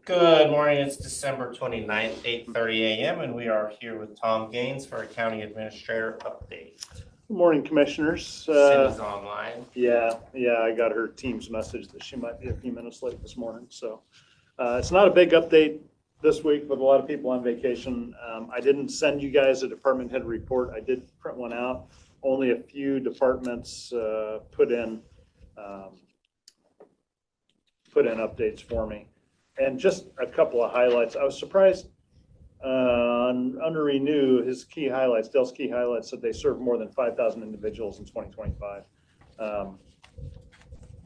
Good morning. It's December 29th, 8:30 a.m., and we are here with Tom Gaines for a county administrator update. Good morning, commissioners. Cindy's online. Yeah, I got her team's message that she might be a few minutes late this morning. So it's not a big update this week, but a lot of people on vacation. I didn't send you guys a department head report. I did print one out. Only a few departments put in updates for me. And just a couple of highlights. I was surprised under Renew, his key highlights, Dell's key highlights, said they served more than 5,000 individuals in 2025. I'd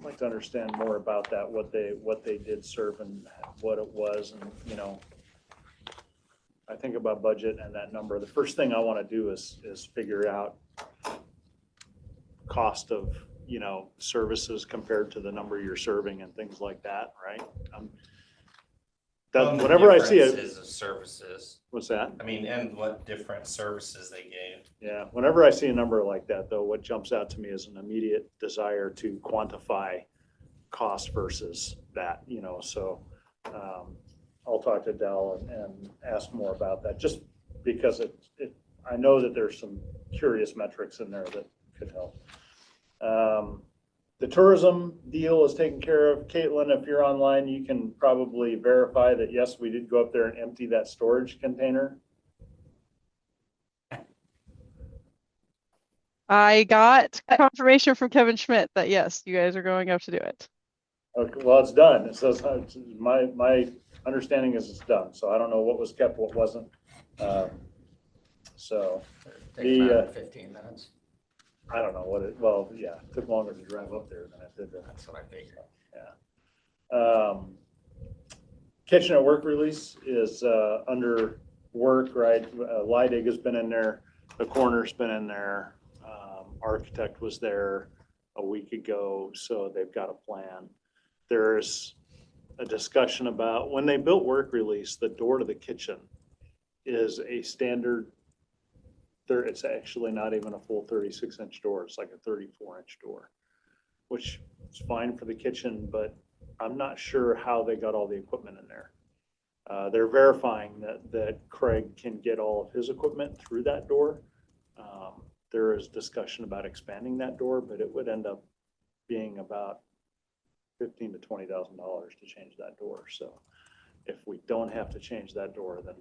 like to understand more about that, what they did serve and what it was. And, you know, I think about budget and that number. The first thing I want to do is figure out cost of, you know, services compared to the number you're serving and things like that, right? Whenever I see it, of services. What's that? I mean, and what different services they gave. Yeah, whenever I see a number like that, though, what jumps out to me is an immediate desire to quantify cost versus that, you know. So I'll talk to Dell and ask more about that, just because I know that there's some curious metrics in there that could help. The tourism deal is taken care of. Caitlin, if you're online, you can probably verify that, yes, we did go up there and empty that storage container. I got confirmation from Kevin Schmidt that, yes, you guys are going up to do it. Okay, well, it's done. It says my understanding is it's done. So I don't know what was kept, what wasn't. So the 15 minutes. I don't know what it, well, yeah, it took longer to drive up there than it did. That's what I figured. Yeah. Kitchen at Work release is under work, right? Leidig has been in there. The coroner's been in there. Architect was there a week ago, so they've got a plan. There's a discussion about when they built work release, the door to the kitchen is a standard. It's actually not even a full 36-inch door. It's like a 34-inch door, which is fine for the kitchen, but I'm not sure how they got all the equipment in there. They're verifying that Craig can get all of his equipment through that door. There is discussion about expanding that door, but it would end up being about $15,000 to $20,000 to change that door. So if we don't have to change that door, then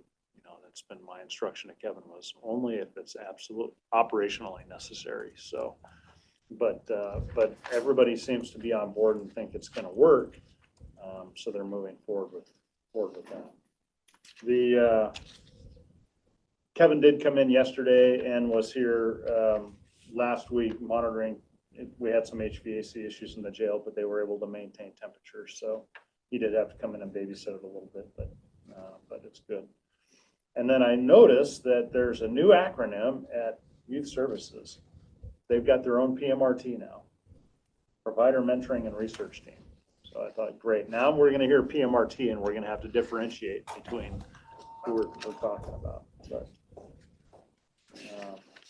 that's been my instruction to Kevin, was only if it's absolute operationally necessary. So, but everybody seems to be on board and think it's going to work. So they're moving forward with that. Kevin did come in yesterday and was here last week monitoring. We had some HVAC issues in the jail, but they were able to maintain temperature. So he did have to come in and babysit it a little bit, but it's good. And then I noticed that there's a new acronym at Youth Services. They've got their own PMRT now, Provider Mentoring and Research Team. So I thought, great. Now we're going to hear PMRT, and we're going to have to differentiate between who we're talking about. But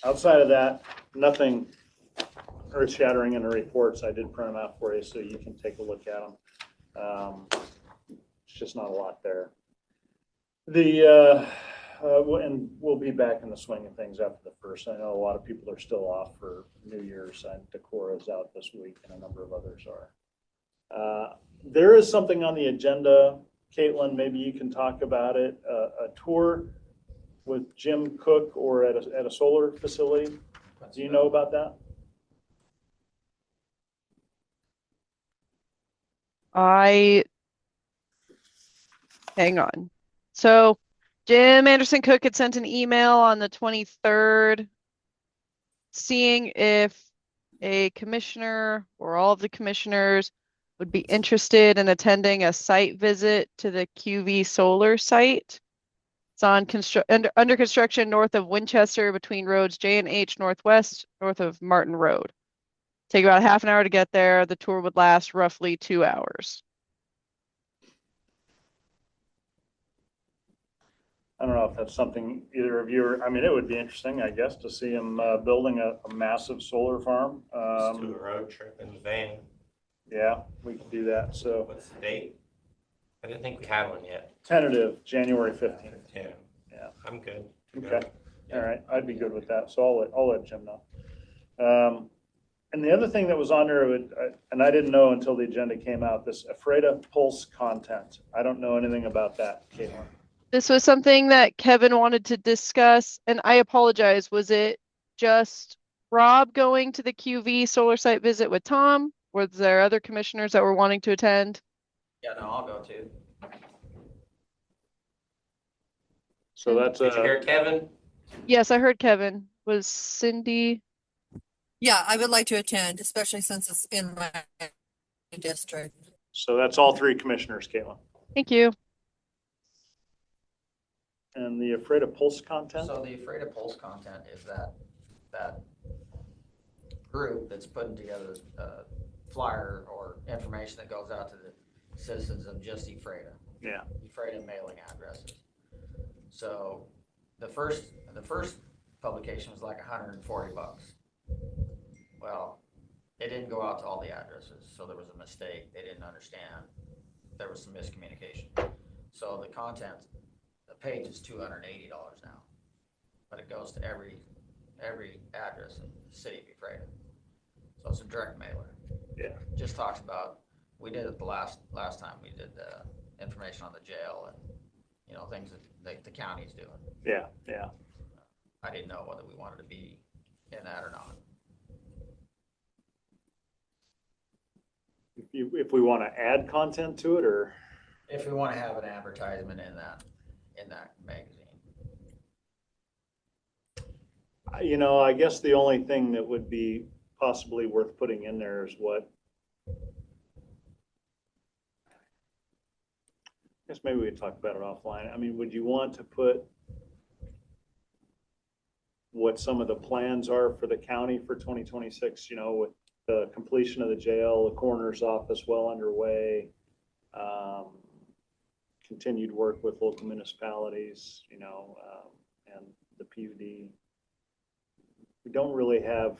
outside of that, nothing earth-shattering in the reports. I did print them out for you so you can take a look at them. It's just not a lot there. And we'll be back in the swing of things after the first. I know a lot of people are still off for New Year's, and Decorah is out this week, and a number of others are. There is something on the agenda. Caitlin, maybe you can talk about it. A tour with Jim Cook or at a solar facility. Do you know about that? Hang on. So Jim Anderson Cook had sent an email on the 23rd seeing if a commissioner or all of the commissioners would be interested in attending a site visit to the QV solar site. It's on under construction north of Winchester between roads J and H Northwest, north of Martin Road. Take about half an hour to get there. The tour would last roughly 2 hours. I don't know if that's something either of you are, I mean, it would be interesting, I guess, to see him building a massive solar farm. Let's do a road trip in the van. Yeah, we could do that. So what's the date? I didn't think we had one yet. Tentative, January 15th. Yeah. Yeah. I'm good. Okay, all right, I'd be good with that, so I'll let Jim know. And the other thing that was on there, and I didn't know until the agenda came out, this Afreda Pulse content. I don't know anything about that, Caitlin. This was something that Kevin wanted to discuss, and I apologize. Was it just Rob going to the QV solar site visit with Tom? Was there other commissioners that were wanting to attend? Yeah, no, I'll go too. So that's Did you hear Kevin? Yes, I heard Kevin. Was Cindy? Yeah, I would like to attend, especially since it's in my district. so that's all three commissioners, Caitlin. Thank you. And the Afreda Pulse content? So the Afraid of Pulse content is that group that's putting together a flyer or information that goes out to the citizens of just Ephrata. Yeah. Ephrata mailing addresses. So the first publication was like $140. Well, it didn't go out to all the addresses, so there was a mistake. They didn't understand. There was some miscommunication. So the content, the page is $280 now, but it goes to every address in the city of Ephrata. So it's a direct mailer. Yeah. Just talks about, we did it the last time we did the information on the jail and, you know, things that the county's doing. Yeah, yeah. I didn't know whether we wanted to be in that or not. If we want to add content to it, or? If we want to have an advertisement in that magazine. You know, I guess the only thing that would be possibly worth putting in there is what, I guess maybe we could talk about it offline. I mean, would you want to put what some of the plans are for the county for 2026, you know, with the completion of the jail, the coroner's office well underway, continued work with local municipalities, you know, and the PUD. We don't really have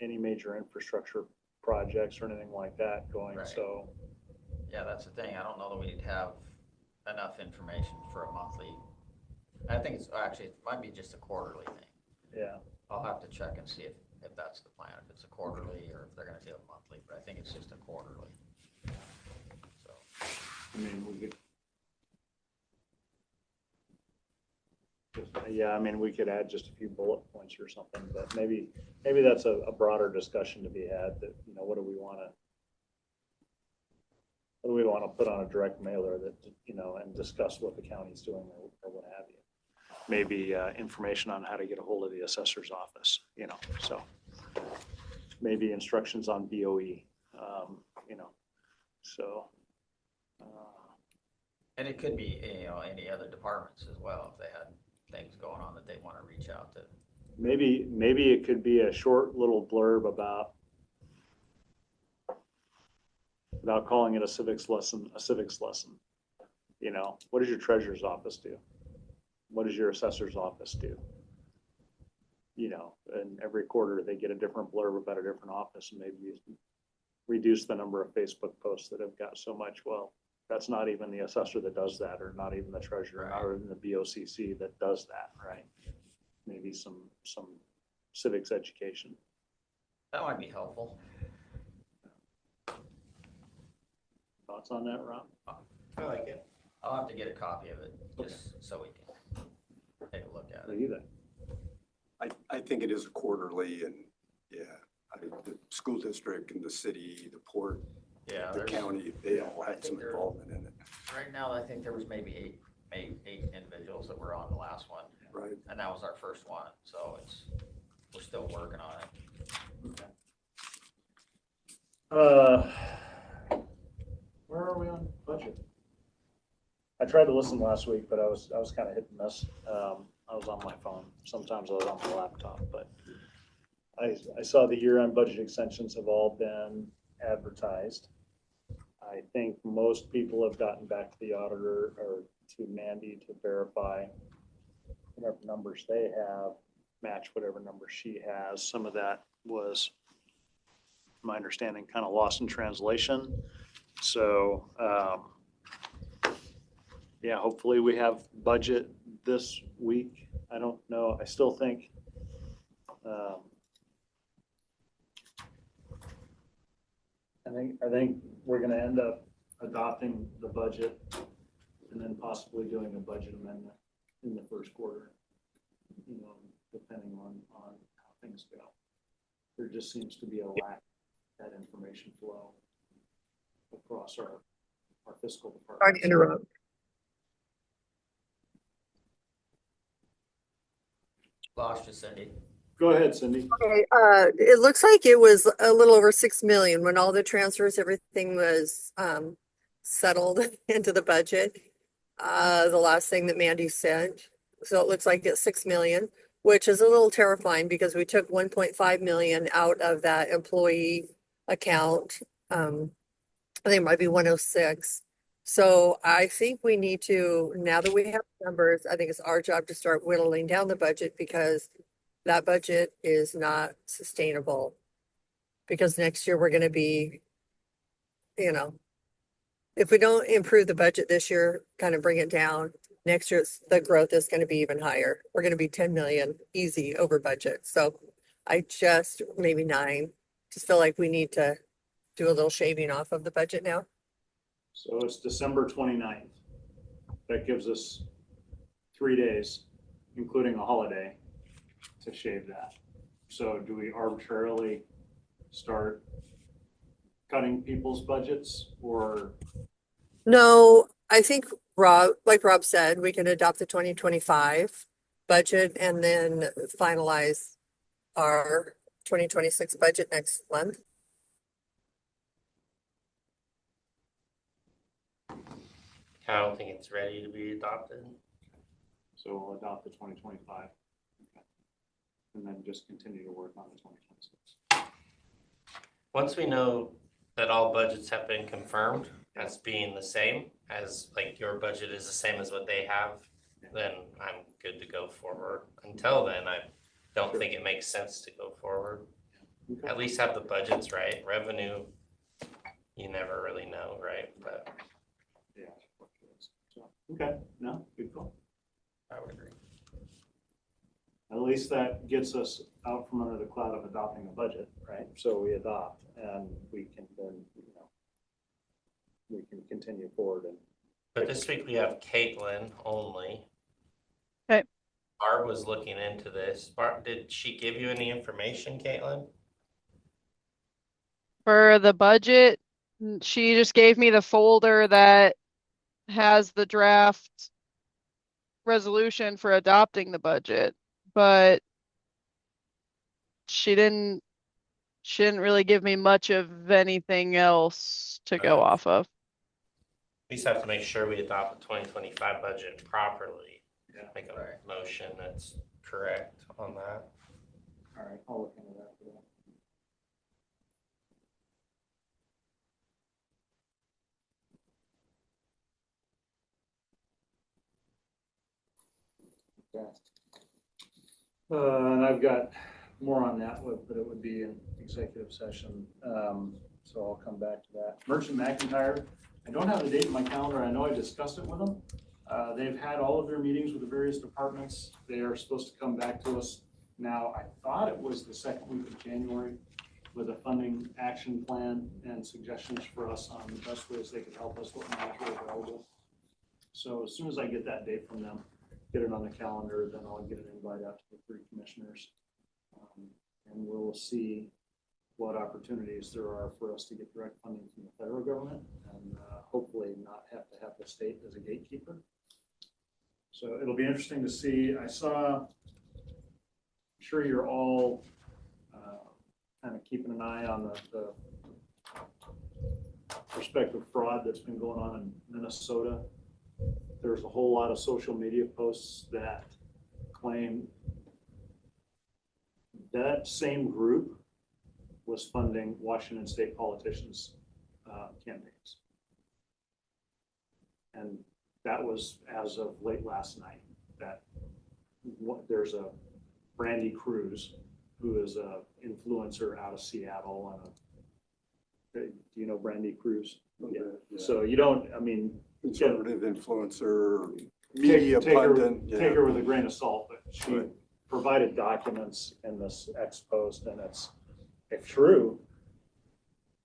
any major infrastructure projects or anything like that going, Right. so. Yeah, that's the thing. I don't know that we'd have enough information for a monthly. I think it's actually, it might be just a quarterly thing. Yeah, I'll have to check and see if that's the plan, if it's a quarterly or if they're gonna do it monthly, but I think it's just a quarterly. So, I mean, we could. Yeah, I mean, we could add just a few bullet points or something, but maybe that's a broader discussion to be had that, you know, what do we want to put on a direct mailer that, you know, and discuss what the county's doing or what have you. Maybe information on how to get a hold of the assessor's office, you know, so maybe instructions on BOE, you know, so. and it could be, you know, any other departments as well, if they had things going on that they wanna reach out to. Maybe it could be a short little blurb about, without calling it a civics lesson. You know, what does your treasurer's office do? What does your assessor's office do? You know, and every quarter they get a different blurb about a different office, and maybe you reduce the number of Facebook posts that have got so much. Well, that's not even the assessor that does that, or not even the treasurer, Right. or even the BOCC that does that, right? Maybe some civics education. That might be helpful. Thoughts on that, Rob? I like it. I'll have to get a copy of it, just so we can take a look at What do it. you think? I think it is a quarterly, and yeah, the school district and the city, the port, Yeah, the there's, county, they all I had some think there- involvement in it, right now, I think there was maybe eight individuals that were on the last one, right? and that was our first one, so we're still working on it. Where are we on budget? I tried to listen last week, but I was kind of hit and miss. I was on my phone. Sometimes I was on my laptop, but I saw the year-end budget extensions have all been advertised. I think most people have gotten back to the auditor or to Mandy to verify whatever numbers they have, match whatever numbers she has. Some of that was, my understanding, kind of lost in translation. So, yeah, hopefully we have budget this week. I don't know. I still think, I think we're gonna end up adopting the budget and then possibly doing a budget amendment in the first quarter, you know, depending on how things go. There just seems to be a lack of that information flow across our fiscal department. Sorry to interrupt. Lost you, Cindy. Go ahead, Cindy. Okay, it looks like it was a little over 6 million when all the transfers, everything was settled into the budget. The last thing that Mandy said. So it looks like it's 6 million, which is a little terrifying because we took 1.5 million out of that employee account. I think it might be 106. So I think we need to, now that we have numbers, I think it's our job to start whittling down the budget because that budget is not sustainable. Because next year we're gonna be, you know, if we don't improve the budget this year, kind of bring it down, next year the growth is gonna be even higher. We're gonna be 10 million easy over budget. So I just, maybe 9, just feel like we need to do a little shaving off of the budget now. So it's December 29th. That gives us 3 days, including a holiday, to shave that. So do we arbitrarily start cutting people's budgets or? No, I think Rob, like Rob said, we can adopt the 2025 budget and then finalize our 2026 budget next month. I don't think it's ready to be adopted. So we'll adopt the 2025. Okay. And then just continue to work on the 2026. Once we know that all budgets have been confirmed as being the same, as like your budget is the same as what they have, then I'm good to go forward. Until then, I don't think it makes sense to go forward. Okay. At least have the budgets right. Revenue, you never really know, right? But Yeah. So, okay, no, good call. I would agree. At least that gets us out from under the cloud of adopting a budget, right? So we adopt and we can then, you know, we can continue forward and. But this week we have Caitlin only. Okay. Barb was looking into this. Barb, did she give you any information, Caitlin? For the budget, she just gave me the folder that has the draft resolution for adopting the budget, but she didn't really give me much of anything else to go off of. We just have to make sure we adopt the 2025 budget properly. Yeah. Make a motion that's correct on that. All right, I'll look into that for that. Okay. And I've got more on that, but it would be an executive session. So I'll come back to that. Merchant McIntyre, I don't have the date in my calendar. I know I discussed it with them. They've had all of their meetings with the various departments. They are supposed to come back to us now. I thought it was the second week of January with a funding action plan and suggestions for us on the best ways they could help us with material available. So as soon as I get that date from them, get it on the calendar, then I'll get an invite out to the 3 commissioners. And we'll see what opportunities there are for us to get direct funding from the federal government and hopefully not have to have the state as a gatekeeper. So it'll be interesting to see. I saw, I'm sure you're all kind of keeping an eye on the prospective fraud that's been going on in Minnesota. There's a whole lot of social media posts that claim that same group was funding Washington state politicians' campaigns. And that was as of late last night, that there's a Brandy Cruz, who is a influencer out of Seattle, and Do you know Brandy Cruz? Yeah. So you don't, I mean, Conservative influencer, media take her, pundit. yeah. take her with a grain of salt, but she Right. provided documents in this ex post, and it's, if true,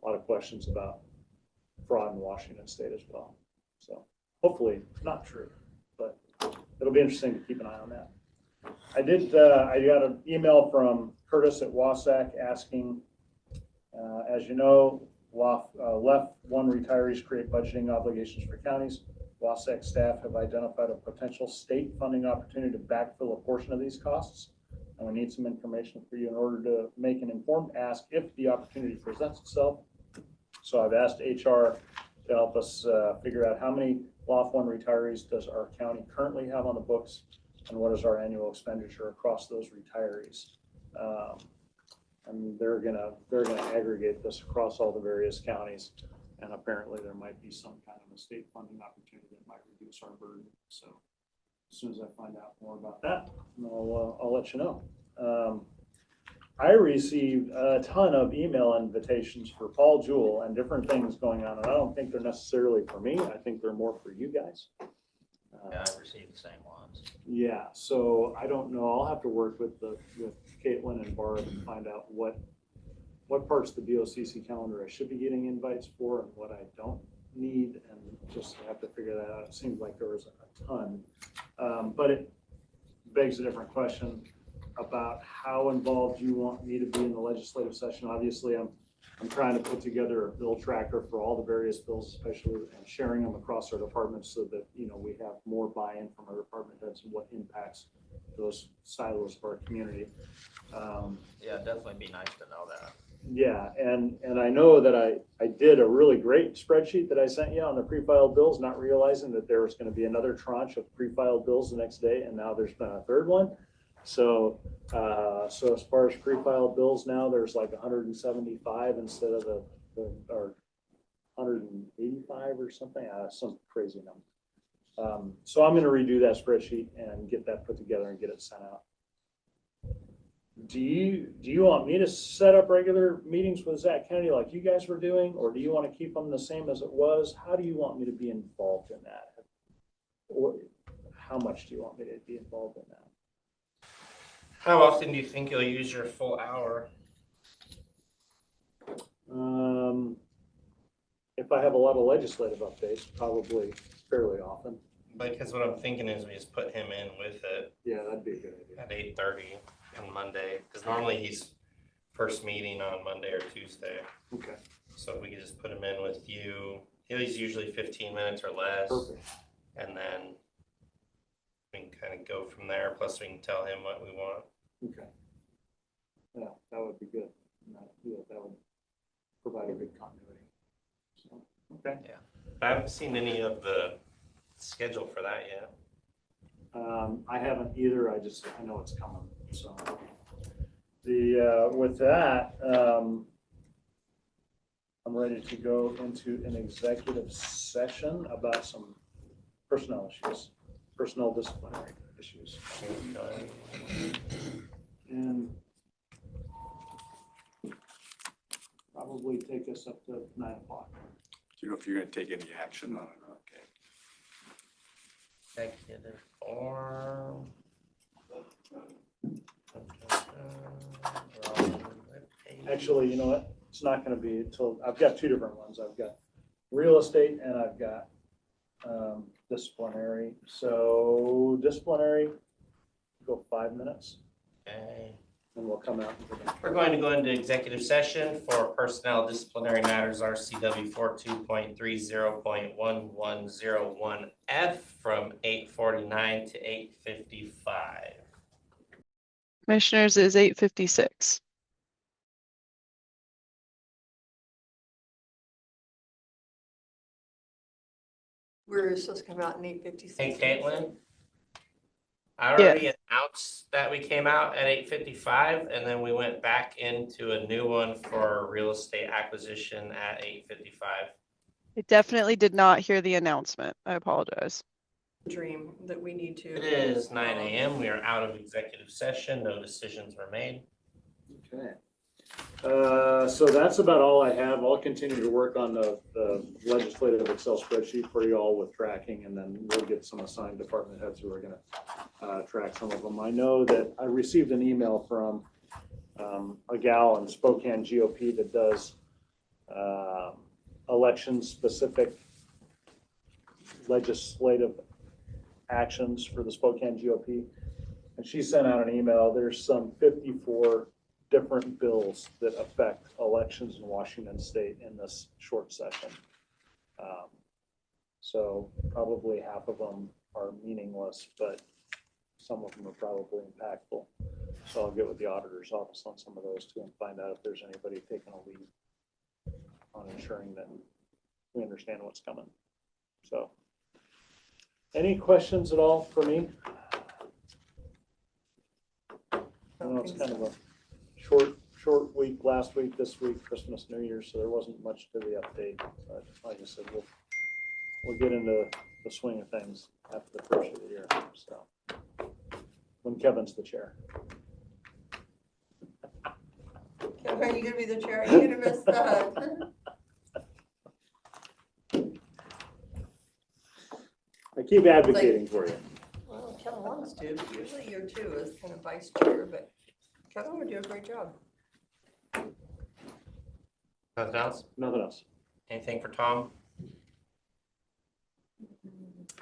a lot of questions about fraud in Washington State as well. So hopefully not true, but it'll be interesting to keep an eye on that. I got an email from Curtis at Wasac asking, as you know, left one retirees create budgeting obligations for counties. Wasac staff have identified a potential state funding opportunity to backfill a portion of these costs. And we need some information for you in order to make an informed ask if the opportunity presents itself. So I've asked HR to help us figure out how many Loft 1 retirees does our county currently have on the books, and what is our annual expenditure across those retirees. And they're gonna aggregate this across all the various counties, and apparently there might be some kind of a state funding opportunity that might reduce our burden. So as soon as I find out more about that, I'll let you know. I received a ton of email invitations for Paul Jewell and different things going on, and I don't think they're necessarily for me. I think they're more for you guys. Yeah, I've received the same ones. Yeah, so I don't know. I'll have to work with Caitlin and Barb and find out what parts of the BOCC calendar I should be getting invites for and what I don't need, and just have to figure that out. It seems like there was a ton, but it begs a different question about how involved you want me to be in the legislative session. Obviously, I'm trying to put together a bill tracker for all the various bills, especially, and sharing them across our departments so that, you know, we have more buy-in from our department heads and what impacts those silos of our community. Yeah, definitely be nice to know that. Yeah, and I know that I did a really great spreadsheet that I sent you on the pre-filed bills, not realizing that there was going to be another tranche of pre-filed bills the next day, and now there's been a third one. So so as far as pre-filed bills now, there's like 175 instead of or 185 or something, some crazy number. So I'm going to redo that spreadsheet and get that put together and get it sent out. Do you want me to set up regular meetings with Zach Kennedy like you guys were doing, or do you want to keep them the same as it was? How do you want me to be involved in that? Or how much do you want me to be involved in that? How often do you think you'll use your full hour? If I have a lot of legislative updates, probably fairly often. Because what I'm thinking is we just put him in with it Yeah, that'd be a good idea. at 8:30 on Monday, because normally he's first meeting on Monday or Tuesday. Okay, So if we could just put him in with you, he's usually 15 minutes or less. perfect. And then we can kind of go from there. Plus we can tell him what we want. Okay. Yeah, that would be good. Yeah, that would provide a good continuity. So, okay. I haven't seen any of the schedule for that yet. I haven't either. I know it's coming. So with that, I'm ready to go into an executive session about some personnel issues, personnel disciplinary issues. And probably take us up to 9 o'clock. Do you know if you're gonna take any action on it? Okay. Executive form. Actually, you know what? It's not going to be until, I've got two different ones. I've got real estate and I've got disciplinary. So disciplinary, go 5 minutes Okay. and we'll come out. We're going to go into executive session for personnel disciplinary matters, RCW 42.30.1101F from 8:49 to 8:55. Commissioners is 8:56. We're supposed to come out in 8:56. Hey, Caitlin, I already announced that we came out at 8:55 and then we went back into a new one for real estate acquisition at 8:55. I definitely did not hear the announcement. I apologize. Dream that we need to. It is 9 a.m. We are out of executive session. No decisions were made. Okay. So that's about all I have. I'll continue to work on the legislative Excel spreadsheet for you all with tracking, and then we'll get some assigned department heads who are gonna track some of them. I know that I received an email from a gal in Spokane GOP that does election-specific legislative actions for the Spokane GOP. And she sent out an email. There's some 54 different bills that affect elections in Washington State in this short session. So probably half of them are meaningless, but some of them are probably impactful. So I'll get with the auditor's office on some of those too and find out if there's anybody taking a lead on ensuring that we understand what's coming. So any questions at all for me? I know it's kind of a short week, last week, this week, Christmas, New Year's, so there wasn't much to the update. But like I said, we'll get into the swing of things after the first of the year. So when Kevin's the chair. Kevin, are you gonna be the chair? You're gonna miss that. I keep advocating for you. Well, Kevin wants to, but usually you're too as kind of vice chair, but Kevin would do a great job. Nothing else? Nothing else. Anything for Tom? I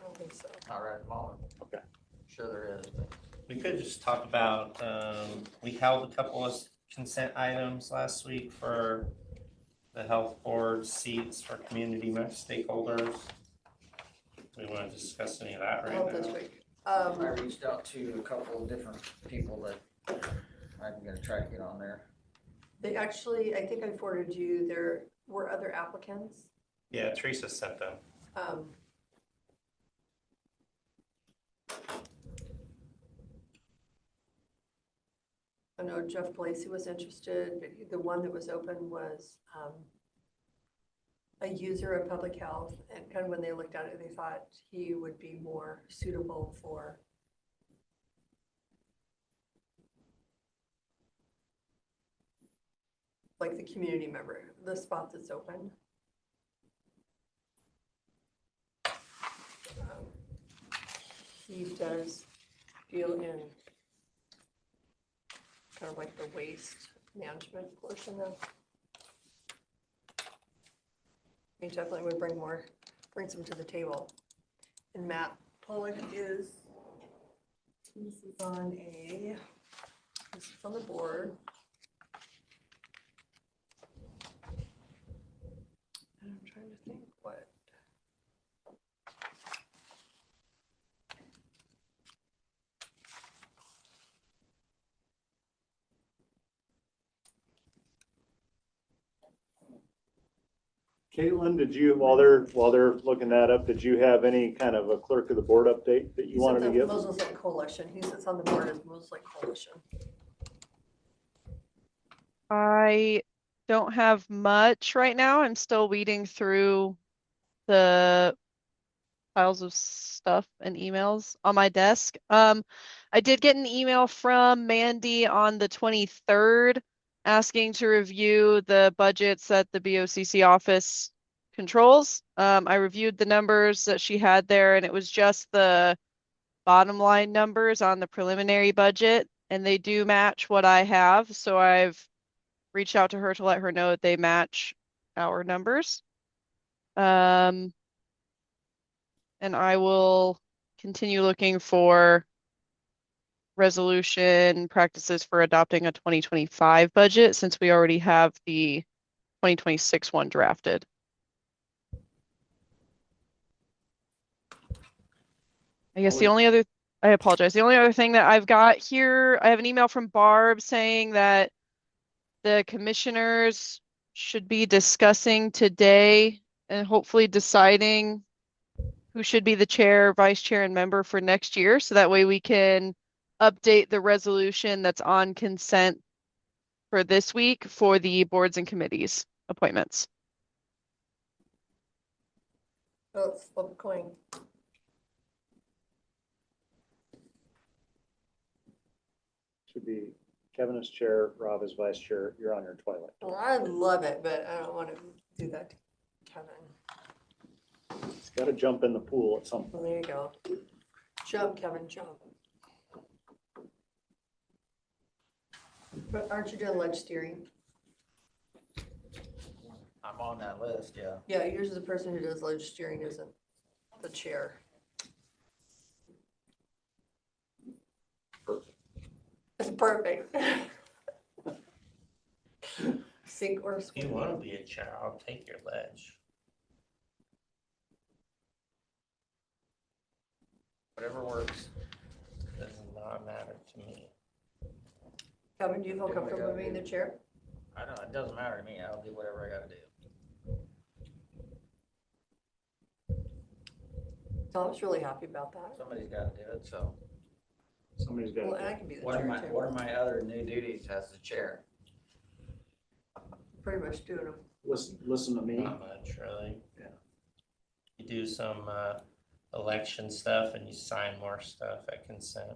don't think so. Not right at the moment. Okay. Sure there is, but We could just talk about, we held a couple of consent items last week for the health board seats for community stakeholders. We want to discuss any of that right Not this now? week. I reached out to a couple of different people that I'm gonna try to get on there. They actually, I think I forwarded you, there were other applicants. Yeah, Teresa sent them. I know Jeff Blacey was interested, but the one that was open was a user of public health, and kind of when they looked at it, they thought he would be more suitable for like the community member, the spot that's open. He does deal in kind of like the waste management portion of. He definitely would bring some to the table. And Matt Pollock is, this is on the board. And I'm trying to think what. Caitlin, did you, while they're looking that up, did you have any kind of a clerk of the board update that you He's wanted at to the give? Moses Lake Coalition. He sits on the board as Moses Lake Coalition. I don't have much right now. I'm still weeding through the piles of stuff and emails on my desk. I did get an email from Mandy on the 23rd asking to review the budgets that the BOCC office controls. I reviewed the numbers that she had there, and it was just the bottom line numbers on the preliminary budget, and they do match what I have. So I've reached out to her to let her know that they match our numbers. And I will continue looking for resolution practices for adopting a 2025 budget since we already have the 2026 one drafted. I guess I apologize. The only other thing that I've got here, I have an email from Barb saying that the commissioners should be discussing today and hopefully deciding who should be the chair, vice chair, and member for next year. So that way we can update the resolution that's on consent for this week for the boards and committees appointments. Oh, it's flip a coin. Should be Kevin is chair, Rob is vice chair. You're on your toilet. Well, I love it, but I don't want to do that to Kevin. He's got to jump in the pool at some Well, point. there you go. Jump, Kevin, jump. But aren't you doing ledge steering? I'm on that list, yeah. Yeah, yours is the person who does ledge steering, isn't the chair. Perfect. It's perfect. Sink or If you swim. wanna be a chair, I'll take your ledge. Whatever works. Does not matter to me. Kevin, do you feel comfortable being the chair? I don't, it doesn't matter to me. I'll do whatever I gotta do. Tom's really happy about that. Somebody's gotta do it, so. Somebody's got Well, and I to. can be the What are chair my, too. what are my other new duties as the chair? Pretty much doing them. Listen to me. Not much, really. Yeah. You do some, election stuff and you sign more stuff at consent.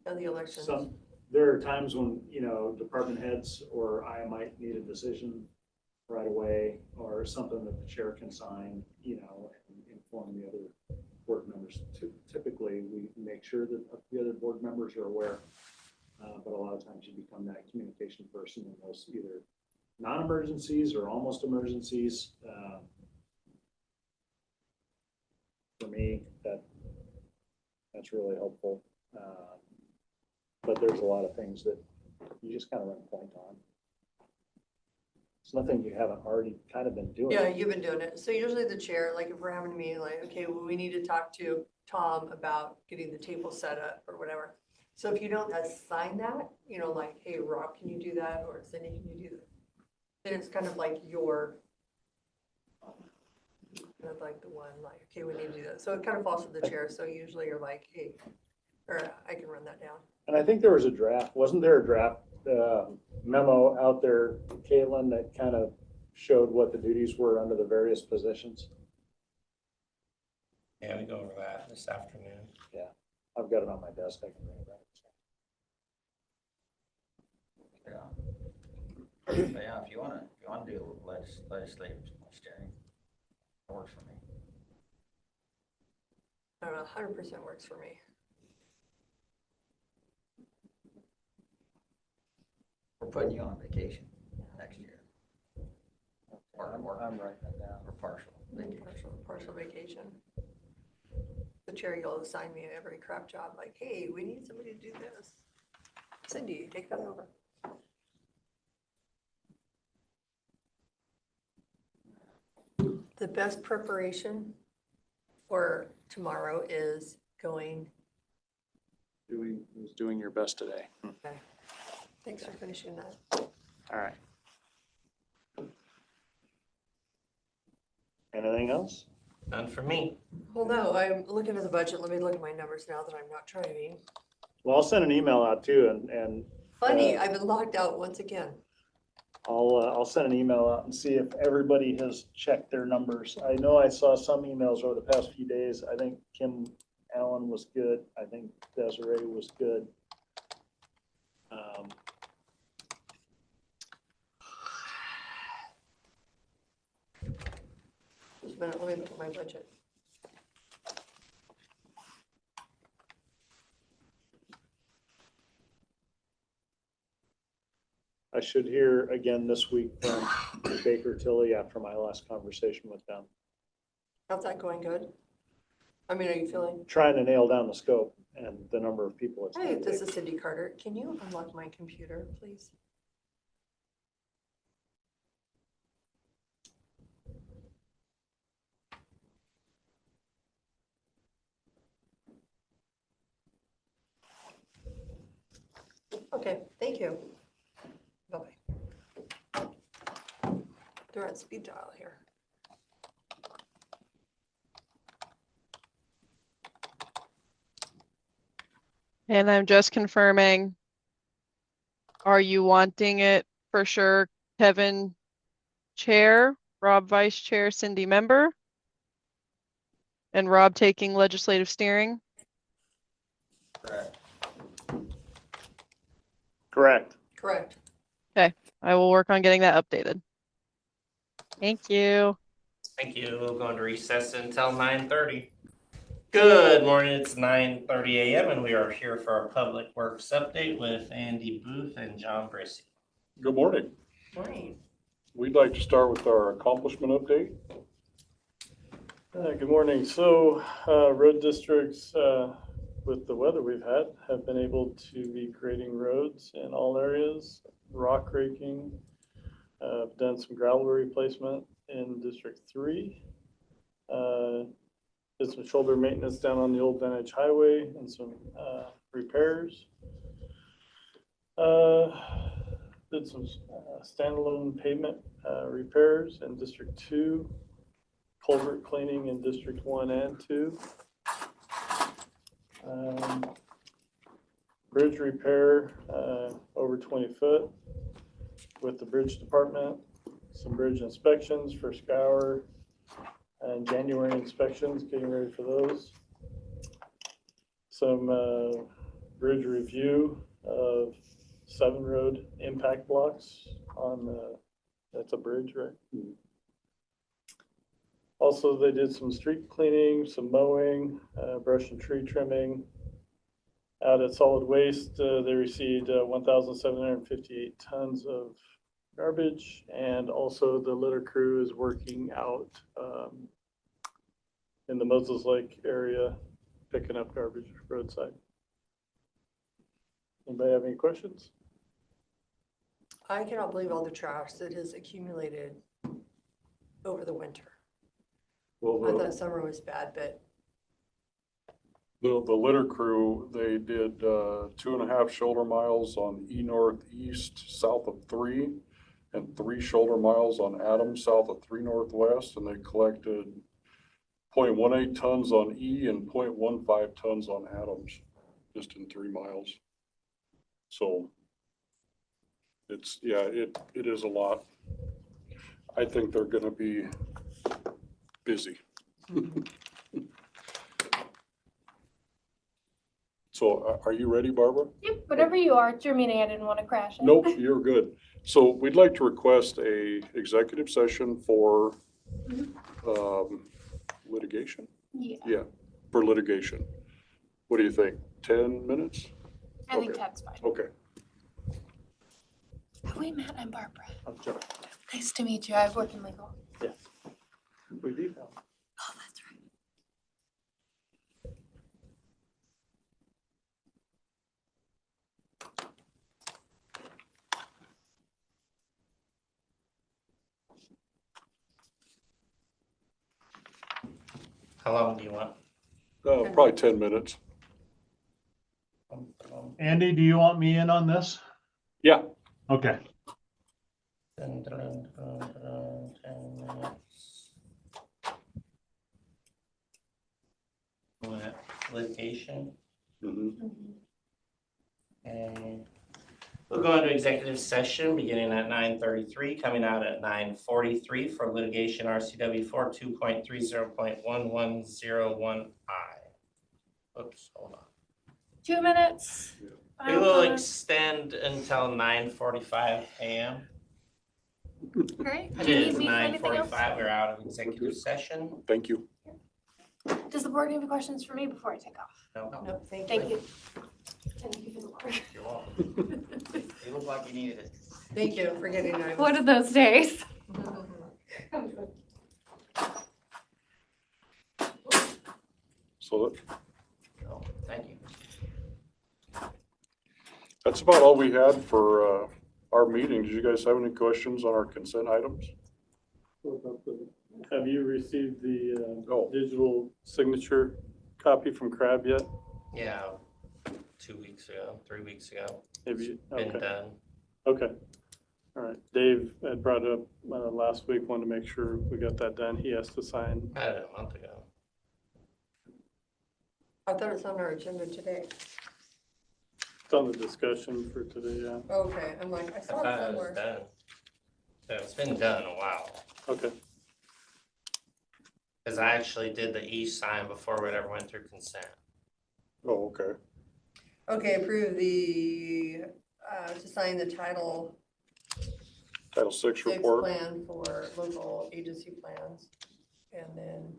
And the elections. There are times when, department heads or I might need a decision right away or something that the chair can sign, and inform the other board members. Typically, we make sure that the other board members are aware. But a lot of times you become that communication person in those either non-emergencies or almost emergencies. For me, that's really helpful. But there's a lot of things that you just kind of run point on. It's nothing you haven't already kind of been doing. Yeah, you've been doing it. So usually the chair, like if we're having a meeting, like, okay, well, we need to talk to Tom about getting the table set up or whatever. So if you don't assign that, like, hey, Rob, can you do that? Or Cindy, can you do that? Then it's kind of like your, kind of like the one, like, okay, we need to do that. So it kind of falls to the chair. So usually you're like, hey, or I can run that down. And I think there was a draft, wasn't there a draft memo out there, Caitlin, that kind of showed what the duties were under the various positions? Yeah, we go over that this afternoon. I've got it on my desk. I can bring it back. Yeah. But yeah, if you wanna do legislative steering, it works for me. I don't know, 100% works for me. We're putting you on vacation next year, I'm writing it down. or partial vacation. Partial vacation. The chair, you'll assign me every crap job, like, hey, we need somebody to do this. Cindy, take that over. The best preparation for tomorrow is going, Doing your best today. okay, thanks for finishing that. All right. Anything else? None for me. Well, no, I'm looking at the budget. Let me look at my numbers now that I'm not driving. Well, I'll send an email out too, and Funny, I've been locked out once again. I'll send an email out and see if everybody has checked their numbers. I know I saw some emails over the past few days. I think Kim Allen was good. I think Desiree was good. Just a minute, let me look at my budget. I should hear again this week from Baker Tilly after my last conversation with them. How's that going? Good? I mean, are you feeling? Trying to nail down the scope and the number of people it's Hey, going to this take. is Cindy Carter. Can you unlock my computer, please? Okay, thank you. Bye-bye. They're on speed dial here. And I'm just confirming. Are you wanting it for sure, Kevin chair, Rob vice chair, Cindy member? and Rob taking legislative steering. Correct. Correct. Correct. I will work on getting that updated. Thank you. Thank you. We'll go into recess until 9:30. Good morning. It's 9:30 a.m. and we are here for our public works update with Andy Booth and John Brissy. Good morning. Morning. We'd like to start with our accomplishment update. Good morning. So, road districts, with the weather we've had, have been able to be grading roads in all areas, rock raking. Done some gravel replacement in District 3. Did some shoulder maintenance down on the old Vantage Highway and some repairs. Did some standalone pavement repairs in District 2. Culvert cleaning in District 1 and 2. Bridge repair over 20 foot with the bridge department. Some bridge inspections for Scour and January inspections, getting ready for those. Some bridge review of 7 road impact blocks on, that's a bridge, right? Also, they did some street cleaning, some mowing, brush and tree trimming. Out at solid waste, they received 1,758 tons of garbage, and also the litter crew is working out in the Moses Lake area, picking up garbage roadside. Anybody have any questions? I cannot believe all the trash that has accumulated over the winter. I Well, thought summer was bad, but the litter crew, they did 2.5 shoulder miles on E Northeast south of 3 and 3 shoulder miles on Adams south of 3 Northwest, and they collected 0.18 tons on E and 0.15 tons on Adams, just in 3 miles. So it's, yeah, it is a lot. I think they're gonna be busy. So are you ready, Barbara? Yep, whatever you are. It's your meeting. I didn't want to crash it. Nope, you're good. So we'd like to request a executive session for litigation? Yeah, Yeah, for litigation. What do you think? 10 minutes? I think Okay. that's fine. Okay. Have we met? I'm Barbara. I'm sorry. Nice to meet you. I work in legal. Yes. We do now. Oh, that's right. How long do you want? Probably 10 minutes. Andy, do you want me in on this? Yeah. Okay. 10 minutes. Litigation. Mhm. And we'll go into executive session beginning at 9:33, coming out at 9:43 for litigation RCW 42.30.1101I. Oops, hold on. 2 minutes. We will extend until 9:45 a.m. Great. It Do you is need me for anything else? 9:45. We're out of executive session. Thank you. Does the board have any questions for me before I take off? No, no, thank Thank you. you. Thank you for the work. you're welcome. You look like you needed it. Thank you for getting on. One of those days. So So, thank you. that's about all we had for our meeting. Did you guys have any questions on our consent items? Have you received the Oh. digital signature copy from Crab yet? Yeah, 2 weeks ago, 3 weeks ago. Have you? Been Okay. done. Okay. All right. Dave had brought it up last week, wanted to make sure we got that done. He has to sign. I did it a month ago. I thought it was on our agenda today. It's on the discussion for today, yeah. Okay, I'm like, I I saw thought it it was somewhere. done. So it's been done a while. Okay. Cause I actually did the e-sign before it ever went through consent. Oh, okay. Okay, approve the, to sign the Title Title VI VI report. plan for local agency plans. And then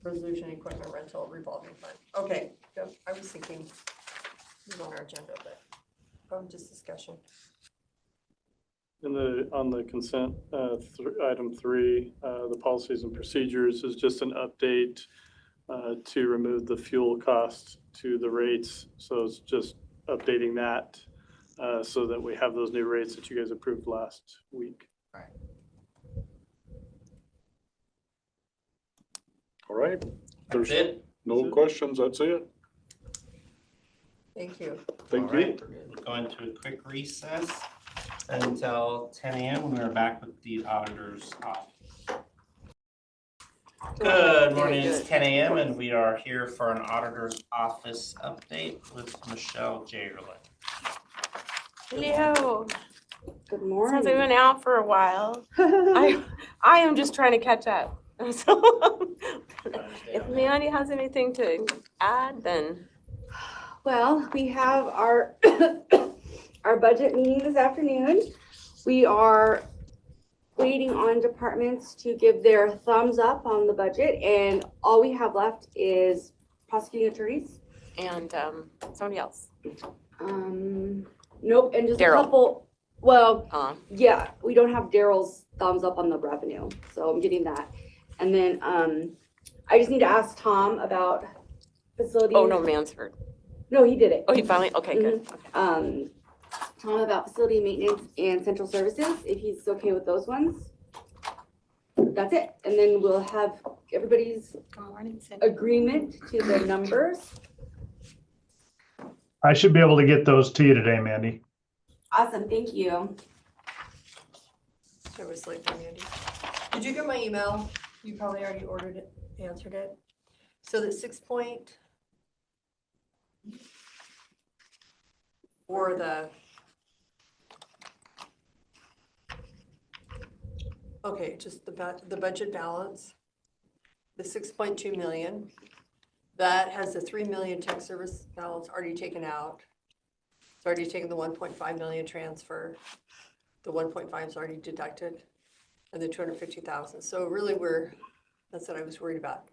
resolution equipment rental revolving fund. Okay, yep, I was thinking it was on our agenda, but, just discussion. On the consent, item 3, the policies and procedures is just an update to remove the fuel costs to the rates. So it's just updating that so that we have those new rates that you guys approved last week. All right. That's There's it. no questions. That's it. Thank you. Thank All you. right, we'll go into a quick recess until 10 a.m. when we're back with the auditor's office. Good morning, it's 10 a.m. and we are here for an auditor's office update with Michelle Jagerlin. Hello. Good Since morning. I've been out for a while, I am just trying to catch up. So if Mandy has anything to add, then Well, we have our our budget meeting this afternoon. We are waiting on departments to give their thumbs up on the budget, and all we have left is prosecuting attorneys. and somebody else. Nope, and just a Daryl. couple. Well, Yeah. we don't have Daryl's thumbs up on the revenue, so I'm getting that. And then I just need to ask Tom about facilities. Oh no, Mansford. No, he did it. Oh, he finally. Okay, good. Okay. Tom about facility maintenance and central services, if he's okay with those ones. That's it. And then we'll have everybody's Good morning, Cindy. agreement to the numbers. I should be able to get those to you today, Mandy. Awesome, thank you. I was like, Mandy. Did you get my email? You probably already ordered it, answered it. So the 6 point or okay, just the budget balance, the 6.2 million, that has the 3 million tech service balance already taken out. It's already taken the 1.5 million transfer. The 1.5 is already deducted, and the 250,000. So really that's what I was worried about.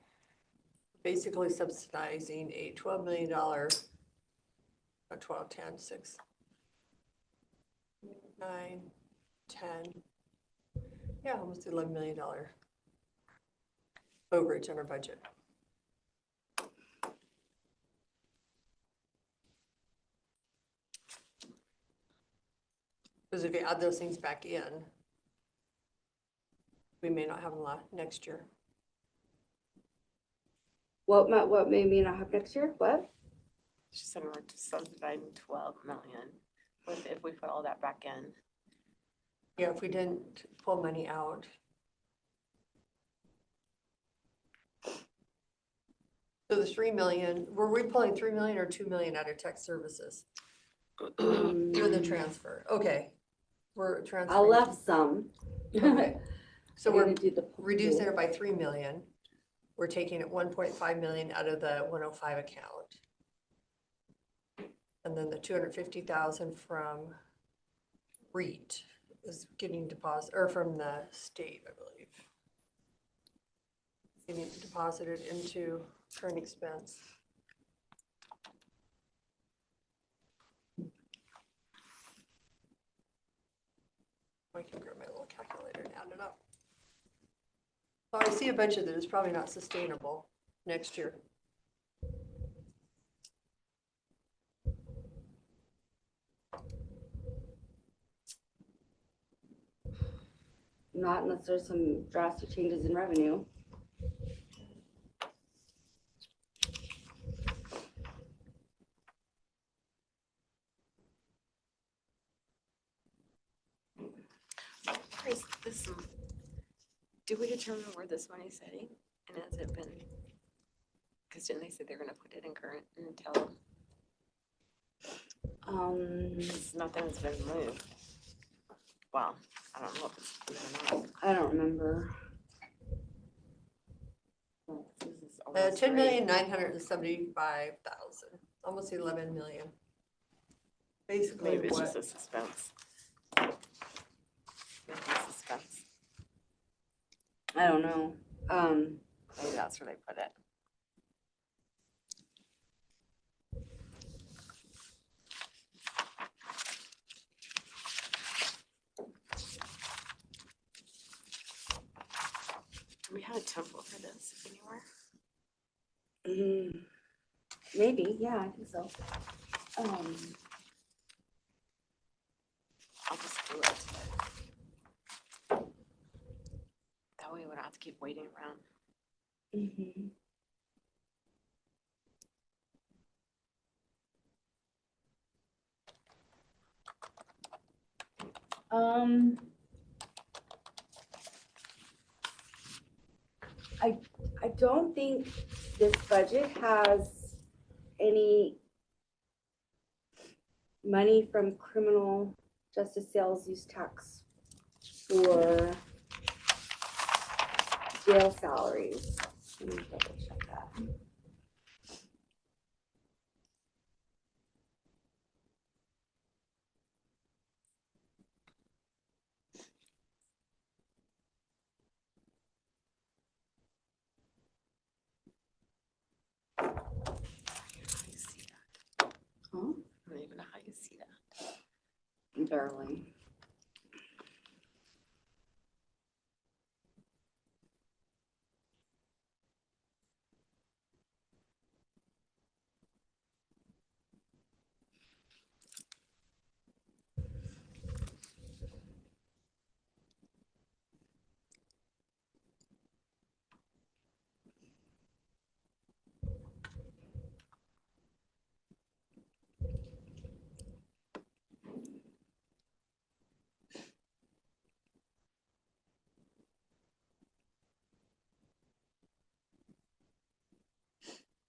Basically subsidizing a $12 million, 12, 10, 6, 9, 10, yeah, almost $11 million overage on our budget. Because if you add those things back in, we may not have them next year. What may we not have next year? What? She said we're subsidizing 12 million if we put all that back in. Yeah, if we didn't pull money out. So the 3 million, were we pulling 3 million or 2 million out of tech services? Doing the transfer, okay. We're I transferring. left some. Okay. So we're gonna do the reducing it by 3 million. We're taking it 1.5 million out of the 105 account. And then the 250,000 from REIT is getting deposit, or from the state, I believe. Getting deposited into current expense. I can grab my little calculator and add it up. So I see a budget that is probably not sustainable next year. Not unless there's some drastic changes in revenue. Where is this? Did we determine where this money's heading? And has it been? Because didn't they say they're gonna put it in current until nothing's been moved? Well, I don't know if it's been or not. I don't remember. Almost 10,975,000, almost 11 million. Basically Maybe it's what? just a suspense. Maybe it's suspense. I don't know. Maybe that's where they put it. Do we have a template for this anywhere? Maybe, yeah, I think so. I'll just do it. That way we don't have to keep waiting around. Mhm. I don't think this budget has any money from criminal justice sales use tax for jail salaries. Let me double check that. How you see that? Huh? I don't even know how you see that. Barely.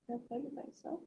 That's what you think so.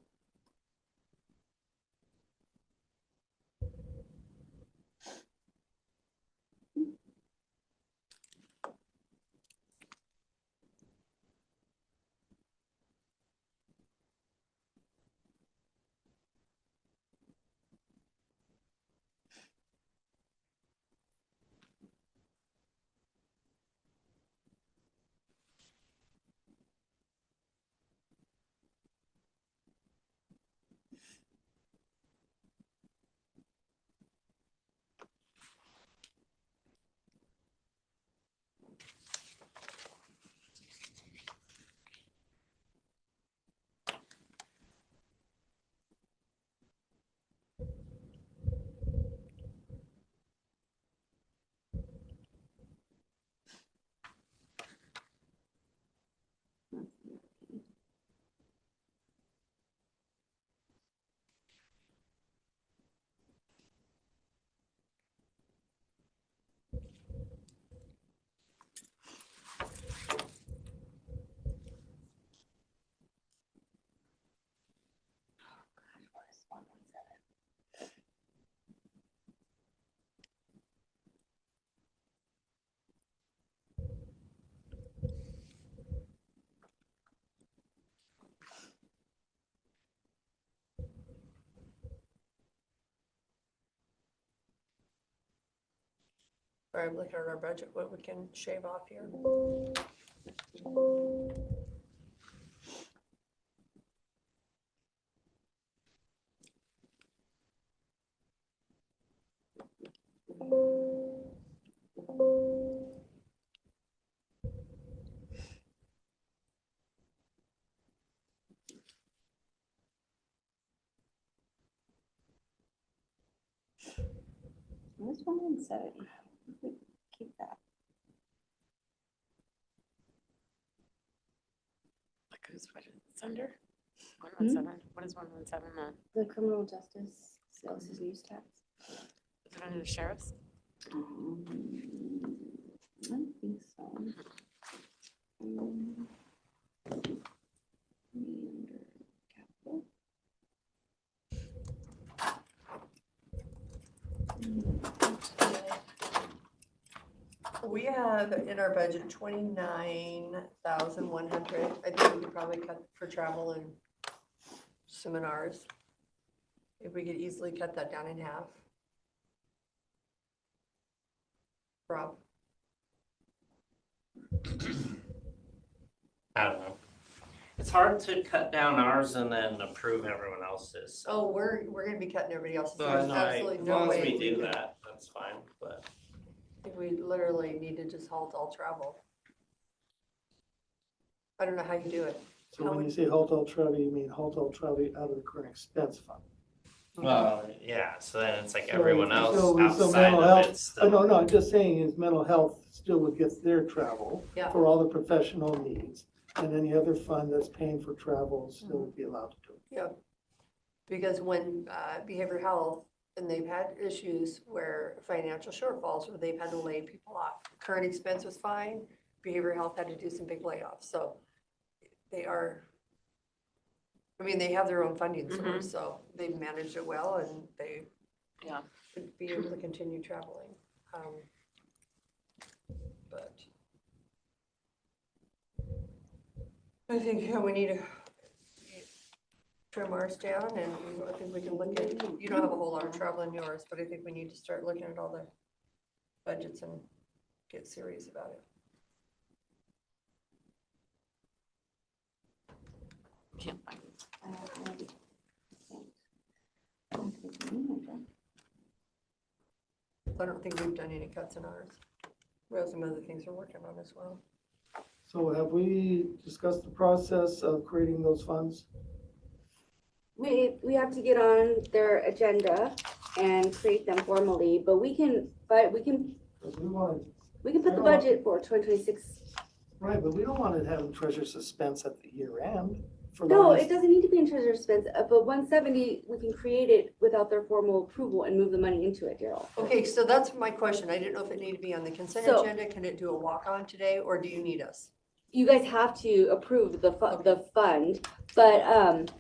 Sorry, I'm looking at our budget, what we can shave off here. Where's 107? Keep that. Like whose budget it's under? 117. What is 117 then? The criminal justice sales use tax. Is it under the sheriff's? I don't think so. Under capital. We have have in our budget 29,100. I think we could probably cut for travel and seminars. If we could easily cut that down in half. Rob? I don't know. It's hard to cut down ours and then approve everyone else's. Oh, we're gonna be cutting everybody else's. So There's absolutely as no long as way we do could- that, that's fine, but. I think we literally need to just halt all travel. I don't know how you do it. So when you say halt all travel, you mean halt all travel out of the current expense fund? Well, yeah, so then it's like So- everyone else so outside mental of health- it's Oh, no, still. no, I'm just saying is mental health still would get their travel Yeah. for all the professional needs. And any other fund that's paying for travel still would be allowed to do it. Yeah. Because when behavioral health, and they've had issues where financial shortfalls, where they've had to lay people off. Current expense was fine, behavioral health had to do some big layoffs, so they are, I mean, they have their own funding source, so they've managed it well and they Yeah. should be able to continue traveling. But I think we need to trim ours down, and I think we can look at, you don't have a whole lot of travel in yours, but I think we need to start looking at all the budgets and get serious about it. Can't find it. I don't think we've done any cuts in ours. We have some other things we're working on as well. So have we discussed the process of creating those funds? We have to get on their agenda and create them formally, but we can Because we wanted, put the budget for 2026. right, but we don't want to have treasure suspense at the year end. For No, last- it doesn't need to be in treasure expense, but 170, we can create it without their formal approval and move the money into it, Daryl. Okay, so that's my question. I didn't know if it needed to be on the consent So- agenda. Can it do a walk-on today, or do you need us? You guys have to approve the fund, but,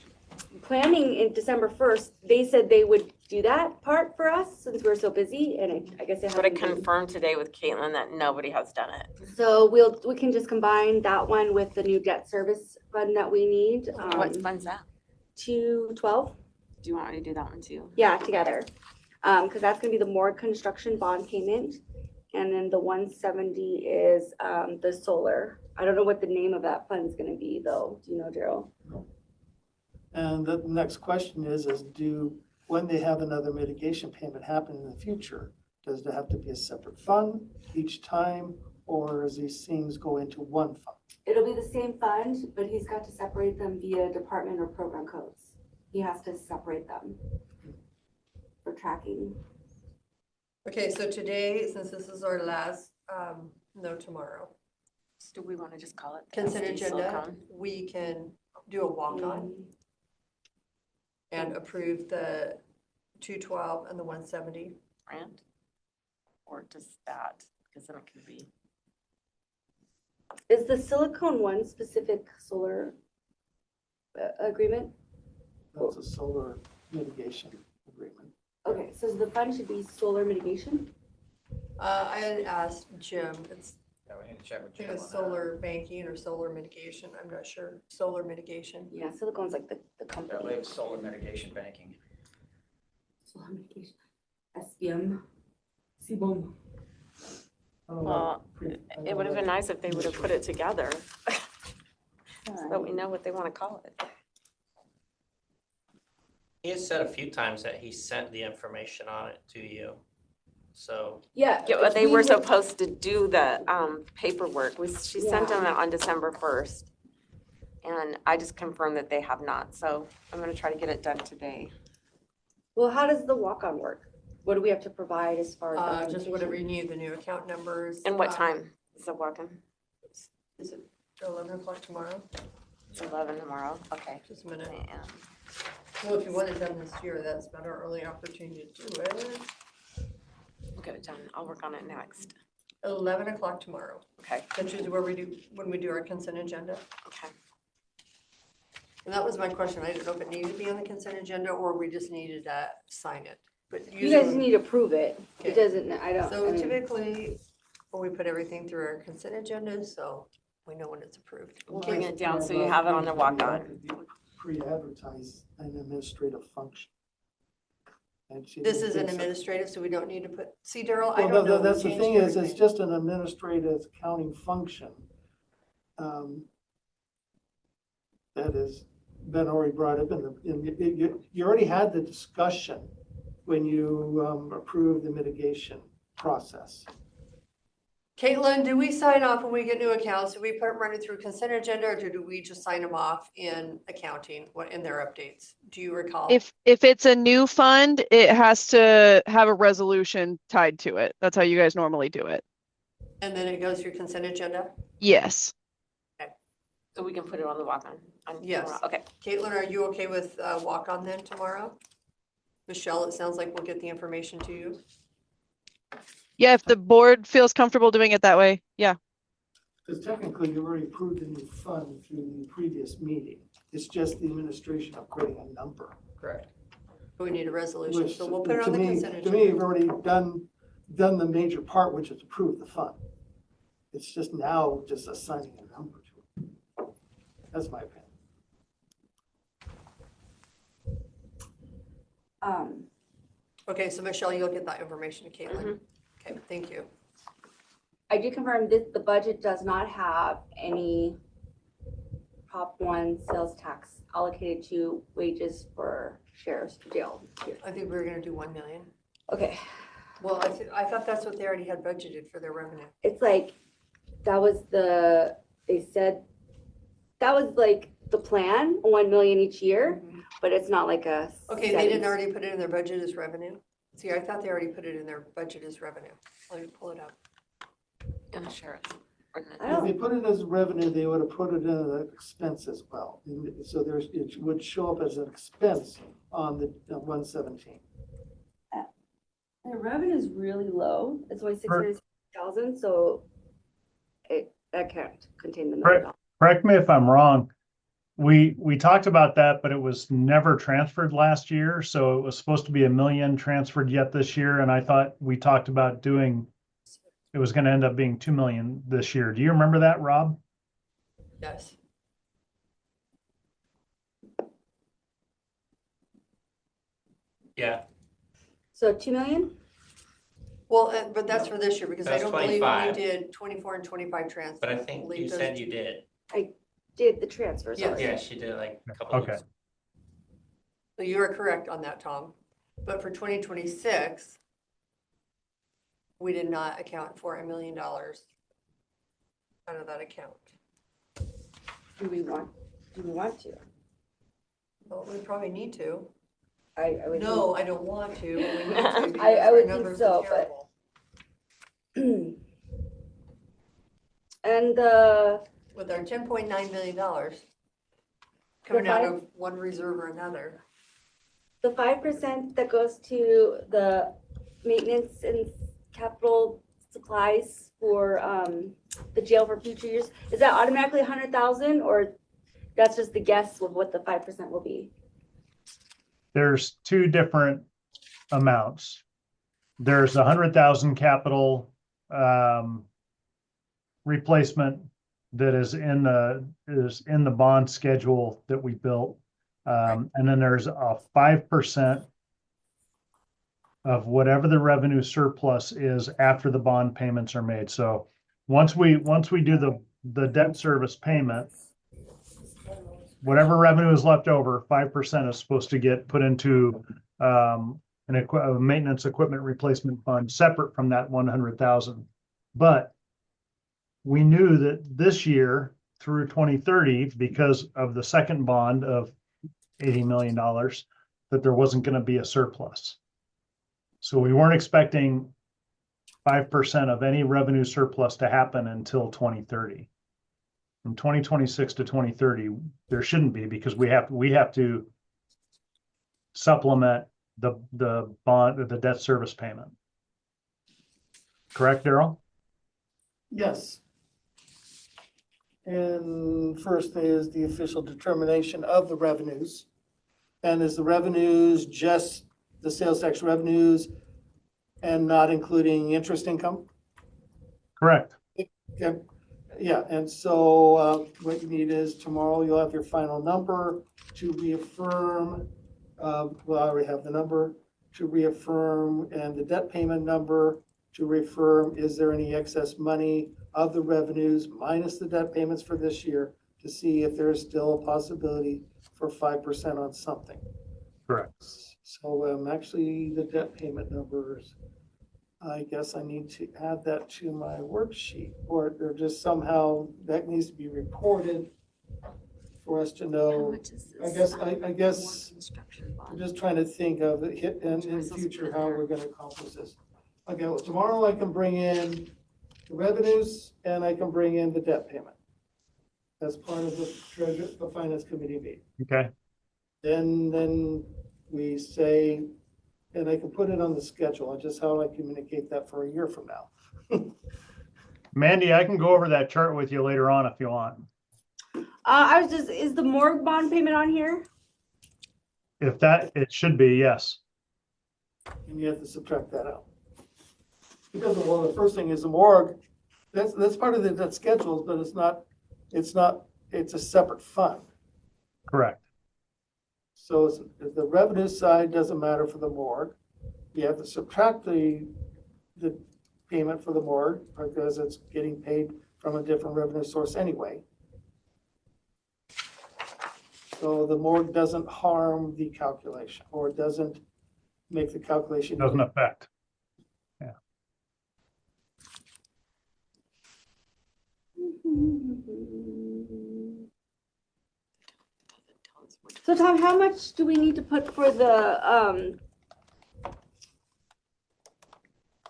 planning in December 1st, they said they would do that part for us since we're so busy, and I guess they But I haven't. been. confirmed today with Caitlin that nobody has done it. So we can just combine that one with the new debt service fund that we need, What fund's that? 212, Do you want me to do that one too? yeah, together. Because that's gonna be the more construction bond payment, and then the 170 is the solar. I don't know what the name of that fund's gonna be though, do you know, Daryl? And the next question is when they have another mitigation payment happen in the future, does there have to be a separate fund each time, or does these things go into one fund? It'll be the same fund, but he's got to separate them via department or program codes. He has to separate them for tracking. Okay, so today, since this is our last, no, tomorrow, Do we want to just call it? the consent SD agenda, Silicon? we can do a walk-on and approve the 212 and the 170. Grant? Or just that, because then it could be. Is the silicone one specific solar agreement? That's a solar mitigation agreement. Okay, so the fund should be solar mitigation? I had asked Jim, it's, Yeah, we need to check with I think Jim it's on that. solar banking or solar mitigation, I'm not sure, solar mitigation. Yeah, silicone's like the I company. believe it's solar mitigation banking. Solar mitigation. SBM. CBOM. Well, it would have been nice if they would have put it together. So that we know what they want to call it. He has said a few times that he sent the information on it to you. So, Yeah. Yeah, but they we were would- supposed to do the paperwork. She sent Yeah. them it on December 1st. And I just confirmed that they have not, so I'm gonna try to get it done today. Well, how does the walk-on work? What do we have to provide as far as? Just documentation? whatever you need, the new account numbers. And what time is the walk-in? Is it 11 o'clock tomorrow? It's 11 tomorrow, okay. Just a minute. And Well, if you want it done this year, that's about our early opportunity to do it. we'll get it done. I'll work on it next. 11 o'clock tomorrow, Okay, which is when we do our consent agenda. okay. And that was my question. I didn't know if it needed to be on the consent agenda or we just needed to sign it. But You guys usually, need to prove it. Okay. It doesn't, I don't. I so mean- typically, Well, we put everything through our consent agenda, so we know when it's approved. We'll bring it down so you have it on the walk-on. Pre-advertise an administrative function. And she This didn't is an think so. administrative, so we don't need to put, see, Daryl, I Well, don't know. that's we the changed thing is, it's everything. just an administrative accounting function. That has been already brought up you already had the discussion when you approved the mitigation process. Caitlin, do we sign off when we get new accounts? Do we put them running through consent agenda or do we just sign them off in accounting, in their updates? Do you recall? If it's a new fund, it has to have a resolution tied to it. That's how you guys normally do it. And then it goes through consent agenda? Yes. So we can put it on the walk-on? Yes. Okay. Caitlin, are you okay with walk-on then tomorrow? Michelle, it sounds like we'll get the information to you. Yeah, if the board feels comfortable doing it that way, yeah. Because technically you already approved the new fund through the previous meeting. It's just the administration upgrading a number. Correct. But we need a resolution, Which, so we'll put it on the consent to me, you've agenda. already done the major part, which is approve the fund. It's just now just assigning a number to it. That's my opinion. Okay, so Michelle, you'll get that information to Caitlin. Okay, thank you. I do confirm this, the budget does not have any Prop 1 sales tax allocated to wages for sheriff's jail. I think we were gonna do 1 million. Okay, Well, I thought that's what they already had budgeted for their revenue. it's like, they said, that was like the plan, 1 million each year, but it's not like a. Okay, set they didn't in- already put it in their budget as revenue? See, I thought they already put it in their budget as revenue. Let me pull it up. And the sheriff's I If don't, they put it as revenue, they would have put it in an expense as well. And so it would show up as an expense on the 117. the revenue is really low. It's only 600,000, so that can't contain the $1 million. Correct me if I'm wrong. We talked about that, but it was never transferred last year. So it was supposed to be 1 million transferred yet this year. And I thought we talked about it was going to end up being 2 million this year. Do you remember that, Rob? Yes. Yeah, So 2 million? Well, but that's for this year because I That's don't believe we 25. did 24 and 25 transfers. but I think you said you did. Did the transfers Yes. already. Yeah, she did like a couple Okay. of. So you are correct on that, Tom. But for 2026, we did not account for $1 million out of that account. Do we want to? Well, we probably need to. I would. No, I don't want to, but we need to. because I our would think numbers so, are but- terrible. And With our $10.9 million coming out of one reserve or another. the 5% that goes to the maintenance and capital supplies for the jail for future years, is that automatically 100,000 or that's just the guess of what the 5% will be? There's two different amounts. There's 100,000 capital replacement that is in the bond schedule that we built. And then there's a 5% of whatever the revenue surplus is after the bond payments are made. So once we do the debt service payment, whatever revenue is left over, 5% is supposed to get put into a maintenance equipment replacement fund separate from that 100,000. But we knew that this year through 2030, because of the second bond of $80 million, that there wasn't going to be a surplus. So we weren't expecting 5% of any revenue surplus to happen until 2030. From 2026 to 2030, there shouldn't be because we have to supplement the bond or the debt service payment. Correct, Daryl? Yes. And first is the official determination of the revenues. And is the revenues just the sales tax revenues and not including interest income? Correct. Okay, yeah, and so what you need is tomorrow you'll have your final number to reaffirm. Well, I already have the number to reaffirm and the debt payment number to reaffirm. Is there any excess money of the revenues minus the debt payments for this year to see if there's still a possibility for 5% on something? Correct. So actually the debt payment numbers, I guess I need to add that to my worksheet, or just somehow that needs to be reported for us to How know. much is I this? guess, more I guess, construction I'm bond? just trying to think of it in Am I supposed to future put it how there? we're gonna accomplish this. Okay, well, tomorrow I can bring in the revenues and I can bring in the debt payment. That's part of the finance committee meeting. Okay. Then we say, and I can put it on the schedule, just how I communicate that for a year from now. Mandy, I can go over that chart with you later on if you want. Is the morgue bond payment on here? If that, it should be, yes. And you have to subtract that out. Because, well, the first thing is the morgue, that's part of that schedule, but it's a separate fund. Correct. So the revenue side doesn't matter for the morgue. You have to subtract the payment for the morgue because it's getting paid from a different revenue source anyway. So the morgue doesn't harm the calculation, or it doesn't make the calculation. Doesn't affect. Yeah. So Tom, how much do we need to put for the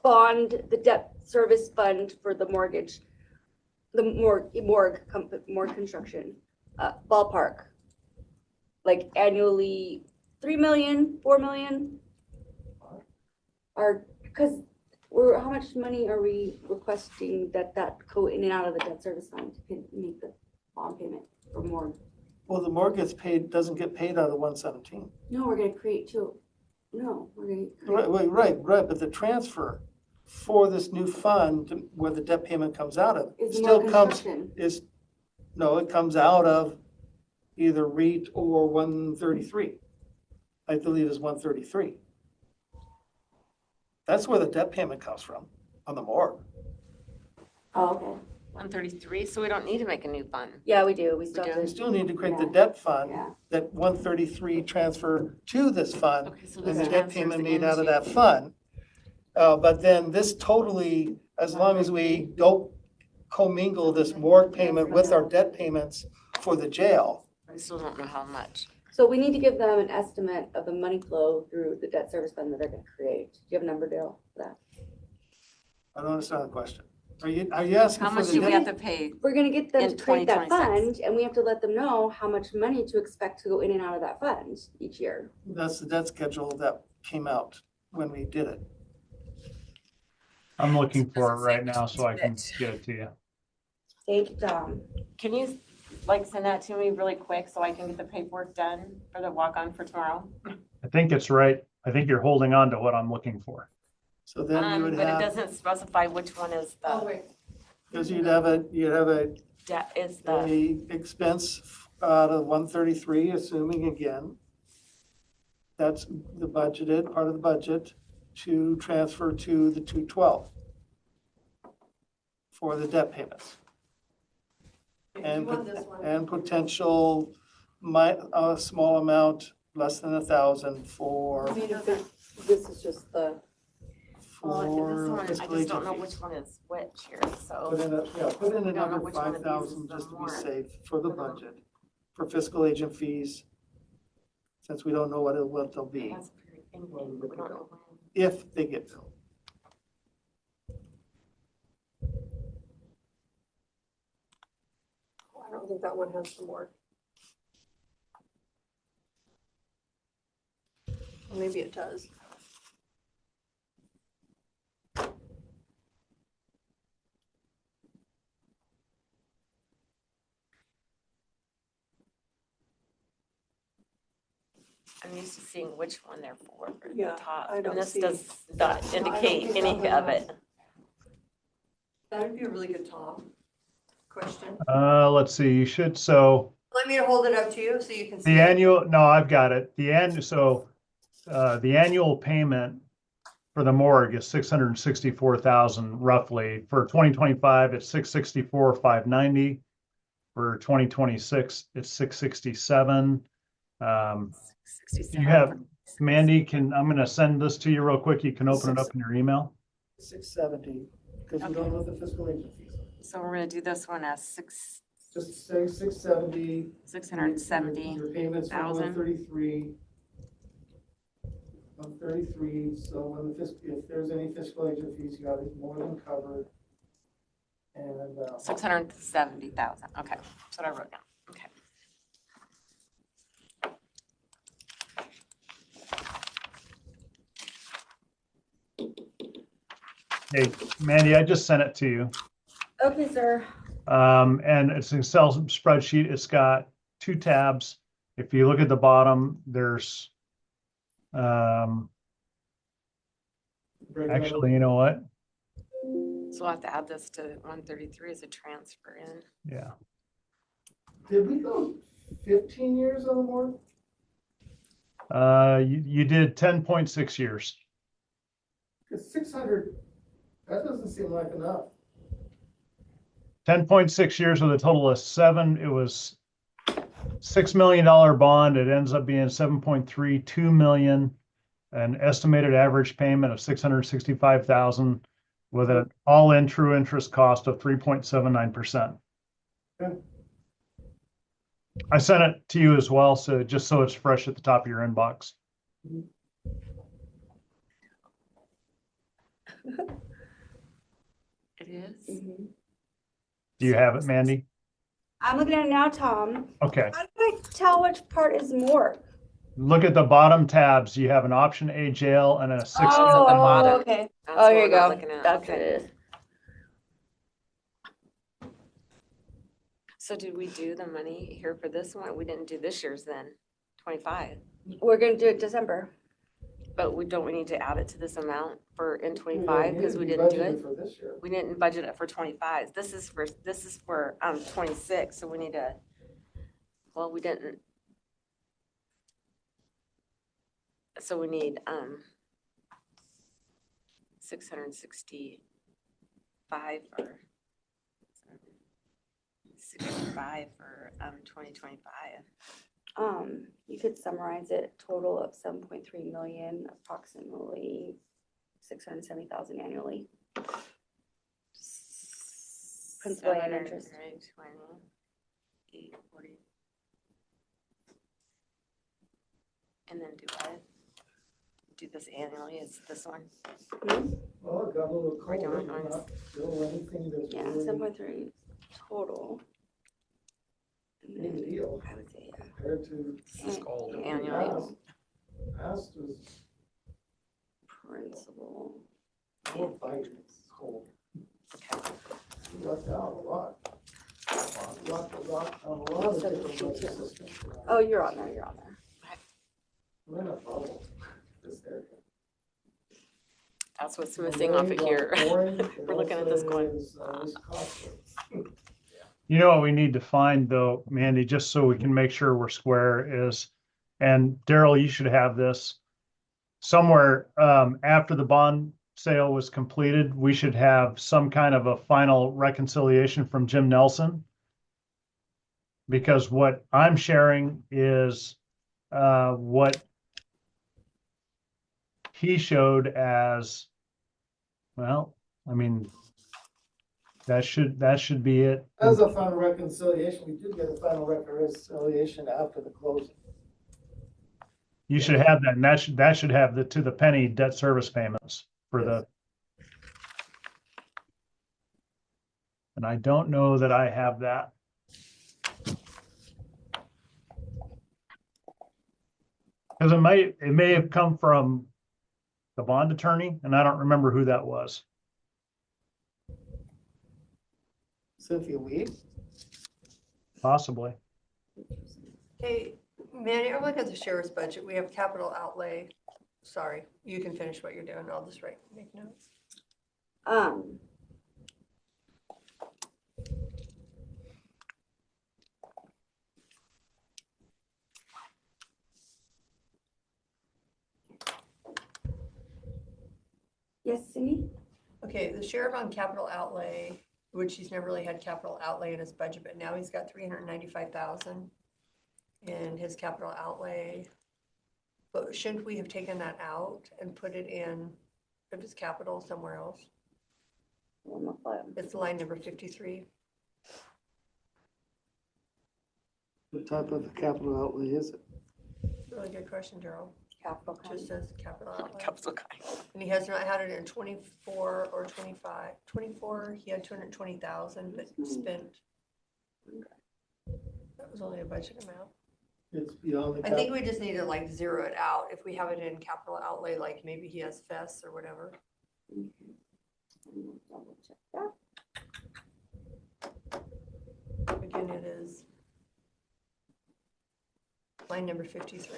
bond, the debt service fund for the mortgage, the morgue construction, ballpark? Like annually, 3 million, 4 million? Or, because how much money are we requesting that go in and out of the debt service fund to make the bond payment for morgue? Well, the morgue doesn't get paid out of 117. No, we're gonna create two. No, we're gonna. Right, but the transfer for this new fund where the debt payment comes out of, Is still more comes, construction. it comes out of either REIT or 133. I believe is 133. That's where the debt payment comes from, on the morgue. Oh, okay. 133, so we don't need to make a new fund. Yeah, we do. We still do. We do. still need to create the Yeah. debt fund, Yeah. that 133 transfer to this fund, Okay, so and this the debt transfers payment made out of into- that fund. But then this totally, as long as we don't commingle this morgue payment with our debt payments for the jail. I still don't know how much. So we need to give them an estimate of the money flow through the debt service fund that they're gonna create. Do you have a number, Dale, for that? I don't understand the question. Are you asking How for much the do we debt? have to pay? We're gonna get them In to create that 2026. fund, and we have to let them know how much money to expect to go in and out of that fund each year. That's the debt schedule that came out when we did it. I'm looking for it right now so I can get it to you. Thank you, Tom. Can you send that to me really quick so I can get the paperwork done for the walk-on for tomorrow? I think it's right. I think you're holding on to what I'm looking for. So then you would But it have, doesn't specify which one is the because you'd have a debt, is the, a expense out of 133, assuming again, that's the budgeted, part of the budget, to transfer to the 212 for the debt payments. And potential, a small amount, less than 1,000 for, This is just the, this one, I fiscal just don't agent know fees. which one is which here, Put so. in We don't know another which one of these is 5,000 the just to be warrant. safe for the budget, for fiscal agent fees, since we don't know what they'll be, That's very anything, we don't know when. if they get billed. I don't think that one has the morgue. Maybe it does. I'm used to seeing which one they're for at the Yeah, top, I don't and this see- does not don't indicate think any that of one it. That'd be a really good Tom question. Let's see, you should, so Let me hold it up to you so you can see the it. annual, no, I've got it. The annual payment for the morgue is 664,000 roughly. For 2025, it's 664,590. For 2026, it's 667. You have, Mandy, I'm gonna send this to you real quick. You can open it up in your email. 670, because we don't know what the fiscal agent fees are. So we're gonna do this one as six, Just say 670. 670. Your payments are 133. 133, so when if there's any fiscal agent fees, you got it more than covered. And, 670,000, okay, that's what I wrote down, okay. Hey, Mandy, I just sent it to you. Okay, sir. And it's an Excel spreadsheet. It's got 2 tabs. If you look at the bottom, there's, actually, you know what? So we'll have to add this to 133 as a transfer in. Yeah. Did we go 15 years on the board? You did 10.6 years. It's 600, that doesn't seem like enough. 10.6 years with a total of 7. It was $6 million bond. It ends up being 7.32 million. An estimated average payment of 665,000 with an all-in true interest cost of 3.79%. Okay. I sent it to you as well, so just so it's fresh at the top of your inbox. It is? Do you have it, Mandy? I'm looking at it now, Tom. Okay. How do I tell which part is more? Look at the bottom tabs. You have an option A jail and a 6. at the bottom. Okay. That's Oh, what here you we're not go. looking at, That's okay. what it is. So did we do the money here for this one? We didn't do this year's then, 25. We're gonna do it December. But don't we need to add it to this amount for in We 25 because we didn't do budgeted it? for this year. We didn't budget it for 25. This is for 26, so we need to, well, we didn't. So we need 665 for 65 for 2025. You could summarize it, total of 7.3 million, approximately 670,000 annually. Principal and interest. 20, 840. And then do what? Do this annually, is this one? Well, it got a little We're colder, doing ours. not still anything that's Yeah, really 7.3 total. And big then deal I would say, yeah. compared to This is gold. the Annually. past was Principal. more fighting, cold. Okay. We left out a lot. Lot of different budget systems. Oh, you're on there, you're on there. We're in a bubble, this area. That's what's missing off of here. We're looking at this going, You know what we need to find though, Mandy, just so we can make sure we're square is, and Daryl, you should have this somewhere, after the bond sale was completed, we should have some kind of a final reconciliation from Jim Nelson. Because what I'm sharing is, what he showed as, well, I mean, that should be it. As a final reconciliation, we did get a final reconciliation after the closing. You should have that, and that should have the to the penny debt service payments for the. And I don't know that I have that. Because it may have come from the bond attorney, and I don't remember who that was. Cynthia Weed? Possibly. Hey, Manny, I'm looking at the sheriff's budget. We have capital outlay. Sorry, you can finish what you're doing. I'll just make notes. Yes, Cindy? Okay, the sheriff on capital outlay, which he's never really had capital outlay in his budget, but now he's got 395,000 in his capital outlay. But shouldn't we have taken that out and put it in, if it's capital somewhere else? It's line number 53. What type of capital outlay is it? Really good question, Daryl. Capital. Just says capital outlay. Capital guy. And he has not had it in 24 or 25. 24, he had 220,000, but spent. That was only a budget amount. It's beyond the. I think we just need to like zero it out. If we have it in capital outlay, like maybe he has fests or whatever. Again, it is line number 53.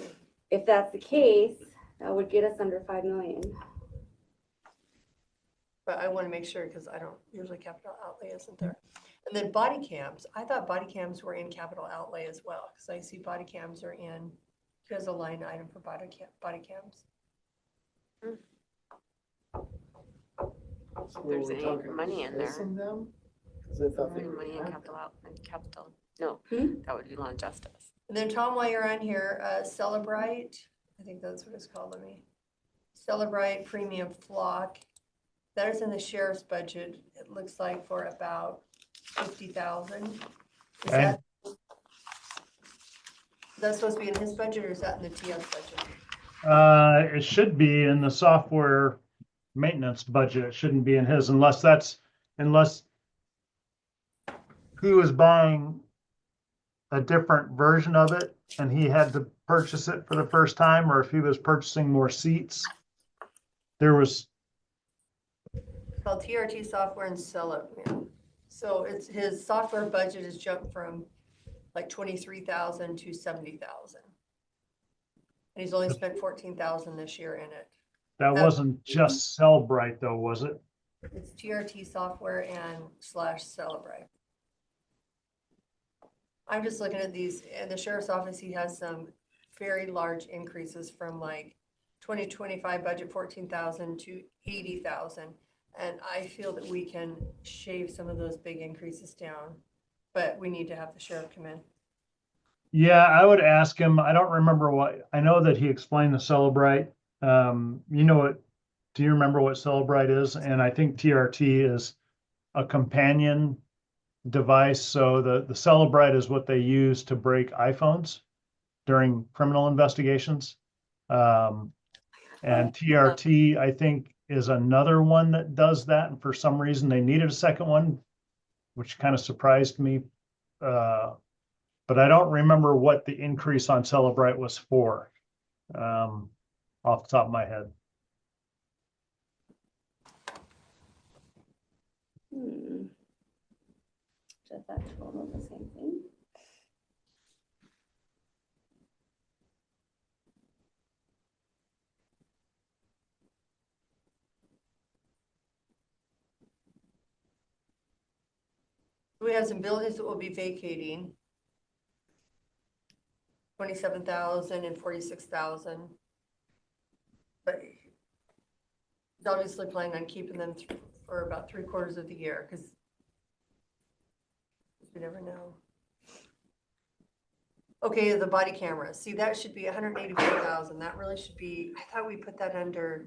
If that's the case, that would get us under 5 million. But I want to make sure because I don't, usually capital outlay isn't there. And then body cams, I thought body cams were in capital outlay as well, because I see body cams are in, there's a line item for body cams. So There's we're any talking money in there. replacing them? 'Cause I thought they Any were money in active. capital out, in capital, no, Hmm? that would be law and justice. And then Tom, while you're on here, Celebrite, I think that's what it's called, let me. Celebrite Premium Flock, that is in the sheriff's budget, it looks like for about 50,000. Is Okay. that supposed to be in his budget or is that in the TS budget? It should be in the software maintenance budget. It shouldn't be in his unless he was buying a different version of it and he had to purchase it for the first time, or if he was purchasing more seats. There was, It's called TRT software and sell it, yeah. So it's, his software budget has jumped from like 23,000 to 70,000. And he's only spent 14,000 this year in it. that wasn't just Cellbrite though, was it? It's TRT software and / Celebrate. I'm just looking at these, in the sheriff's office, he has some very large increases from like 2025 budget 14,000 to 80,000. And I feel that we can shave some of those big increases down, but we need to have the sheriff come in. Yeah, I would ask him. I don't remember I know that he explained the Celebrite. You know what, do you remember what Celebrite is? And I think TRT is a companion device. So the Celebrite is what they use to break iPhones during criminal investigations. And TRT, I think, is another one that does that. And for some reason, they needed a second one, which kind of surprised me. But I don't remember what the increase on Celebrite was for, off the top of my head. Does that total the same thing? We have some buildings that will be vacating. 27,000 and 46,000. But he's obviously planning on keeping them for about 3/4 of the year, because you never know. Okay, the body cameras. See, that should be 184,000. That really should be, I thought we put that under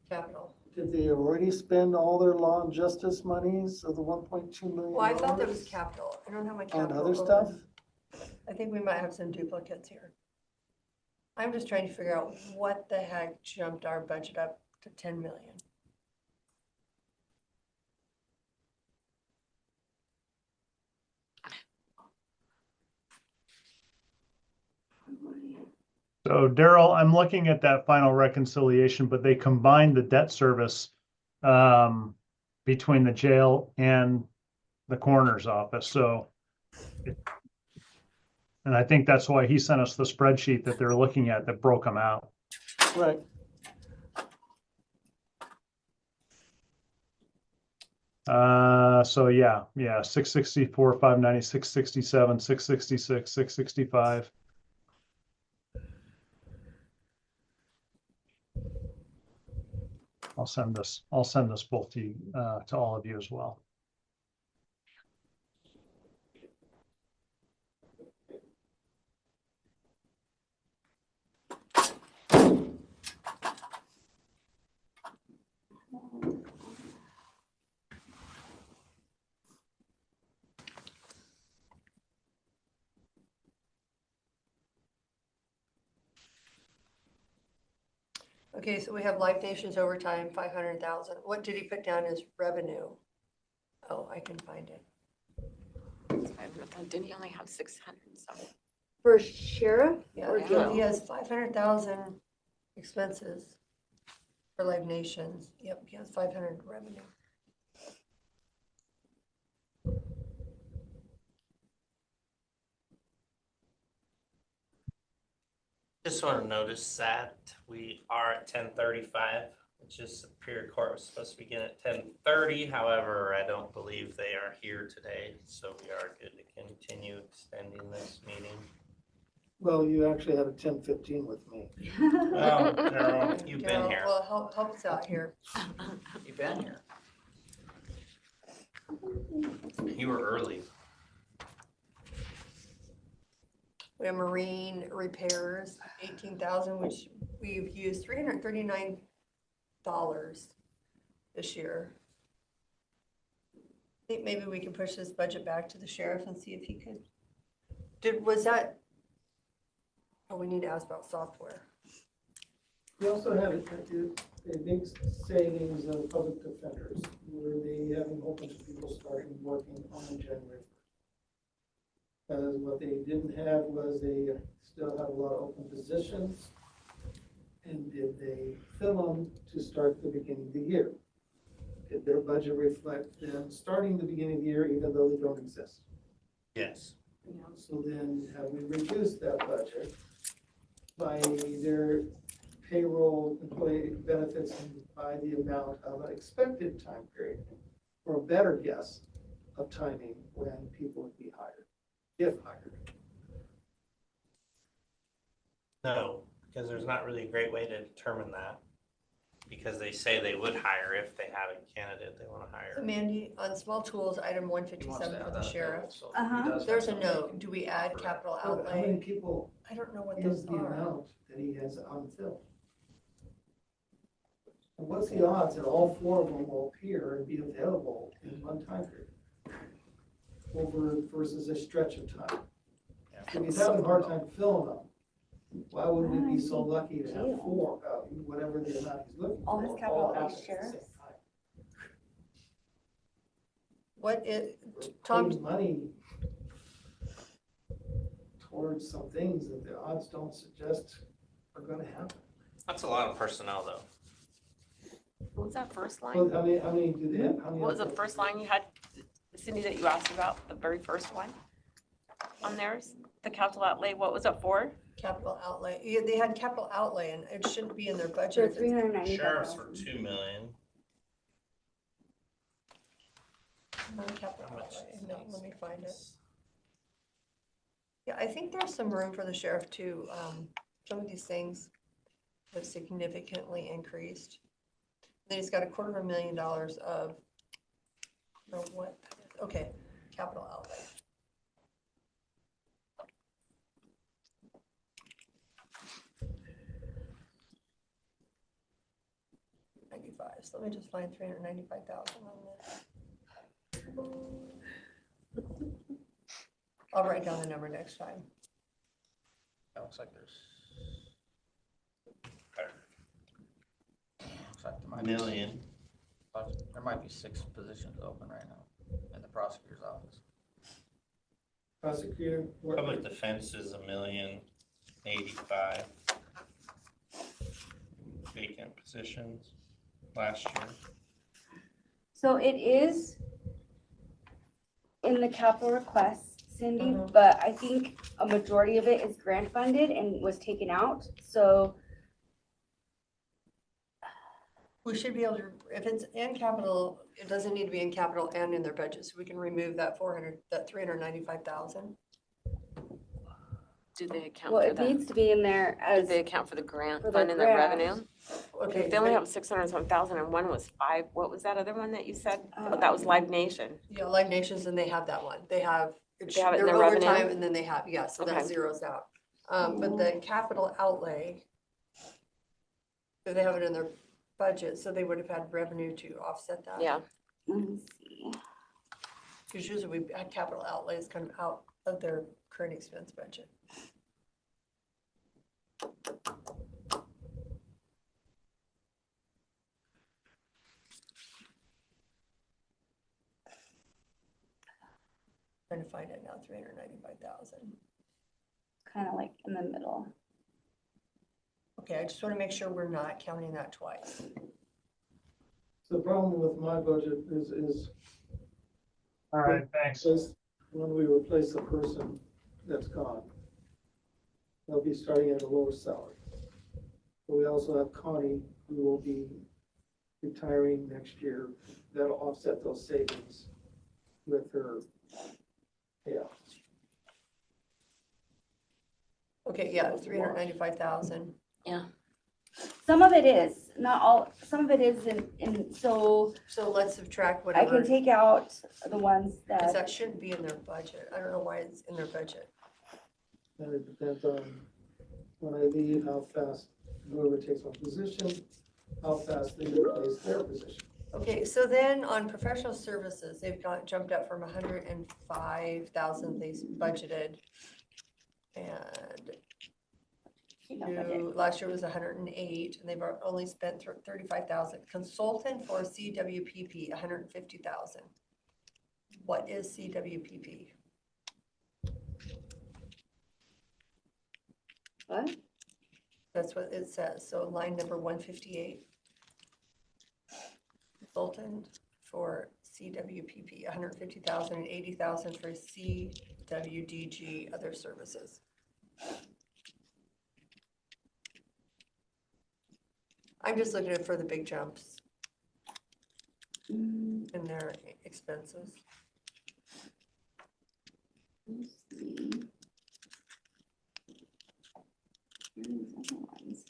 capital. Did they already spend all their law and justice monies of the 1.2 million? Well, I thought that was capital. I don't have my On capital. other open. stuff? I think we might have some duplicates here. I'm just trying to figure out what the heck jumped our budget up to 10 million. So Daryl, I'm looking at that final reconciliation, but they combined the debt service between the jail and the coroner's office. So, and I think that's why he sent us the spreadsheet that they're looking at that broke them out. Right. So yeah, 664, 590, 667, 666, 665. I'll send this both to you, to all of you as well. Okay, so we have Live Nation's overtime, 500,000. What did he put down as revenue? Oh, I can find it. Didn't he only have 600 something? For sheriff? Yeah, Or yeah. he has 500,000 expenses for Live Nations. Yep, he has 500 revenue. Just want to notice that we are at 10:35, which is Superior Court was supposed to begin at 10:30. However, I don't believe they are here today, so we are good to continue extending this meeting. Well, you actually have a 10:15 with me. Well, Carol, you've been Daryl, here. well, help us out here. You've been here. You were early. We have marine repairs, 18,000, which we've used $339 this year. I think maybe we can push this budget back to the sheriff and see if he could. Oh, we need to ask about software. We also have a big savings of public defenders, where they have a whole bunch of people starting working on January 1st. Because what they didn't have was they still have a lot of open positions. And did they fill them to start the beginning of the year? Did their budget reflect them starting the beginning of the year even though they don't exist? Yes. So then have we reduced that budget by their payroll, employee benefits, and by the amount of an expected time period, or a better guess of timing when people would be hired, if hired? No, because there's not really a great way to determine that. Because they say they would hire if they had a candidate they want to hire. Mandy, on small tools, item He wants to 157 have for the that sheriff. available, so he Uh-huh. does have There's a somebody note. can Do we add offer it. capital How many outlay? people I don't know what is those the are. amount that he has unfilled? And what's the odds that all four of them will appear and be available in one time period? Over versus a stretch of time? If he's having a hard time filling them, why would we be so lucky to have four, whatever the amount he's looking for? All his capital outlay happen at the sheriffs? same time? What is, Putting Tom, money towards some things that the odds don't suggest are gonna happen. That's a lot of personnel though. What was that first line? Well, how many do they have? How many? What was the first line you had, Cindy, that you asked about, the very first one on theirs? The capital outlay, what was it for? capital outlay, yeah, they had capital outlay and it shouldn't be in their For budget. if it's- Sheriffs for 395,000. 2 million. Non-capital How much outlay, is no, that? let me find it. Yeah, I think there's some room for the sheriff to, some of these things have significantly increased. Then he's got $250,000 of, no, what, okay, capital outlay. So let me just find 395,000 on this. I'll write down the number next time. It looks like there's. Looks like there might be. Million. There might be 6 positions open right now in the prosecutor's office. Prosecutor. Public defense is 1,085,000. Vacant positions last year. So it is in the capital request, Cindy, Mhm. but I think a majority of it is grant funded and was taken out, so. We should be able to, if it's in capital, it doesn't need to be in capital and in their budget, so we can remove that 395,000. Do they account Well, for it that? needs to be in there Do as, they account for the grant for the fund and the grant. revenue? Okay, If they only but- have 600-some thousand and one was 5, what was that other one that you said? Oh, that was Live Nation. Yeah, Live Nations, and they have that one. They have, They have it in their their revenue? overtime, and then they have, yeah, so that Okay. zeroes out. But the capital outlay, they have it in their budget, so they would have had revenue to offset that. Yeah. let me see. Because usually we had capital outlays kind of out of their current expense budget. Trying to find it now, 395,000. Kind of like in the middle. Okay, I just want to make sure we're not counting that twice. The problem with my budget is All right, thanks. when we replace the person that's gone, they'll be starting at a lower salary. But we also have Connie, who will be retiring next year. That'll offset those savings with her payout. Okay, yeah, 395,000. Some of it is, not all, some of it is so So let's subtract I whatever, can take out the ones because that, that shouldn't be in their budget. I don't know why it's in their budget. And it depends on when I leave, how fast whoever takes my position, how fast they replace their position. Okay, so then on professional services, they've got jumped up from 105,000 they budgeted. And last year was 108, and they've only spent 35,000. Consultant for CWPP, 150,000. What is CWPP? what? That's what it says. So line number 158. Consultant for CWPP, 150,000 and 80,000 for CWDG, other services. I'm just looking for the big jumps in their expenses. Let's see. Here's other ones.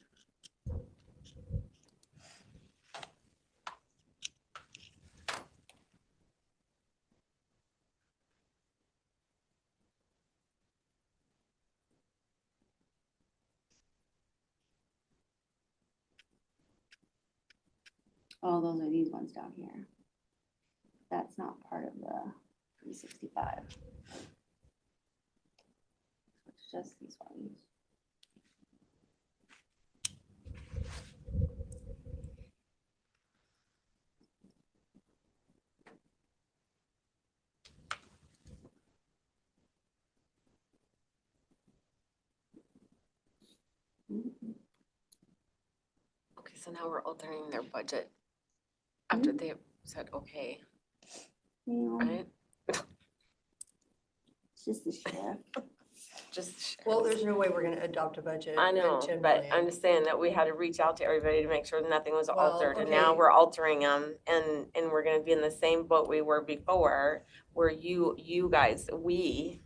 Oh, those are these ones down here. That's not part of the 365. It's just these ones. Okay, so now we're altering their budget after they said, okay, Yeah, right? it's just the sheriff. Just. Well, there's no way we're gonna adopt a budget. I know, at 10 but million. I'm just saying that we had to reach out to everybody to make sure nothing was Well, altered, and now okay. we're altering them, and we're gonna be in the same boat we were before, where you guys, we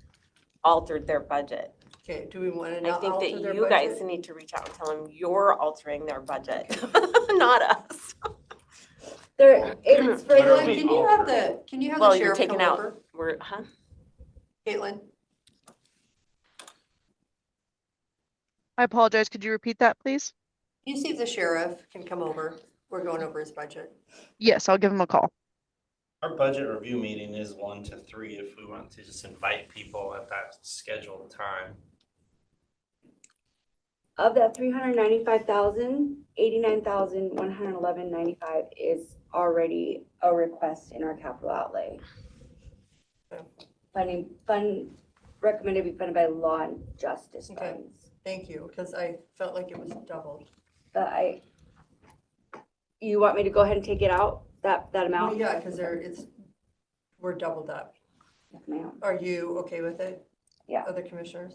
altered their budget. Okay, do we wanna I not think alter that their you guys budget? need to reach out and tell them you're altering their budget, not us. There, it's for Caitlin, the, can you have Well, the you're sheriff come taking out, over? we're, huh? Caitlin, I apologize. Could you repeat that, please? you see if the sheriff can come over. We're going over his budget. Yes, I'll give him a call. Our budget review meeting is 1 to 3 if we want to just invite people at that scheduled time. of that 395,000, 89,111.95 is already a request in our capital outlay. Fund recommended be funded by law and justice Okay. funds. Thank you, because I felt like it was doubled. But you want me to go ahead and take it out, that Well, amount? yeah, because we're doubled up. Yes, ma'am. Are you okay with it? Yeah. Other commissioners?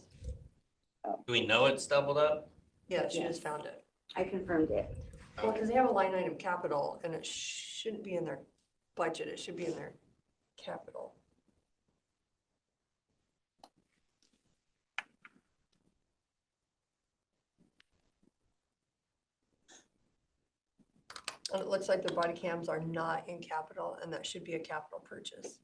Do we know it's doubled up? Yeah, she Yes. just found it. I confirmed it. Well, because they have a line item capital and it shouldn't be in their budget. It should be in their capital. And it looks like the body cams are not in capital, and that should be a capital purchase.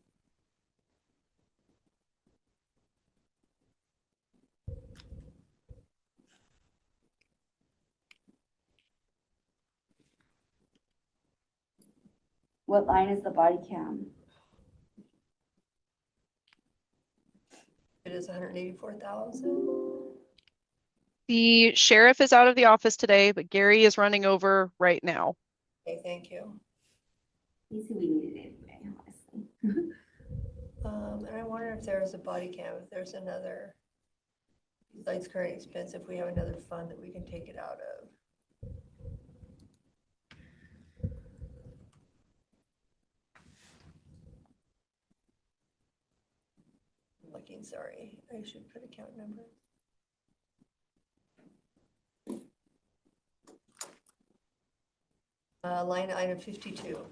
What line is the body cam? It is 184,000. The sheriff is out of the office today, but Gary is running over right now. Okay, thank you. You see, we needed it anyway, honestly. And I wonder if there's a body cam, if there's another, besides current expense, if we have another fund that we can take it out of. Looking, sorry, I should put account number. Line item 52.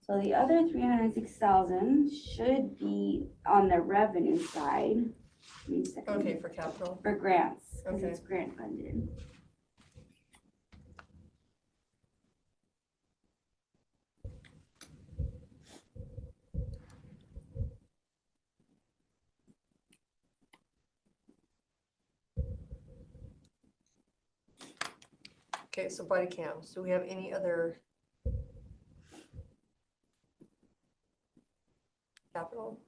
So the other 306,000 should be on the revenue side. Give me a second. Okay, for capital. For grants, because Okay. it's grant funded. Okay, so body cams. Do we have any other capital?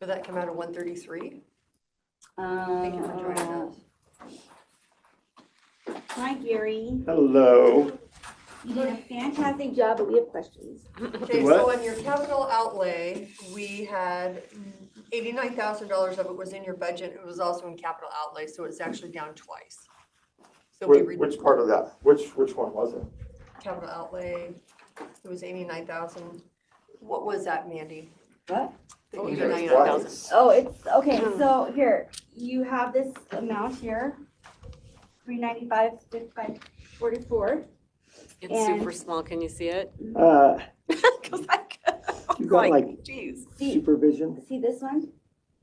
Did that come out of 133? Thank you for joining us. Hi, Gary. Hello. You did a fantastic job, but we have questions. Okay, so on your capital outlay, we had $89,000 of it was in your budget. It was also in capital outlay, so it's actually down twice. So we Which part of that? Which one was it? capital outlay, it was 89,000. What was that, Mandy? What? The It was 89,000. twice. Oh, it's, okay, so here, you have this amount here. 395,544. It's And- super small. Can you see it? You got like Geez. supervision? See this one?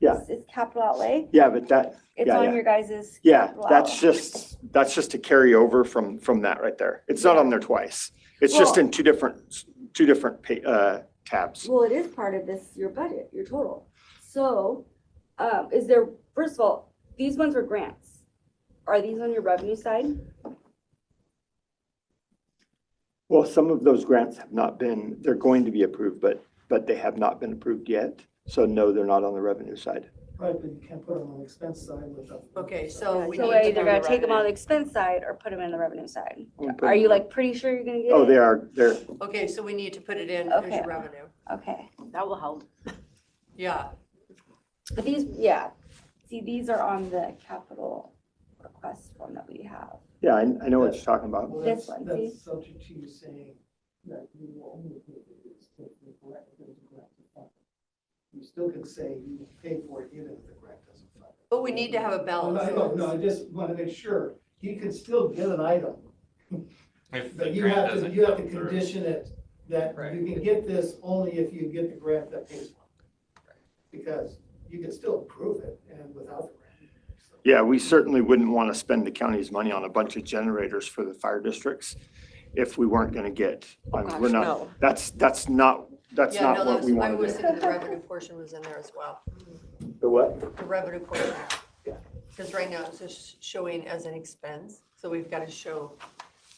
Yeah. It's capital outlay. Yeah, but that, It's Yeah, on yeah. your guys's. yeah, capital that's outlay. just a carryover from that right there. It's not on there twice. It's just Well- in two different tabs. Well, it is part of this, your budget, your total. So, is there, first of all, these ones were grants. Are these on your revenue side? Well, some of those grants have not been, they're going to be approved, but they have not been approved yet. So no, they're not on the revenue side. Right, but you can't put them on the expense side without. Okay, so we So need we're to either know gonna the take them on the revenue. expense side or put them in the revenue side. I'm putting- Are you like pretty sure you're gonna get it? Oh, they're, Okay, so we need to put it in as Okay. your revenue. Okay, That will help. Yeah, but these, yeah, see, these are on the capital request form that we have. yeah, I know what you're talking about. Well, This that's- one, see? That's subject to you saying that you will only pay for this if the grant, there's a grant to fund it. You still can say you pay for it even if the grant doesn't fund it. but we need to have a balance. No, I just want to make sure, you can still get an item, If the but you grant have to, doesn't you have to come through. condition it that you can get this only if you get the grant that pays for it. Because you can still approve it and without the grant. So- Yeah, we certainly wouldn't want to spend the county's money on a bunch of generators for the fire districts if we weren't going to get, I mean, we're Gosh, not, no. that's not Yeah, no, what we I want to was do. thinking the revenue portion was in there as well. The what? The revenue portion. Yeah. Because right now it's just showing as an expense, so we've got to show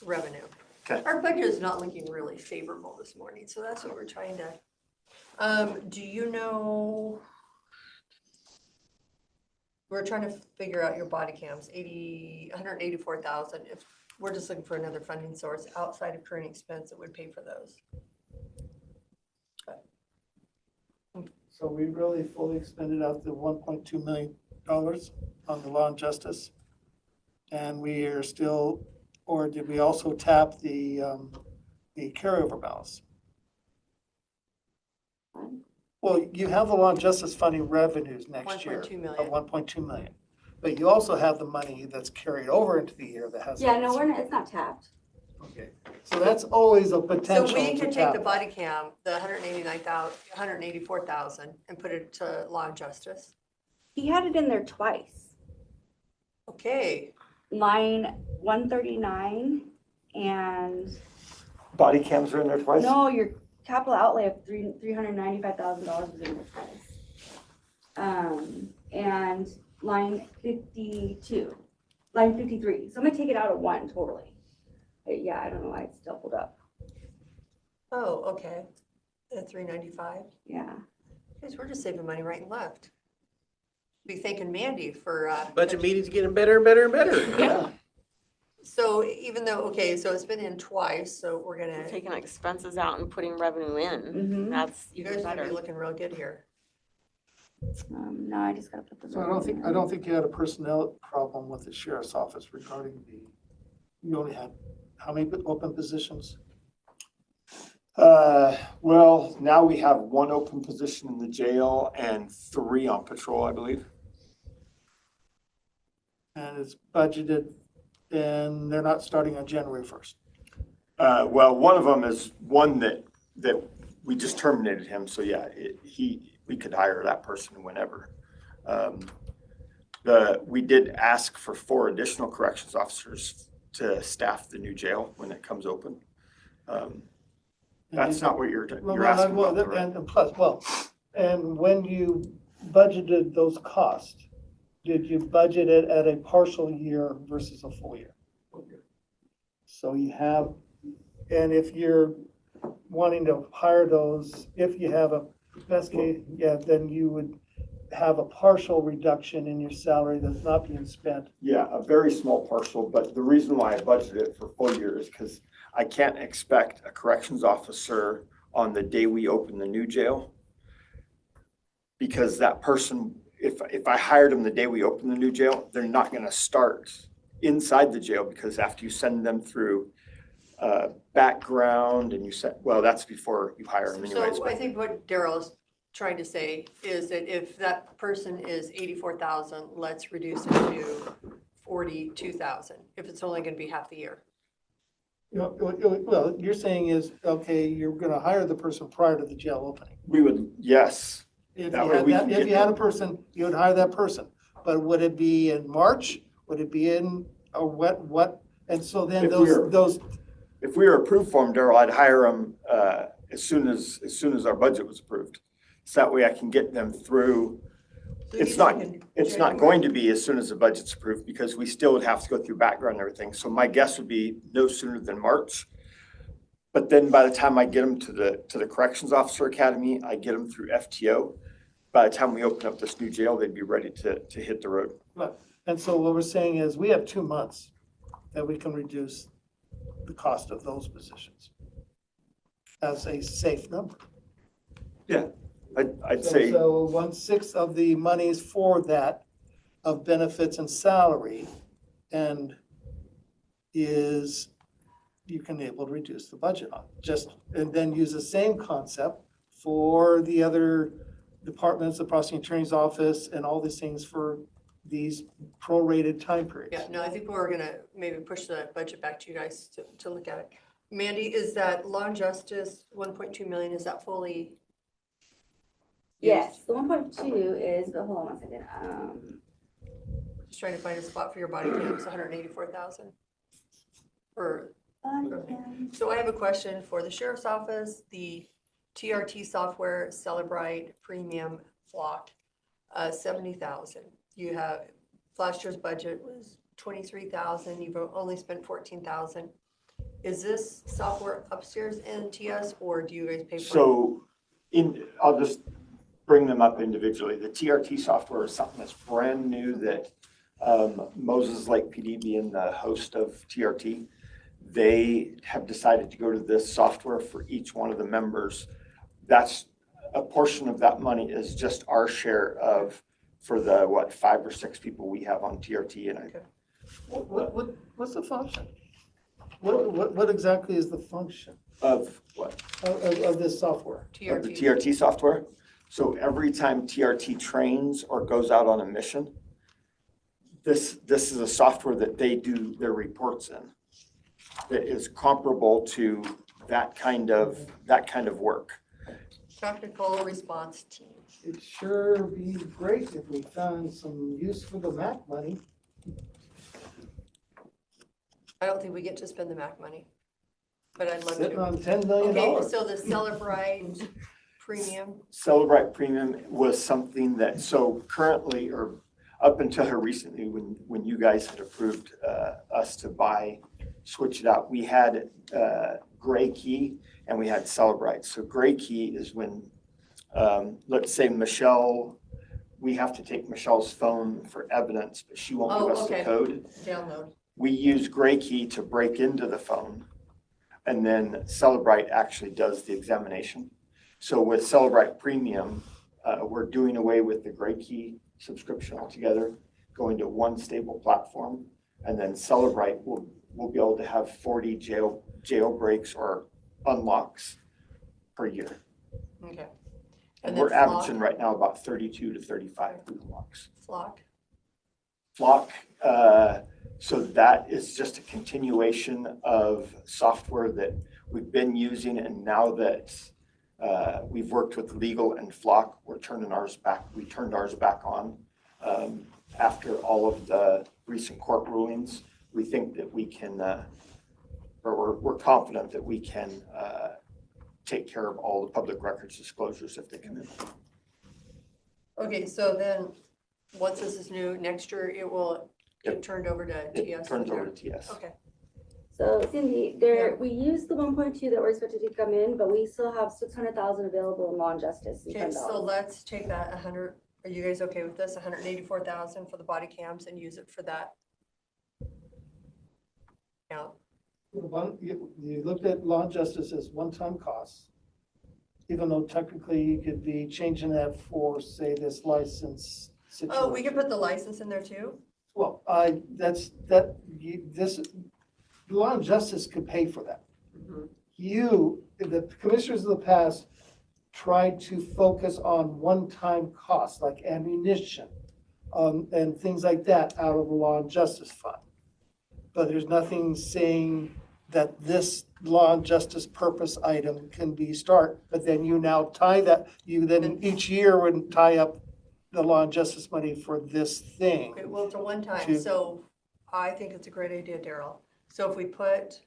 revenue. Okay. Our budget is not looking really favorable this morning, so that's what we're trying to. Do you know? We're trying to figure out your body cams, 184,000. If we're just looking for another funding source outside of current expense that would pay for those. So we really fully expended out the $1.2 million on the law and justice. And we are still, or did we also tap the carryover balance? Well, you have the law and justice funding revenues next year 1.2 of million. 1.2 million. but you also have the money that's carried over into the year that has. Yeah, no, it's not tapped. Okay, so that's always a potential So we to can take the tap. body cam, the 184,000, and put it to law and justice. He had it in there twice. Okay, Line 139 and, Body cams are in there twice? no, your capital outlay of $395,000 was in there twice. And line 52, line 53. So I'm gonna take it out of one totally. Yeah, I don't know why it's doubled up. oh, okay. The 395. Yeah. Guys, we're just saving money right and left. Be thanking Mandy for, Budget meeting's getting better and better and better. Yeah. So even though, okay, so it's been in twice, so we're We're gonna, taking expenses out and putting revenue in. Mhm. That's you even guys are gonna be better. looking real good here. No, I just gotta put the. So I don't think you had a personnel problem with the sheriff's office regarding you only had, how many open positions? Well, now we have one open position in the jail and 3 on patrol, I believe. And it's budgeted, and they're not starting on January 1st. Well, one of them is one that we just terminated him, so yeah, we could hire that person whenever. We did ask for 4 additional corrections officers to staff the new jail when it comes open. That's not what you're asking about, though, right? And plus, and when you budgeted those costs, did you budget it at a partial year versus a full year? So you have, and if you're wanting to hire those, if you have a best case, yeah, then you would have a partial reduction in your salary that's not being spent. Yeah, a very small partial, but the reason why I budgeted it for full year is because I can't expect a corrections officer on the day we open the new jail. Because that person, if I hired them the day we open the new jail, they're not gonna start inside the jail, because after you send them through background and you said, well, that's before you hire them anyways. So I think what Daryl is trying to say is that if that person is 84,000, let's reduce it to 42,000, if it's only gonna be half the year. Well, you're saying is, okay, you're gonna hire the person prior to the jail opening. We would, yes. If That you way had we that, can if get you had a them. person, you would hire that person. But would it be in March? Would it be in, or what? And so then If we were- those, If we were approved for them, Daryl, I'd hire them as soon as our budget was approved. So that way I can get them through. It's not going to be as soon as the budget's approved, because we still would have to go through background and everything. So my guess would be no sooner than March. But then by the time I get them to the Corrections Officer Academy, I get them through FTO. By the time we open up this new jail, they'd be ready to hit the road. and so what we're saying is we have 2 months that we can reduce the cost of those positions as a safe number. I'd say, So 1/6 of the monies for that of benefits and salary and is, you can able to reduce the budget on, and then use the same concept for the other departments, the prosecuting attorney's office and all these things for these prorated time periods. Yeah, no, I think we're gonna maybe push the budget back to you guys to look at it. Mandy, is that law and justice, 1.2 million, is that fully? Yes, the 1.2 is, hold on 1 second. Just trying to find a spot for your body cams, 184,000. Or, so I have a question for the sheriff's office, the TRT software, Celebrite Premium Flock, 70,000. You have, last year's budget was 23,000, you've only spent 14,000. Is this software upstairs in TS, or do you guys pay for it? so I'll just bring them up individually. The TRT software is something that's brand new that Moses Lake PD, being the host of TRT, they have decided to go to this software for each one of the members. That's a portion of that money is just our share of, for the 5 or 6 people we have on TRT. And What's the function? What exactly is the function of what? of this software? Of the TRT software. So every time TRT trains or goes out on a mission, this is a software that they do their reports in that is comparable to that kind of work. Technical response team. It'd sure be great if we found some use for the MAC money. I don't think we get to spend the MAC money, but I'd love Sitting to. on $10 million. Okay, so the Celebrite premium, Celebrite Premium was something that, so currently, or up until here recently, when you guys had approved us to switch it out, we had Gray Key and we had Celebrite. So Gray Key is when, let's say Michelle, we have to take Michelle's phone for evidence, but she won't give us the code. download. We use Gray Key to break into the phone, and then Celebrite actually does the examination. So with Celebrite Premium, we're doing away with the Gray Key subscription altogether, going to one stable platform, and then Celebrite will be able to have 40 jailbreaks or unlocks per year. Okay. And then we're Flock? averaging right now about 32 to 35 unlocks. Flock. Flock, so that is just a continuation of software that we've been using, and now that we've worked with Legal and Flock, we're turning ours back. We turned ours back on after all of the recent court rulings. We think that we can, or we're confident that we can take care of all the public records disclosures if they come in. Okay, so then, once this is new, next year it will get Yep. turned over to It TS. turns over to TS. Okay. So Cindy, we used the 1.2 that we're expected to come in, but we still have 600,000 available in law and justice. and Okay, so $10. let's take that 100, are you guys okay with this? 184,000 for the body cams and use it for that? Yeah, You looked at law and justice as one-time costs, even though technically you could be changing that for, say, this license situation. oh, we could put the license in there too? Well, this, law and justice could pay for that. The commissioners of the past tried to focus on one-time costs like ammunition and things like that out of the law and justice fund. But there's nothing saying that this law and justice purpose item can be but then you now tie that, you then each year would tie up the law and justice money for this thing. Okay, well, it's a one time, To- so I think it's a great idea, Daryl. So if we put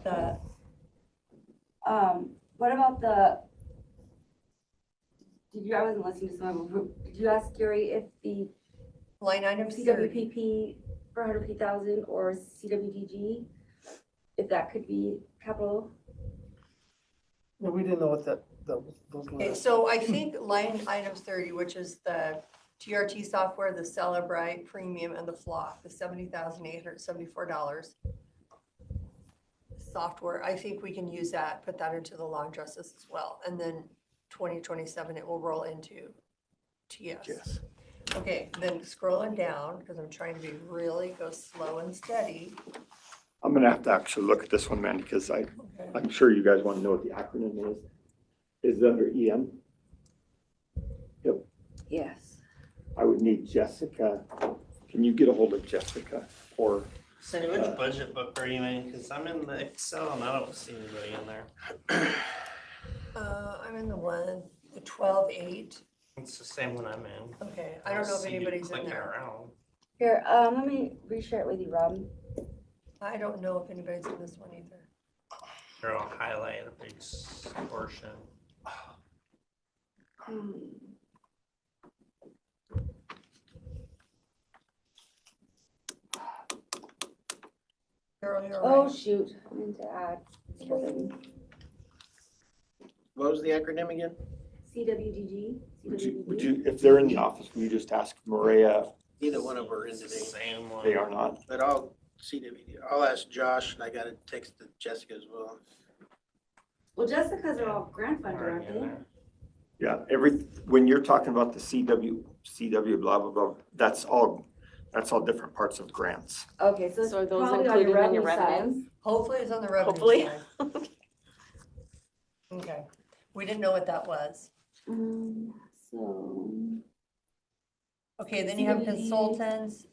the, What about I wasn't listening to some of them. Did you ask Gary if the line item 30, CWPP for 150,000 or CWDG, if that could be capital? No, we didn't know what those okay, were. so I think line items 30, which is the TRT software, the Celebrite Premium, and the Flock, the $70,874 software, I think we can use that, put that into the law and justice as well. And then 2027, it will roll into TS. Yes. Okay, then scrolling down, because I'm trying to go slow and steady. I'm gonna have to actually look at this one, man, because I'm sure you guys want to know what the acronym is. Is it under EM? Yep. Yes. I would need Jessica. Can you get a hold of Jessica or? Say, which budget book are you in? Because I'm in the Excel and I don't see anybody in there. I'm in the 12.8. It's the same one I'm in. Okay, I don't know if see you anybody's in clicking there. around. Here, let me reshare it with you, Rob. I don't know if anybody's in this one either. Here, I'll highlight a big portion. Carol, you're Oh, right. shoot, I meant to add What was the acronym again? CWDG. Would you, if they're in the office, will you just ask Maria? Either one of them are in It's the today, same one. They are not. but I'll ask Josh, and I gotta text to Jessica as well. Well, Jessica's are all grant funded, Already aren't in they? there. Yeah, when you're talking about the CW blah, blah, blah, that's all different parts of grants. Okay, so it's So are those probably on your included in your revenue side. revenues? Hopefully it's on the revenue Hopefully. side. Okay, we didn't know what that was. So, Okay, then you have consultants.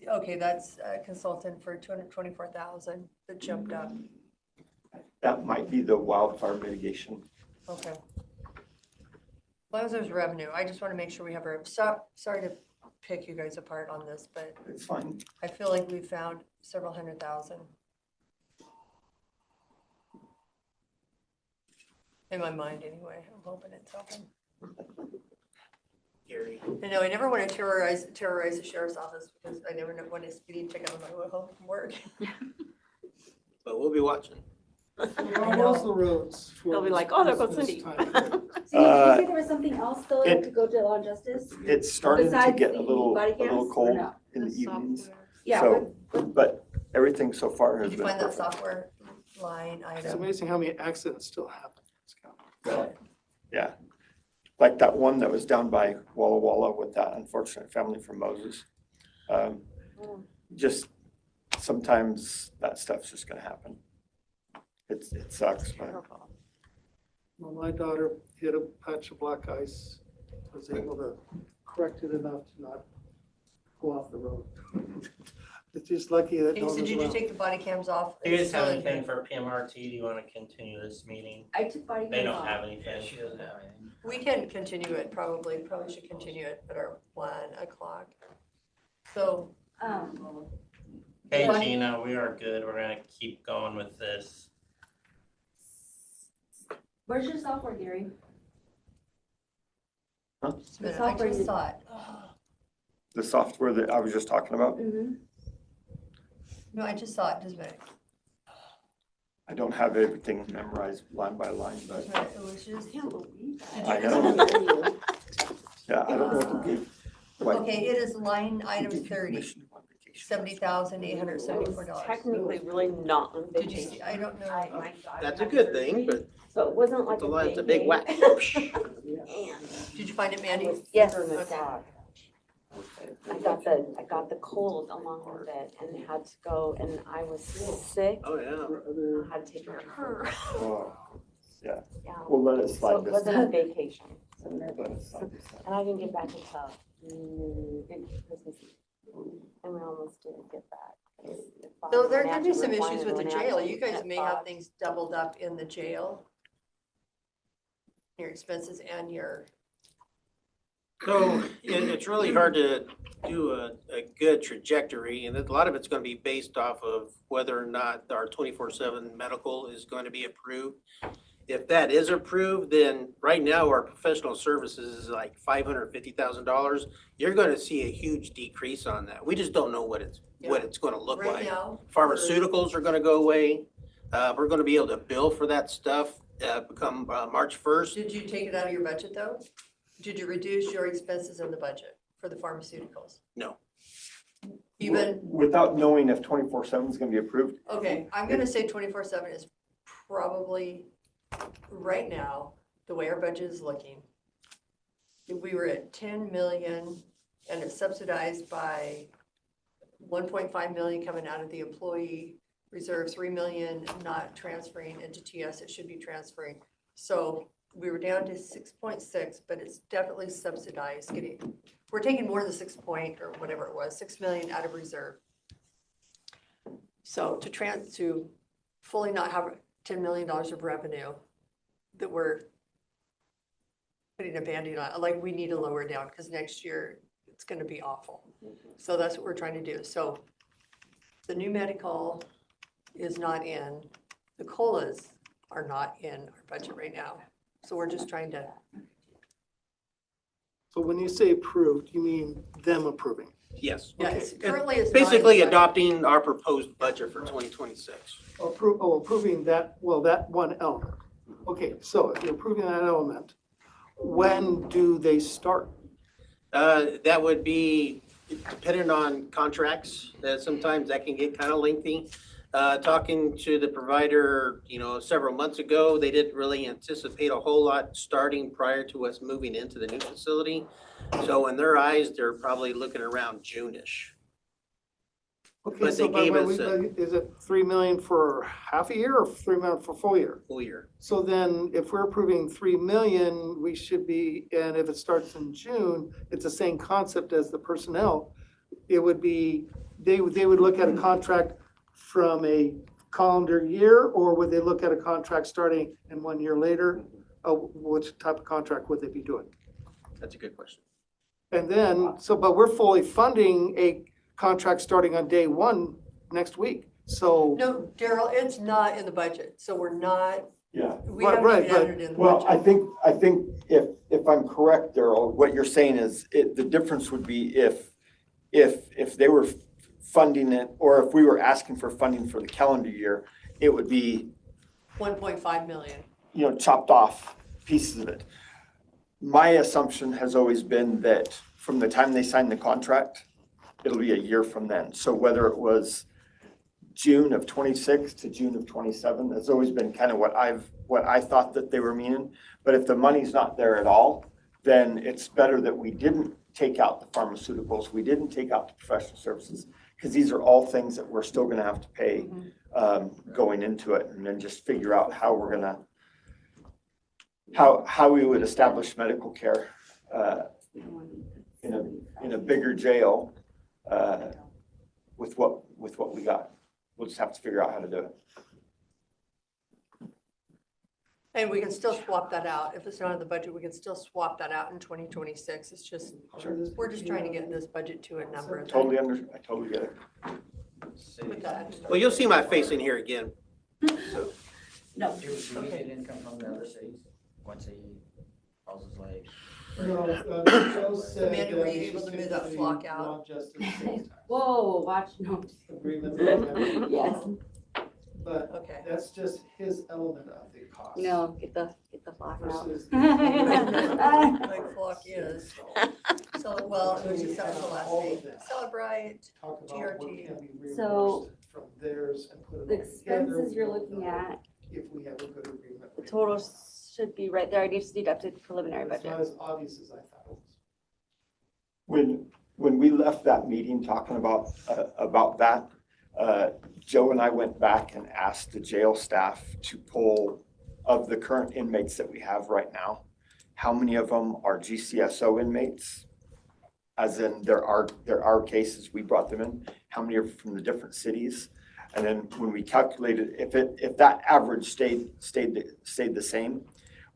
Okay, that's a consultant for 224,000 that jumped up. That might be the wildfire mitigation. Okay. As long as there's revenue, I just want to make sure we have our, sorry to pick you guys apart on this, but It's fine. I feel like we found several $100,000. In my mind anyway, I'm hoping it's helping. Gary. I know, I never want to terrorize the sheriff's office because I never know when a speeding ticket on my way home from work. But we'll be watching. How's the roads? for They'll be like, this oh, there goes Christmas Cindy. time? So did you say there was something else still to go to law and justice? It's starting to Besides get the a little body cams, or cold no? in the evenings. Yeah, So, but everything so far has Did you been find that perfect. software line It's item? amazing how many accidents still happen. Yeah. Like that one that was down by Walla Walla with that unfortunate family from Moses. Just sometimes that stuff's just gonna happen. It sucks, but Well, my daughter hit a patch of black ice, was able to correct it enough to not go off the road. It's just lucky that no one So was did you around. take the body cams off? Do you guys It's have still anything in- for PMRT? Do you want to continue this meeting? I took body They cams don't off. have anything. Yeah, she doesn't have anything. We can continue it, probably should continue it at our 1:00. So, Hey Bonnie? Gina, we are good. We're gonna keep going with this. Where's your software, Gary? just a minute, I just saw it. the software that I was just talking about, Mm-hmm. No, I just saw it, just a minute. I don't have everything memorized line by line, but Just a minute. It was just, Can't believe that. did I you know. just? yeah, I don't know what to do. Like, Okay, it is line to item give you 30, permission to go on vacation. $70,874. Technically really not on Did you vacation. see, I don't know. That's a good thing, but So it wasn't like it's a big whack. Did you find it, Mandy? Yes. Okay. I got the cold along with it and had to go and I was sick. Oh, yeah. I had to take care of her. Oh, Yeah. we'll let it So slide it this wasn't time. a vacation. Let it slide this time. And I didn't get back until Christmas Eve. And we almost didn't get back. So there could be some issues with the jail. You guys may have things doubled up in the jail. Your expenses and your, So it's really hard to do a good trajectory, and a lot of it's gonna be based off of whether or not our 24/7 medical is going to be approved. If that is approved, then right now our professional services is like $550,000. You're gonna see a huge decrease on that. We just don't know what it's gonna look right like. now. Pharmaceuticals are gonna go away. We're gonna be able to bill for that stuff, become March 1st. Did you take it out of your budget though? Did you reduce your expenses in the budget for the pharmaceuticals? No. Even, Without knowing if 24/7 is gonna be approved, okay, I'm gonna say 24/7 is probably, right now, the way our budget is looking. If we were at 10 million and it's subsidized by 1.5 million coming out of the employee reserve, 3 million not transferring into TS, it should be transferring. So we were down to 6.6, but it's definitely subsidized we're taking more than 6 point or whatever it was, 6 million out of reserve. So to fully not have $10 million of revenue that we're putting a Band-Aid on, like we need to lower it down because next year it's gonna be awful. So that's what we're trying to do. So the new medical is not in, the COLAs are not in our budget right now. So we're just trying to, So when you say approved, you mean them approving? Yes. yes, Okay. currently it's not in the Basically budget. adopting our proposed budget for 2026. Approving that, well, that one element. Okay, so if you're approving that element, when do they start? That would be dependent on contracts. Sometimes that can get kind of lengthy. Talking to the provider, several months ago, they didn't really anticipate a whole lot starting prior to us moving into the new facility. So in their eyes, they're probably looking around June-ish. Okay, But so they gave us is it 3 million for half a year or 3 million for full year? full year. So then if we're approving 3 million, we should be, and if it starts in June, it's the same concept as the personnel. It would be, they would look at a contract from a calendar year, or would they look at a contract starting in 1 year later? Which type of contract would they be doing? That's a good question. And then, but we're fully funding a contract starting on day one next week. So, No, Daryl, it's not in the budget, so we're not, Yeah. we Right, haven't right, even but- entered in the Well, budget. I think if I'm correct, Daryl, what you're saying is the difference would be if they were funding it, or if we were asking for funding for the calendar year, it would be, 1.5 million. chopped off pieces of it. My assumption has always been that from the time they sign the contract, it'll be a year from then. So whether it was June of 26 to June of 27, that's always been kind of what I thought that they were meaning. But if the money's not there at all, then it's better that we didn't take out the pharmaceuticals, we didn't take out the professional services, because these are all things that we're still gonna have to pay going into it, and then just figure out how we're gonna, how we would establish medical care in a bigger jail with what we got. We'll just have to figure out how to do it. And we can still swap that out. If it's not in the budget, we can still swap that out in 2026. It's just, we're just trying to get this budget to a number. I totally get it. With that. Well, you'll see my face in here again. No. Do we get income from the other cities once he houses like? Amanda, were you able to move that flock out? Whoa, watch, no. Yes. But Okay. that's just his element of the cost. No, get the flock out. Versus. Like flock is. So, well, it was just that was the last All thing. of that. Celebrate. Talk about what GRT. can be So, reimbursed from theirs and put it The all together. expenses you're looking at, If we have a good agreement. the total should be right there. I just need to update the preliminary It's not budget. as obvious as I thought it was. When we left that meeting talking about that, Joe and I went back and asked the jail staff to pull, of the current inmates that we have right now, how many of them are GCSO inmates? As in, there are cases, we brought them in, how many are from the different cities? And then when we calculated, if that average stayed the same,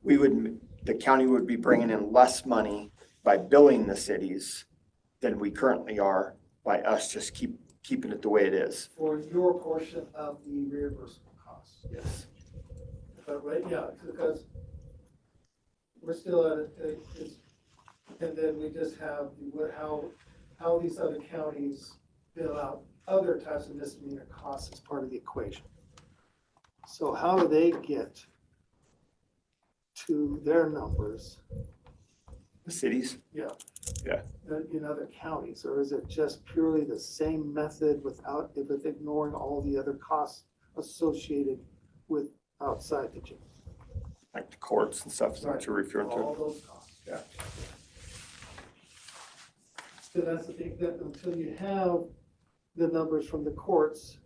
the county would be bringing in less money by billing the cities than we currently are by us just keeping it the way it is. For your portion of the reimbursement costs. Yes. But right, yeah, because we're still at and then we just have how these other counties bill out other types of misdemeanor costs as part of the equation. So how do they get to their numbers? The cities? Yeah. Yeah. In other counties, or is it just purely the same method with ignoring all the other costs associated with outside the jail? Like the courts and stuff, is that what you're referring All to? those costs. Yeah. So that's the thing, that until you have the numbers from the courts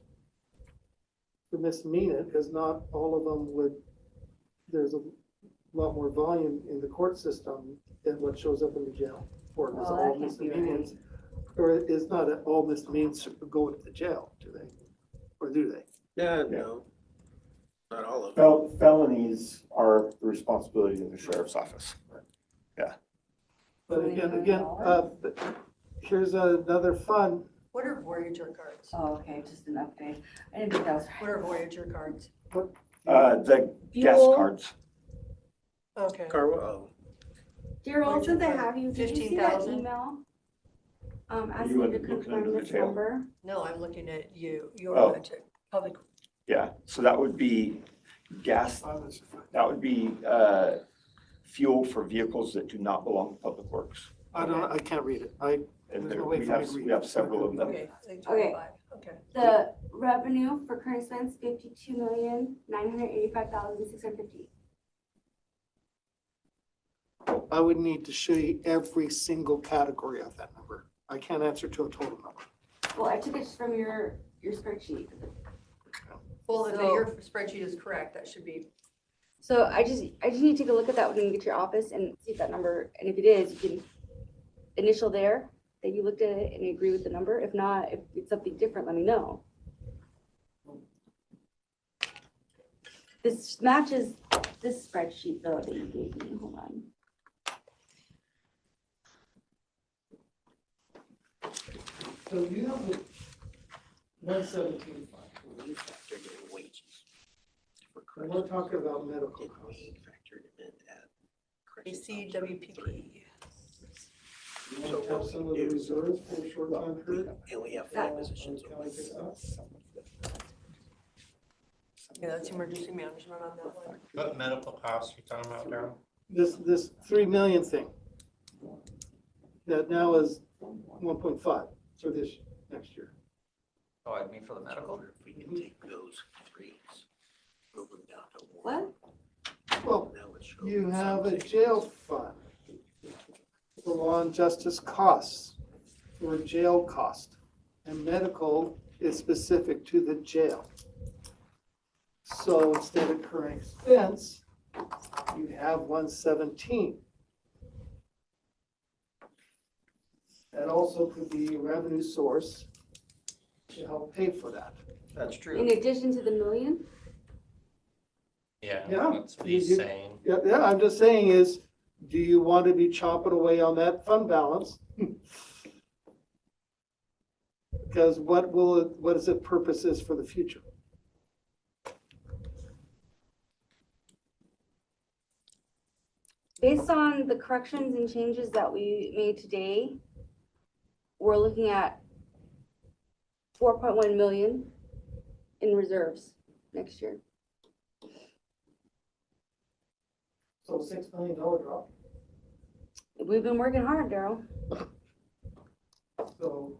for misdemeanor, because not all of them there's a lot more volume in the court system than what shows up in the jail. Or is Oh, that all can't be misdemeanors, or it's not that all misdemeanors go to the jail, do they? Or do they? Yeah, Yeah. no, not all of them. Felonies are the responsibility of the sheriff's office. But again, here's another fun. What are Voyager cards? Oh, okay, just an update. I didn't think that was. What are Voyager cards? The gas Fuel. cards. Okay. Daryl, since I have you, did you see that 15,000? email? You Asking to looking under confirm the this jail? number? No, I'm looking at your Oh. budget, public. Yeah, so that would be gas, that would be fuel for vehicles that do not belong to Public Works. I can't read it. And There's there, no way we for me have, to read we have it. several of them. Okay, 25, okay. The revenue for current expense, 52,985,650. I would need to show you every single category of that number. I can't answer to a total number. Well, I took it from your spreadsheet. Well, if So- your spreadsheet is correct, that should be, So I just need to take a look at that when you get to your office and see if that number, and if it is, you can initial there that you looked at it and you agree with the number. If not, if it's something different, let me know. This matches this spreadsheet though that you gave me. Hold on. So you have the 117 fund. And we're talking about medical costs. ACWPP. You want to have some of the reserves for a short-time period? And we have That- five positions Can I get that? Yeah, that's emergency management on that one. What medical costs are you talking about, Darryl? This 3 million thing. That now is 1.5 for this next year. Oh, I mean for the medical? If we can take those threes, move them down to What? Well, That would show you have a some jail fund for law and justice costs, for jail cost. And medical is specific to the jail. So instead of current expense, you have 117. That also could be a revenue source to help pay for that. That's In true. addition to the million? Yeah, Yeah. that's what he's saying. Yeah, I'm just saying is, do you want to be chopping away on that fund balance? Because what is its purposes for the future? Based on the corrections and changes that we made today, we're looking at 4.1 million in reserves next year. So $6 million drop. We've been working hard, Daryl. So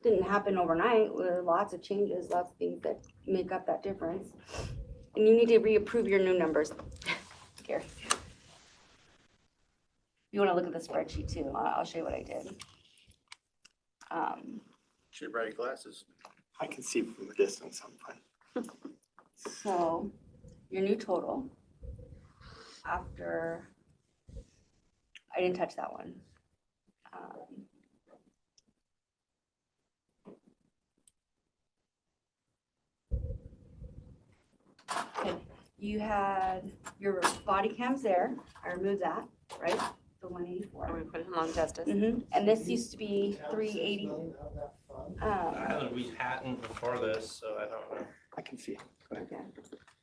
Didn't happen overnight. There were lots of changes, lots of things that make up that difference. And you need to reapprove your new numbers. Here. You want to look at the spreadsheet too. I'll show you what I did. Should wear your glasses. I can see from a distance, I'm fine. So your new total after, I didn't touch that one. Okay, you had your body cams there. I removed that, right? The 184. I'm gonna put it in long justice. And this used to be 380. We hadn't before this, so I don't know. I can see. Go ahead. Okay.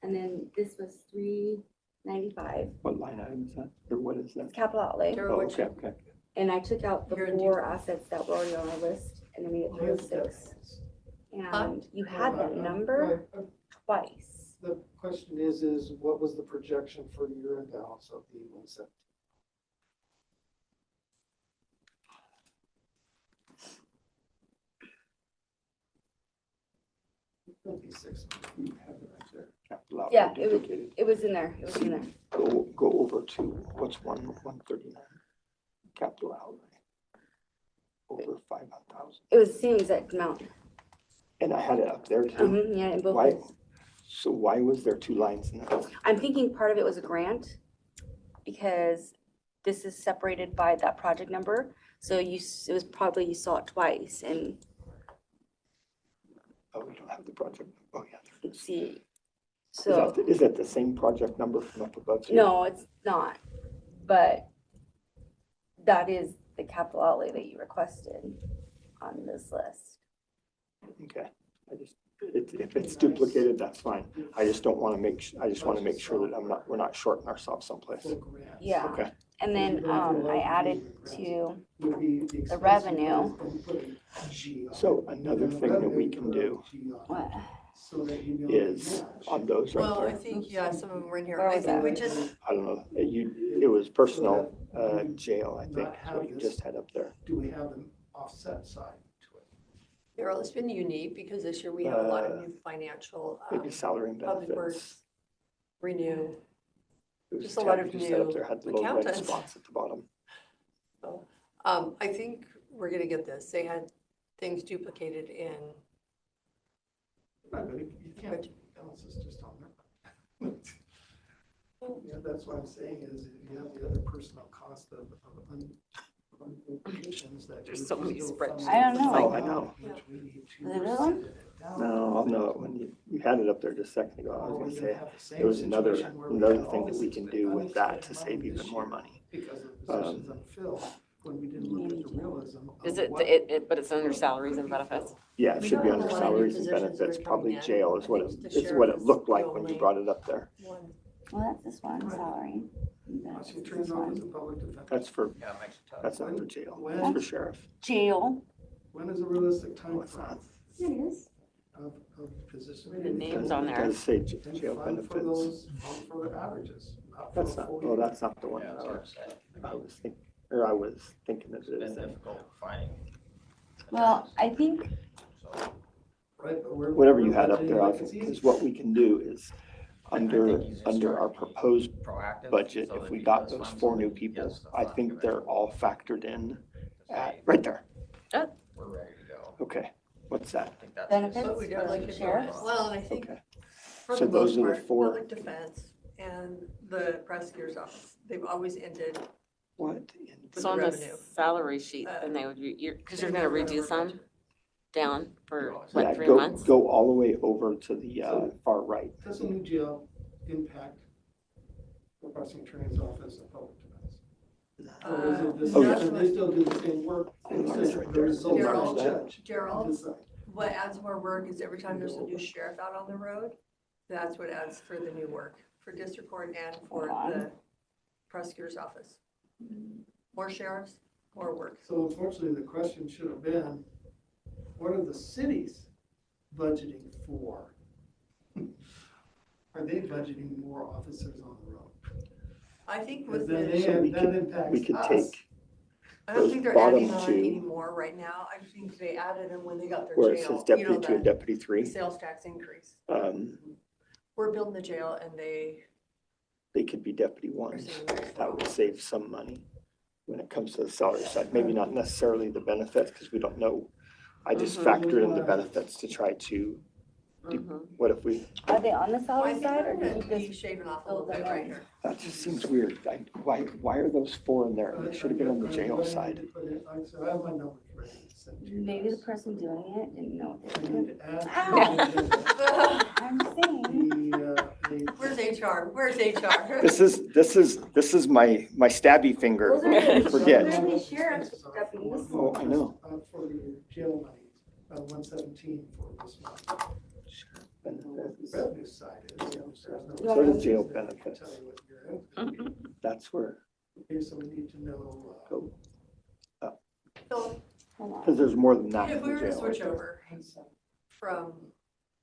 And then this was 395. What line item is that? Or what is that? It's capital outlay. Darryl, Oh, what's okay, your- okay. And I took out the You're in 4 assets that were already on our list and I made it 306. And you had that number twice. the question is what was the projection for the year-end balance of the 117? You have it right there. Capital outlay Yeah, duplicated. it was in there. It was in there. Go over to, what's 139? Capital outlay. Over 500,000. It was the same exact amount. And I had it up there too. Yeah, in both. Why? places. So why was there 2 lines in there? I'm thinking part of it was a grant because this is separated by that project number. So it was probably, you saw it twice and Oh, we don't have the project. Oh, yeah. let's see. Is So, that, is that the same project number from up above? here? no, it's not, but that is the capital outlay that you requested on this list. Okay. If it's duplicated, that's fine. I just don't want to I just want to make sure that we're not shorting ourselves someplace. Yeah, Okay. and then I added to the revenue. So another thing that we can do What? is on those right Well, I there. think, yeah, some of them were in here. Where I was think that? we just, I don't know, it was personnel, jail, I think, is what you just had up there. Do we have an offset side to it? Daryl, it's been unique because this year we have a lot of new financial, Maybe salary and public benefits. works, renew. It was just a lot tab of you just had up new there, had the little red accountants. spots at the bottom. So, I think we're gonna get this. They had things duplicated in. Right, but you can't balance this just on that. Yeah, that's what I'm saying is you have the other personnel cost of unvacations that. There's so many spreadsheets. I don't know. Oh, I know. Which we need to Is it really? set it down. No, I'll know it when you had it up there just a second ago. I Or was we're gonna gonna say, have the same there was another situation where we thing had all that this we can do with that to unexpended save money even this more year money. Because of positions unfilled, when we didn't look at the realism. Is of it, what- but it's under salaries and benefits? Yeah, it We should be don't under have a lot of new salaries and positions that benefits, are probably coming in. jail is what I think it, the is what it sheriff looked is like the when you only brought it up there. one. Well, that's this one, salary. Once you turn it over to public defense. That's for, Yeah, it makes it tough. that's not for jail, When- that's for sheriff. Jail. When is a realistic time No, it's frame not. It is. of position? The names on It there. does say And jail fund for benefits. those, fund for the averages, not for That's the not, full oh, year. that's not the one Yeah, that that's what I'm saying. I was thinking, or I was thinking it It's been is. difficult finding. Well, I think, So, Right, but we're. Whatever you we're had up budgeting there, I like think, it's easy. is what we can do is I under, think he's just under our trying to be proposed proactive, budget, so if that we he got does those find 4 new somebody, he people, gets the I funding think they're eventually. all factored in To at, say, right there. we're ready to go. Okay, what's that? I think that's. Benefits? But we definitely could. Sheriffs? Well, and I think Okay, for so the those most are the part, 4. public defense and the prosecutor's office, they've always ended What? with So the on the revenue. salary sheet, then they would, because you're gonna reduce them down for Yeah, like 3 go, months? go all the way over to the far right. Does a new jail impact the prosecuting attorney's office and public defense? Or is it the Oh, yeah. same, they still do the same work? It's just Right the there. results of Gerald, the judge. Gerald, decide. what adds more work is every time there's a new sheriff out on the road, that's what adds for the new work, for district court and for the prosecutor's office. More sheriffs, more work. So unfortunately, the question should have been, what are the cities budgeting for? Are they budgeting more officers on the road? I think Because with then the, they, So we that could- impacts We could us. take I don't those think they're bottom adding on 2, anymore right now. I think they added them when they got their where it jail, says deputy you know, 2 and the deputy 3. sales tax increase. We're building the jail and they They could be deputy are 1s. seeing very That would slow. save some money when it comes to the salary side. Maybe not necessarily the benefits, because we don't know. I just Mhm. factored in the benefits to try to, Mhm. what if we, are they on the I salary think side we're or gonna did you be just? shaving off a little bit right here. that just seems weird. Why are those 4 in there? They should have been on the jail side. So I have my numbers ready to send to you Maybe the guys. person doing it didn't know what I they need did. to add Ow. I'm saying. Where's HR? Where's HR? This is my stabby finger. Those are You forget. literally sheriff's deputies. Oh, I know. For the jail money, 117 for this one. Benefits. Revenue side is, there's no. So does jail that can benefits. tell you what your income's gonna be. That's where, Okay, so we need to know, go, So because there's more than that if in we the were to jail. switch over from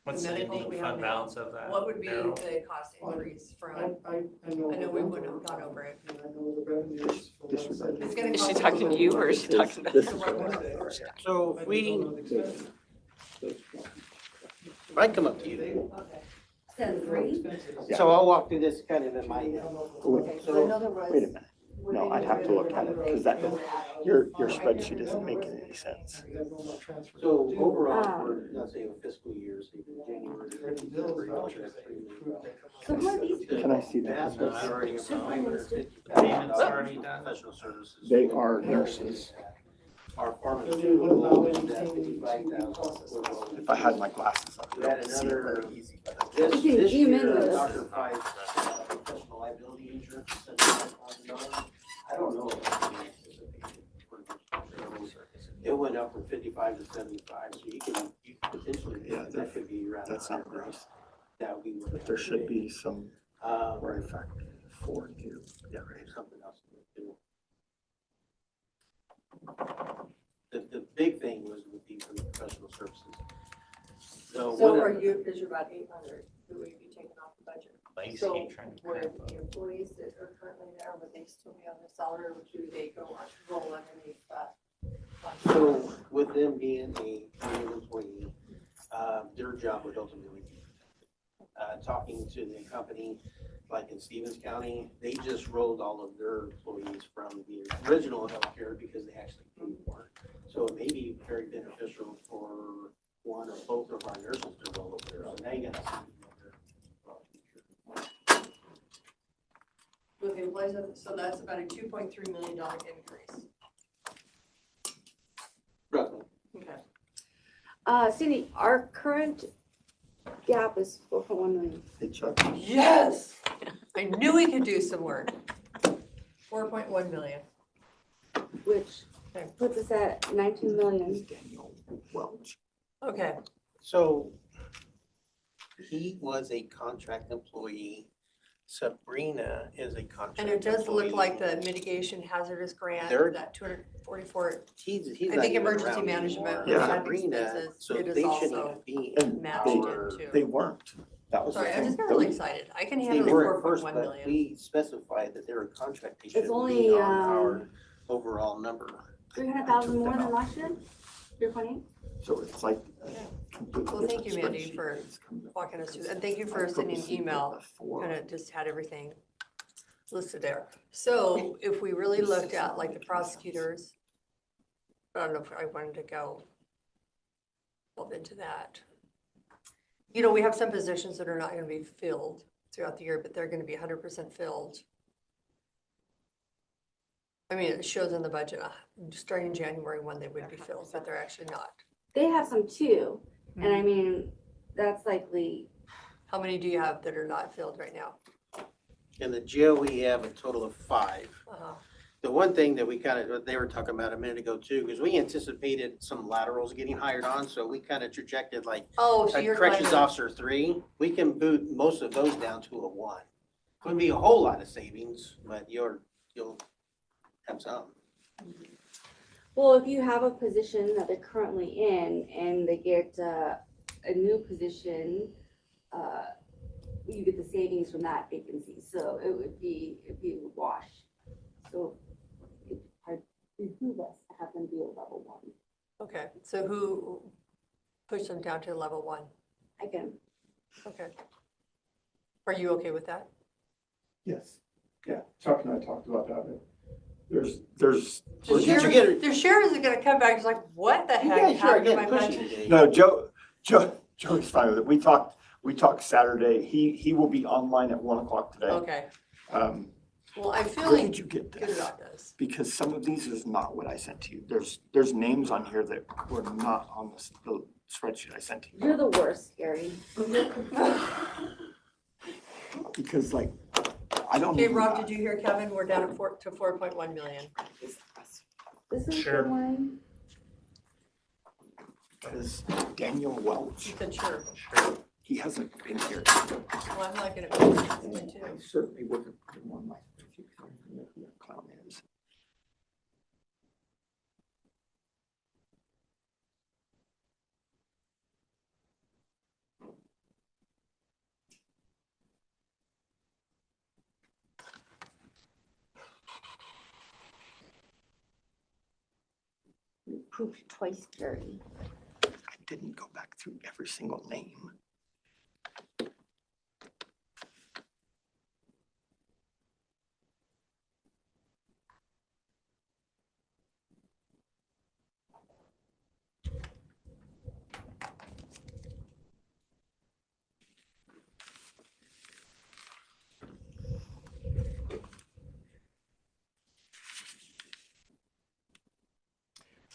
What's the medical ending we fund have now, balance of that? what would be Daryl? the cost increase from, I know. I know we wouldn't have gone over it. And I know the revenues for Disregard. 117. It's gonna Is she cost talking to you or is she This- talking to? this the is right what one. they are. So if we, if I come up to you, Said 3? Yeah. so I'll walk through this kind of in my head. Wait So I know there was. wait a minute. No, I'd have to look at it because that, your spreadsheet isn't making any sense. So overall, Ah. for, let's say, a fiscal year, say January to December, you're looking at $3 million. So who are these Can I see that? Vast majority of Payments already done. professional services. They are nurses. Our pharmaceutical is at 55,000. If I had my glasses on, We had I'd see it another, very easy. this You can zoom in year, with us. Dr. Price, professional liability insurance, is $75,000. I don't know. If it's anticipated for this year. It went up from 55 to 75, so you can potentially, Yeah, that could be around. That's not gross. That we would. But there should be some where I Um, factored 4 new. Yeah, right. something else to do. The big thing was would be for the professional services. So So what, are you, is you're about 800, who would be taken off the budget? Like, So keep trying to were cramp up. the employees that are currently there, would they still be on the salary or do they go on, roll underneath that? so with them being a union employee, their job would ultimately be. talking to the company, like in Stevens County, they just rolled all of their employees from the original healthcare because they actually paid more. So it may be very beneficial for one or both of our nurses to roll over there. So now you got Okay, so that's about a $2.3 million increase. roughly. Okay. Cindy, our current gap is 4.1 million. Hey, Chuck. Yes, I knew we could do some work. 4.1 million. Which puts us at 19 million. Daniel Welch. Okay, So he was a contract employee. Sabrina is a contract and it does look employee. like the mitigation hazardous grant, They're- that 244, He's I not think even emergency around management anymore. with Yeah. that Sabrina, expenses, so it is they shouldn't also even be And in matched our. into. They weren't. That was the Sorry, I just thing. got really excited. I can They handle the were at first, 4.1 but million. we specified that they were a contract. They It's shouldn't only, be on our overall number. 300,000 more than last year? 3.8? So it's like. Well, thank you, Mandy, for walking us through, and thank you for sending an email, kind of just had everything listed there. So if we really looked at like the prosecutors, I don't know if I wanted to go into that. You know, we have some positions that are not gonna be filled throughout the year, but they're gonna be 100% filled. I mean, it shows in the budget, starting January 1, they would be filled, but they're actually not. They have some too. And I mean, that's likely. How many do you have that are not filled right now? In the jail, we have a total of 5. Uh-huh. The one thing that we kind of, they were talking about a minute ago too, because we anticipated some laterals getting hired on, so we kind of trajected like Oh, so a you're corrections kind of, officer 3. We can boot most of those down to a 1. Wouldn't be a whole lot of savings, but you'll have some. Well, if you have a position that they're currently in and they get a new position, you get the savings from that vacancy. So it would be a wash. So it would behoove us to have them be a level 1. okay, so who pushed them down to level 1? I can. Okay. Are you okay with that? Yes. Yeah. Chuck and I talked about that. There's. Well, did you get it? The sheriff is gonna come back, he's like, what the You heck guys sure are happened to my getting pushy budget? today. No, Joey's fine with it. We talked Saturday. He will be online at 1:00 today. Okay, well, I'm Where feeling did you get good this? about this. Because some of these is not what I sent to you. There's names on here that were not on the spreadsheet I sent to you. You're the worst, Gary. Because like, I don't. Okay, even- Rob, did you hear Kevin? We're down to 4.1 million. This is Sure. the one. Because Daniel Welch, He said, sure. he hasn't been here. Well, I'm not gonna be here I too. certainly wouldn't put him on my, if you can, who that clown is. We pooped twice, Gary. I didn't go back through every single name.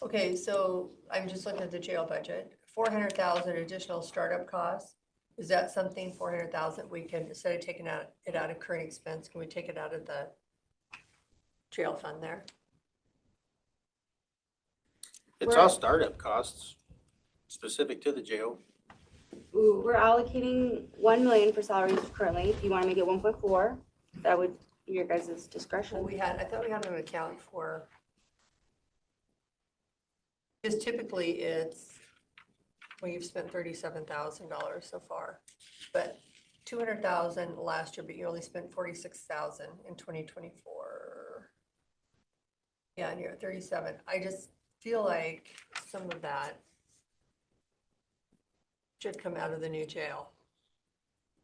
Okay, so I'm just looking at the jail budget, 400,000 additional startup costs. Is that something, 400,000, we can, instead of taking it out of current expense, can we take it out of the jail fund there? It's all startup costs specific to the jail. Ooh, we're allocating 1 million for salaries currently. If you want to make it 1.4, that would be your guys' Well, discretion. I thought we had an account for, because typically it's, well, you've spent $37,000 so far, but 200,000 last year, but you only spent 46,000 in 2024. Yeah, and you're at 37. I just feel like some of that should come out of the new jail.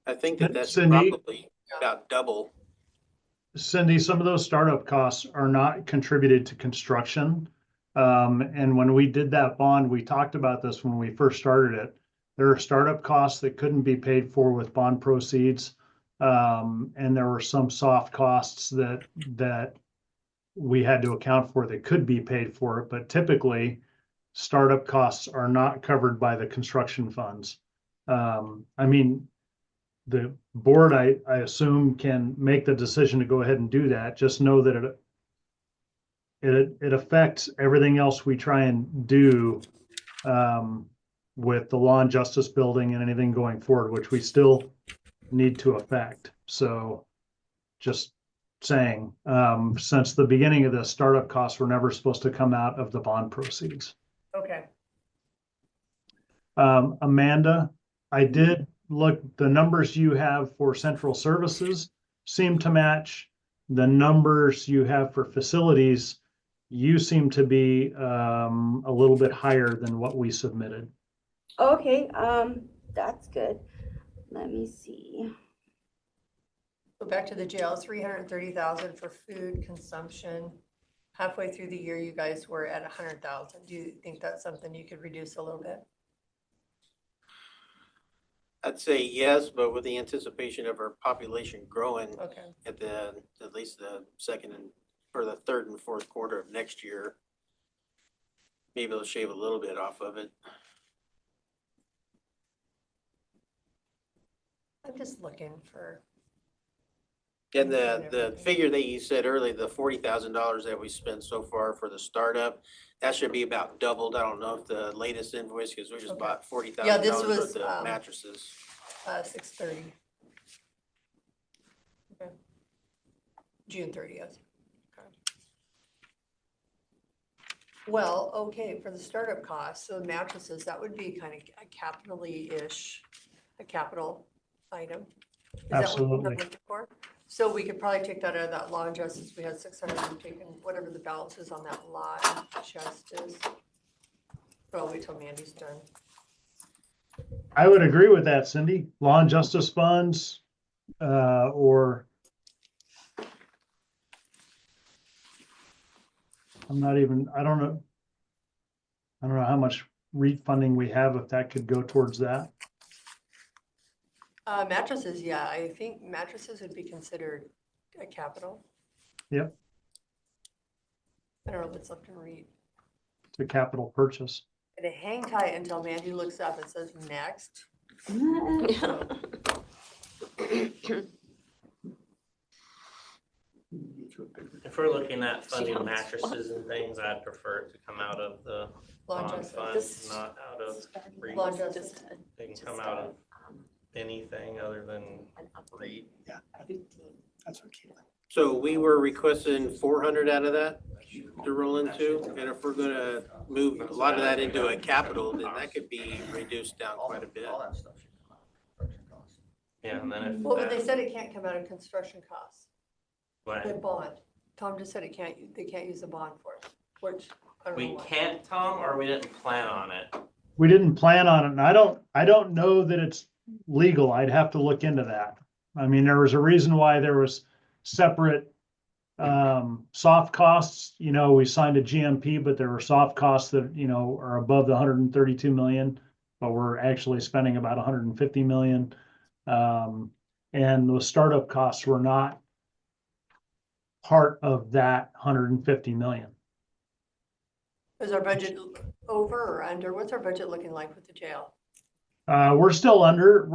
I think that's Cindy? probably about double. Cindy, some of those startup costs are not contributed to construction. And when we did that bond, we talked about this when we first started it. There are startup costs that couldn't be paid for with bond proceeds. And there were some soft costs that we had to account for that could be paid for, but typically startup costs are not covered by the construction funds. I mean, the board, I assume, can make the decision to go ahead and do that. Just know that it affects everything else we try and do with the law and justice building and anything going forward, which we still need to affect. So just saying, since the beginning of the startup costs were never supposed to come out of the bond proceeds. Okay. Amanda, I did look, the numbers you have for central services seem to match the numbers you have for facilities. You seem to be a little bit higher than what we submitted. Okay, that's good. Let me see. So back to the jail, 330,000 for food consumption. Halfway through the year, you guys were at 100,000. Do you think that's something you could reduce a little bit? I'd say yes, but with the anticipation of our population growing Okay. at least the second and or the third and fourth quarter of next year, maybe they'll shave a little bit off of it. I'm just looking for. And the figure that you said earlier, the $40,000 that we spent so far for the startup, that should be about doubled. I don't know if the latest invoice, because we just Okay. bought $40,000 Yeah, this worth was, of mattresses. 6:30. Okay. June 30th. Okay. Well, okay, for the startup costs, so mattresses, that would be kind of a capitally-ish, a capital item. Is that what Absolutely. you're looking for? So we could probably take that out of that law and justice. We had 600 and taken whatever the balance is on that law and justice. Well, wait till Mandy's done. I would agree with that, Cindy. Law and justice funds, or I don't know how much REIT funding we have, if that could go towards that. Mattresses, yeah, I think mattresses would be considered a capital. Yep, I don't know if it's left in read. it's a capital purchase. And hang tight until Mandy looks up and says next. If we're looking at funding mattresses and things, I'd prefer it to come out of the Law and bond justice. fund, not out of REIT. Law and justice. They can come out of anything other than REIT. Yeah, I think that's what Caitlin. So we were requesting 400 out of that to roll into, and if we're gonna move a lot of that into a capital, then that could be reduced down quite a bit. All that stuff should come out of construction costs. Yeah, and then if Well, but they that, said it can't come out of construction costs, the what, bond. Tom just said they can't use the bond for it, which I don't know we why. can't, Tom, or we didn't plan on it? We didn't plan on it, and I don't know that it's legal. I'd have to look into that. I mean, there was a reason why there was separate soft costs. You know, we signed a GMP, but there were soft costs that, you know, are above the 132 million, but we're actually spending about 150 million. And the startup costs were not part of that 150 million. Is our budget over or under? What's our budget looking like with the jail? We're still under.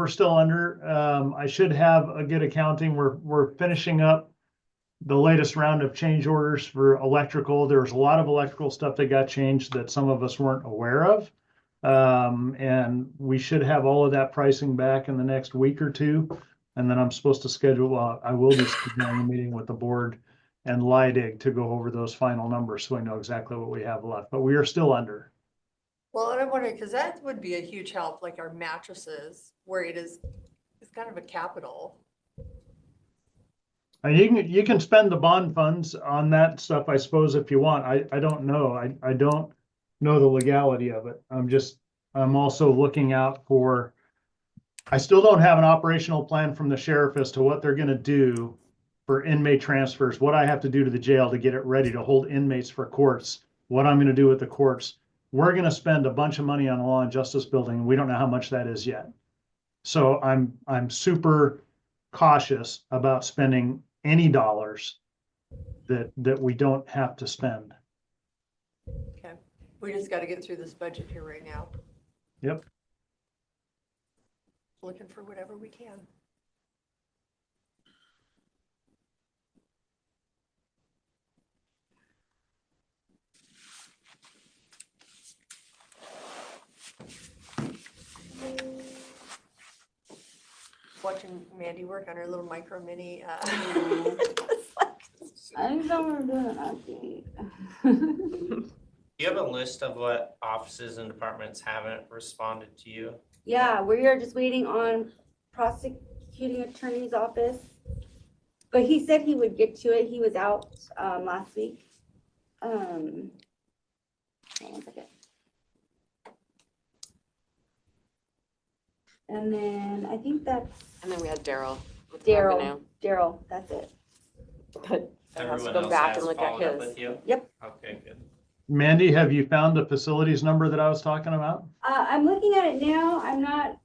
I should have a good accounting. We're finishing up the latest round of change orders for electrical. There was a lot of electrical stuff that got changed that some of us weren't aware of. And we should have all of that pricing back in the next week or two. And then I'm supposed to schedule, I will be scheduling a meeting with the board and LIDIG to go over those final numbers so I know exactly what we have left, but we are still under. Well, and I'm wondering, because that would be a huge help, like our mattresses, where it's kind of a capital. And you can spend the bond funds on that stuff, I suppose, if you want. I don't know. I don't know the legality of it. I'm also looking out for I still don't have an operational plan from the sheriff as to what they're gonna do for inmate transfers, what I have to do to the jail to get it ready to hold inmates for courts, what I'm gonna do with the courts. We're gonna spend a bunch of money on the law and justice building, and we don't know how much that is yet. So I'm super cautious about spending any dollars that we don't have to spend. Okay, we just gotta get through this budget here right now. Yep. Looking for whatever we can. Watching Mandy work on her little micro mini, I just don't want to do an update. Do you have a list of what offices and departments haven't responded to you? Yeah, we are just waiting on prosecuting attorney's office. But he said he would get to it. He was out last week. Hold on one second. And then I think that's And then we had Daryl with Daryl. revenue. Daryl, that's it. But I have to Everyone go else back has and look at followed up his. with you? Yep. Okay, good. Mandy, have you found the facilities number that I was talking about? I'm looking at it now. I'm not.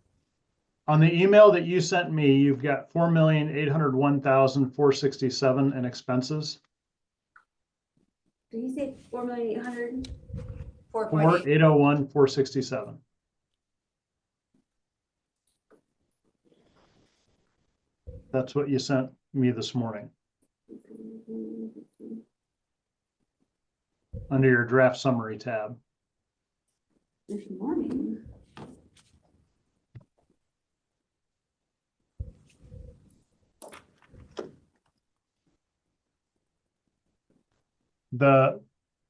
On the email that you sent me, you've got 4,801,467 in expenses. Did he say 4,800,000? 4.8. 4,801,467. That's what you sent me this morning under your draft summary tab. This morning. Well,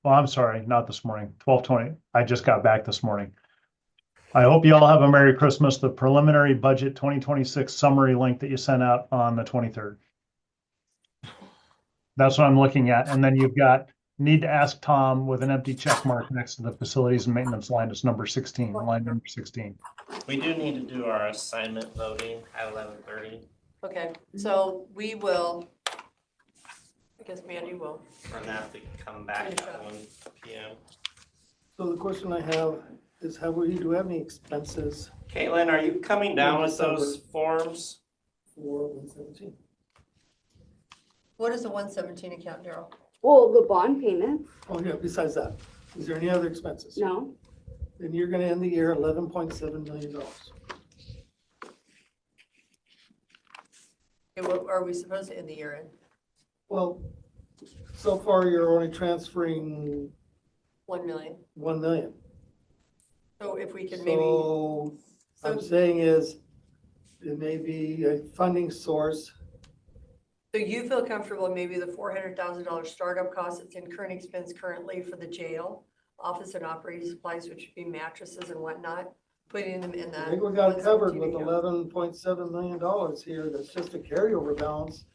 I'm sorry, not this morning, 12:20. I just got back this morning. I hope you all have a Merry Christmas. The preliminary budget 2026 summary link that you sent out on the 23rd. That's what I'm looking at. And then you've got need to ask Tom with an empty check mark next to the facilities and maintenance line. It's number 16, line number 16. We do need to do our assignment voting at 11:30. Okay, so we will, I guess Mandy will. We're gonna have to come back at 1 PM. So the question I have is do we have any expenses Caitlin, are you coming down with those forms? for 117? What is the 117 account, Daryl? Well, the bond payment, Oh, yeah, besides that, is there any other expenses? no. Then you're gonna end the year $11.7 million. Okay, what are we supposed to end the year in? Well, so far you're only transferring 1 million. 1 million. So if we could maybe, So I'm saying is it may be a funding source. so you feel comfortable maybe the $400,000 startup cost that's in current expense currently for the jail, office and operating supplies, which would be mattresses and whatnot, putting them in that. I think we got it covered with 117 account. $11.7 million here. That's just a carryover balance.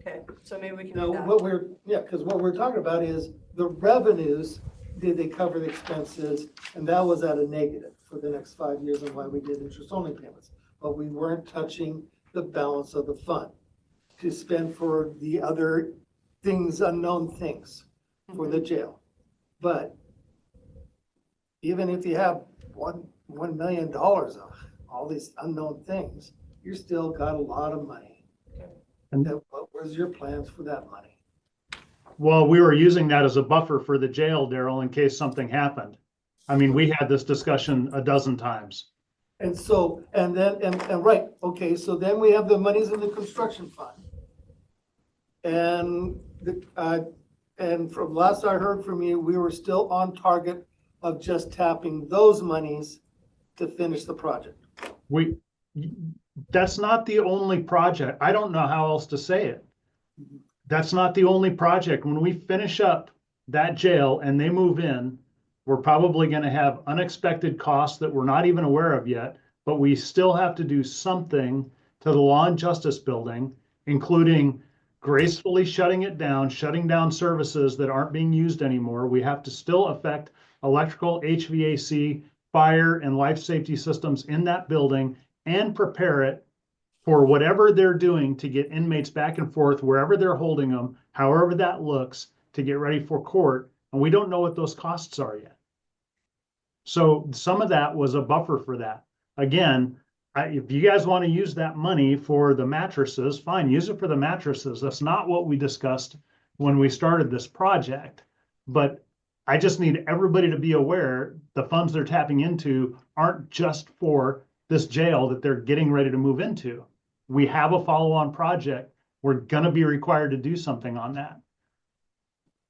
Okay, so maybe we can Now, do that. because what we're talking about is the revenues, did they cover the expenses? And that was at a negative for the next 5 years and why we did interest only payments. But we weren't touching the balance of the fund to spend for the other things, unknown things for the jail. But even if you have $1 million of all these unknown things, you still got a lot of money. And What was your plans for that money? well, we were using that as a buffer for the jail, Daryl, in case something happened. I mean, we had this discussion a dozen times. And so, and then, right, okay, so then we have the monies in the construction fund. And and from last I heard from you, we were still on target of just tapping those monies to finish the project. That's not the only project. I don't know how else to say it. That's not the only project. When we finish up that jail and they move in, we're probably going to have unexpected costs that we're not even aware of yet, but we still have to do something to the Law and Justice Building, including gracefully shutting it down, shutting down services that aren't being used anymore. We have to still affect electrical, HVAC, fire, and life safety systems in that building and prepare it for whatever they're doing to get inmates back and forth, wherever they're holding them, however that looks, to get ready for court. And we don't know what those costs are yet. So some of that was a buffer for that. Again, if you guys want to use that money for the mattresses, fine, use it for the mattresses. That's not what we discussed when we started this project. But I just need everybody to be aware the funds they're tapping into aren't just for this jail that they're getting ready to move into. We have a follow-on project. We're going to be required to do something on that.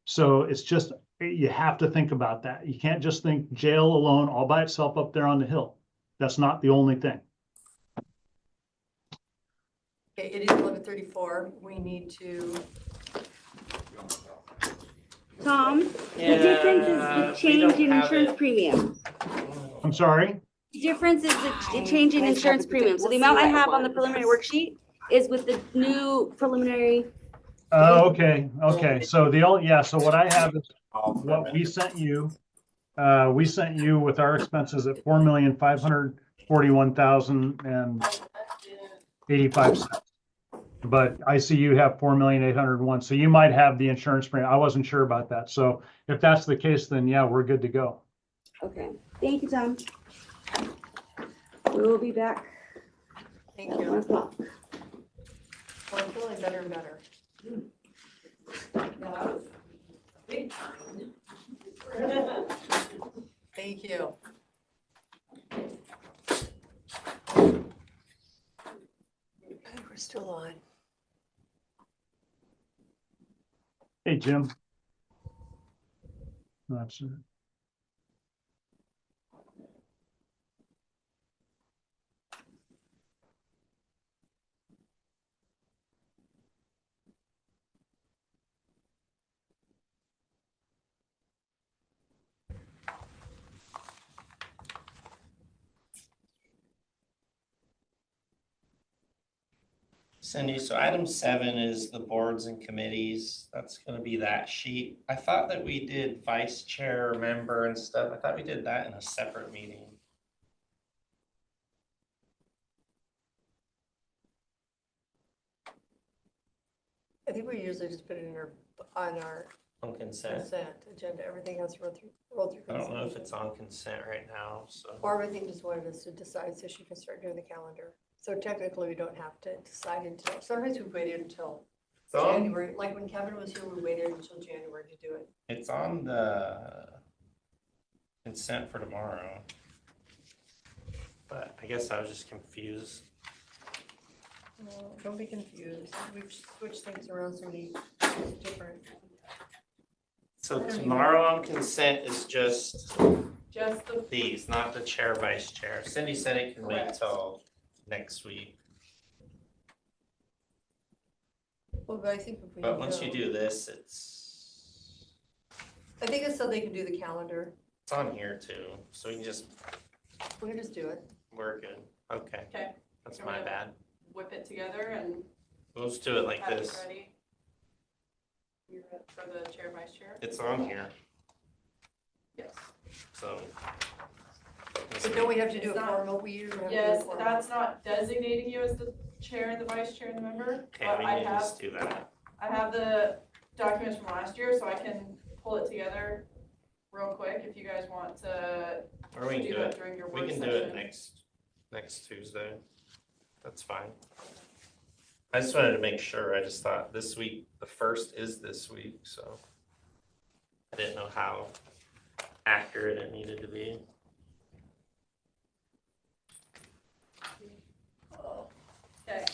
So it's just, you have to think about that. You can't just think jail alone all by itself up there on the hill. That's not the only thing. Okay, it is 11:34. We need to. Tom, the Yeah, difference is the we change don't in have insurance it. premium. I'm sorry? The difference is the change in insurance premium. So the amount I have on the preliminary worksheet is with the new preliminary. Oh, okay, okay. So the only, yeah, so what I have is what we sent you. We sent you with our expenses at 4,541,085. But I see you have 4,801,000. So you might have the insurance premium. I wasn't sure about that. So if that's the case, then yeah, we're good to go. Okay, thank you, Tom. We'll be back Thank at you. 1 o'clock. Well, I'm feeling better and better. Thank you. Okay, we're still on. Hey, Jim. That's it. Cindy, so item 7 is the boards and committees. That's gonna be that sheet. I thought that we did vice chair, member and stuff. I thought we did that in a separate meeting. I think we usually just put it in on our On consent. consent agenda. Everything else roll through. I don't know if consent. it's on consent right now, so. Barbara, I think, just wanted us to decide so she can start doing the calendar. So technically, we don't have to decide until, sometimes we waited until It's on, January. Like when Kevin was here, we waited until January to do it. it's on the consent for tomorrow. But I guess I was just confused. Don't be confused. We've switched things around so many different. So tomorrow on consent is just Just the, these, not the chair, vice chair. Cindy said it can wait Correct. till next week. Well, but I think if we. But once you do this, I think it's so they can do the calendar. it's on here too, so we can just, We can just do it. we're good. Okay, okay, that's my bad. whip it together and We'll just do it like have it this. ready. You're up for the chair, vice chair? It's on here, Yes. so. But don't we have to do It's it not- formal? We usually have to do it Yes, formal. that's not designating you as the chair and the vice chair and the member, Okay, but we I need to have, just do that. I have the documents from last year, so I can pull it together real quick if you guys want to Or we can do do that it, during your we work can do it session. next Tuesday. That's fine. I just wanted to make sure. I just thought this week, the first is this week, so. I didn't know how accurate it needed to be. Okay.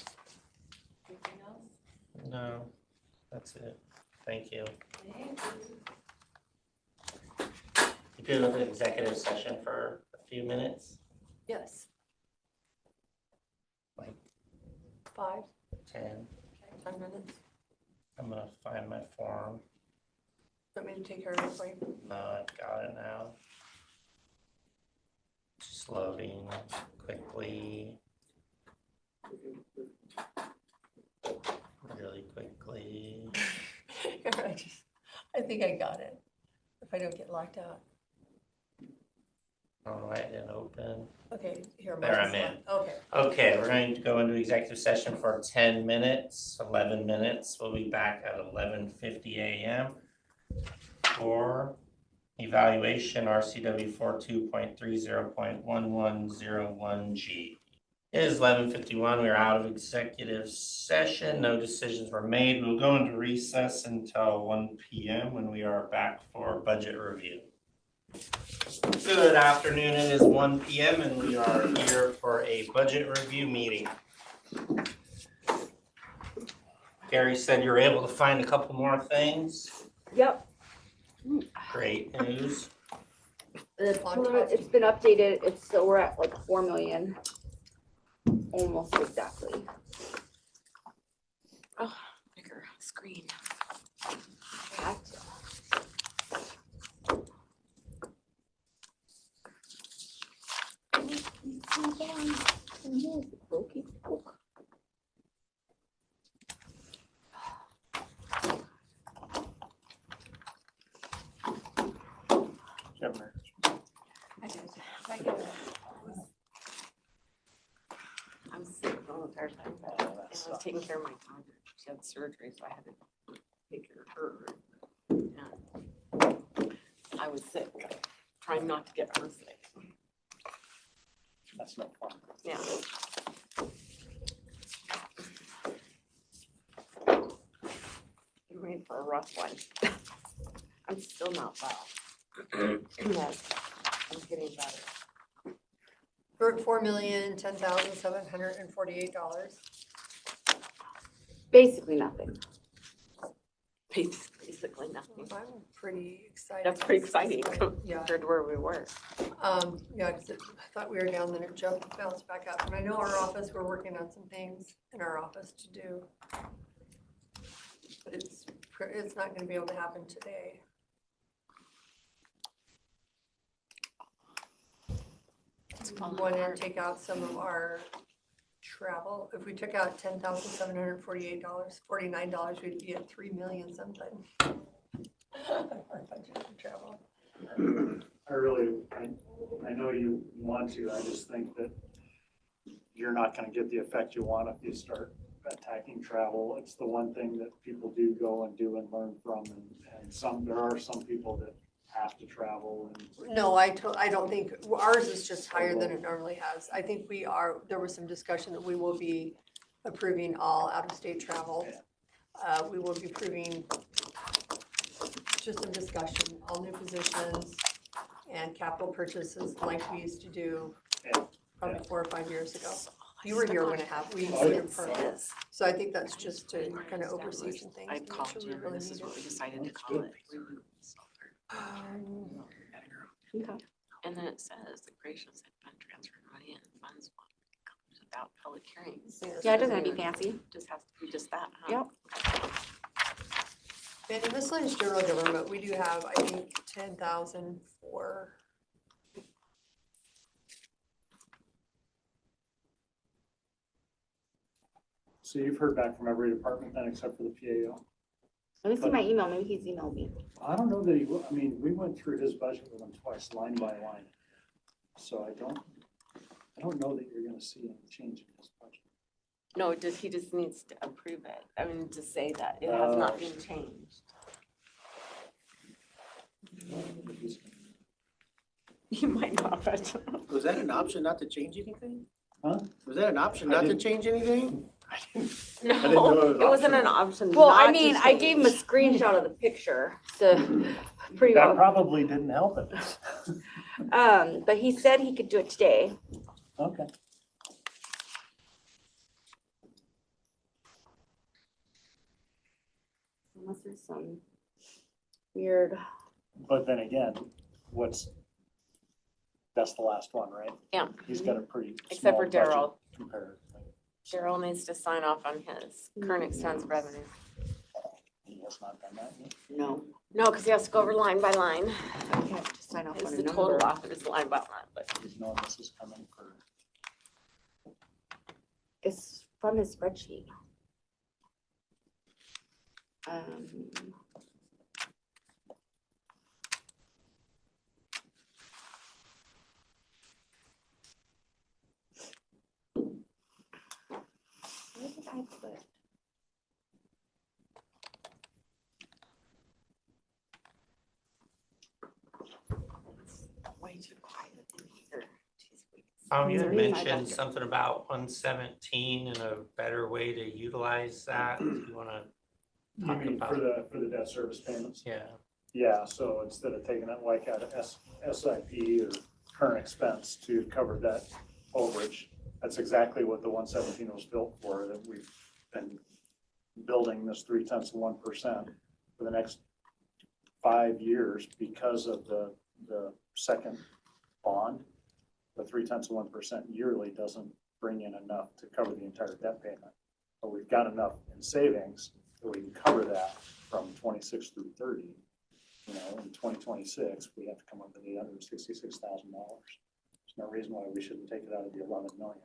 Anything else? No, that's it. Thank you. You good with the executive session for a few minutes? Yes. Like 5, 10? 10 minutes. I'm gonna find my form. Want me to take care of it for you? No, I've got it now. Just loading quickly. Really quickly. I think I got it. If I don't get locked out. don't know why it didn't open. Okay, here. There, mine's I'm in. on. Okay. Okay, we're going to go into executive session for 10 minutes, 11 minutes. We'll be back at 11:50 a.m. for evaluation RCW 42.30.1101G. It is 11:51. We are out of executive session. No decisions were made. We'll go into recess until 1 p.m. when we are back for budget review. Good afternoon. It is 1 p.m. and we are here for a budget review meeting. Gary said you were able to find a couple more things. Yep. Great news. It's been updated. It's still, we're at like 4 million. Almost exactly. Oh, bigger screen. I was sick the whole entire time. And I was taking care of my daughter. She had surgery, so I had to take care of her. And I was sick, trying not to get her sick. That's no fun. Yeah. I'm ready for a rough one. I'm still not well. Yes, I'm getting better. We're at $4,010,748. Basically nothing. Basically nothing. I'm pretty excited. That's pretty exciting Yeah. compared to where we were. Yeah, because I thought we were down, then it jumped, bounced back up. And I know our office, we're working on some things in our office to do. But it's not gonna be able to happen today. We want to take out some of our travel. If we took out $10,748, we'd be at 3 million something. Our budget for travel. I know you want to, I just think that you're not gonna get the effect you want if you start attacking travel. It's the one thing that people do go and do and learn from, and there are some people that have to travel and. No, I don't think, ours is just higher than it normally has. I think there was some discussion that we will be approving all out-of-state travel. We will be approving, just some discussion, all new positions and capital purchases like we used to do probably 4 or 5 years ago. You were here when we did it first. So I think that's just to kind of oversee some things. I called Jim, and this is what we decided to call it. Okay. And then it says the gracious had been transferred money and funds comes without public hearings. Yeah, it doesn't have to be fancy. Just has to be just that, huh? Yep. And in miscellaneous general government, we do have, I think, 10,000 for. So you've heard back from every department then except for the PAO? Let me see my email. Maybe he's emailed me. I don't know that we went through his budget with him twice, line by line. So I don't know that you're gonna see any change in his budget. No, he just needs to approve it. I mean, to say that it has not been changed. You might not, but. Was that an option not to change anything? Huh? Was that an option not to change anything? No, it wasn't an option. Well, I not to mean, I gave him a change. screenshot of the picture, so pretty That well. probably didn't help it. But he said he could do it today. Okay. Unless there's some weird. But then again, that's the last one, right? Yeah. He's got a pretty Except for small budget Daryl. comparatively. Daryl needs to sign off on his current expense revenue. He has not done that yet. No. No, because he has to go over line by line. You have to sign off It's on a the number. total off of his line by line, but. He's knowing this is coming for. It's from his spreadsheet. I put? Way too quiet in here. Jeez, we- You had Sorry, my mentioned doctor. something about 117 and a better way to utilize that. Do you wanna You talk mean about? for the debt service payments? Yeah, Yeah, so instead of taking that like out of SIP or current expense to cover that overage, that's exactly what the 117 was built for, that we've been building this 0.3% for the next 5 years because of the second bond. The 0.3% yearly doesn't bring in enough to cover the entire debt payment. But we've got enough in savings that we can cover that from 26 through 30. You know, in 2026, we have to come up with $866,000. There's no reason why we shouldn't take it out of the 11 million,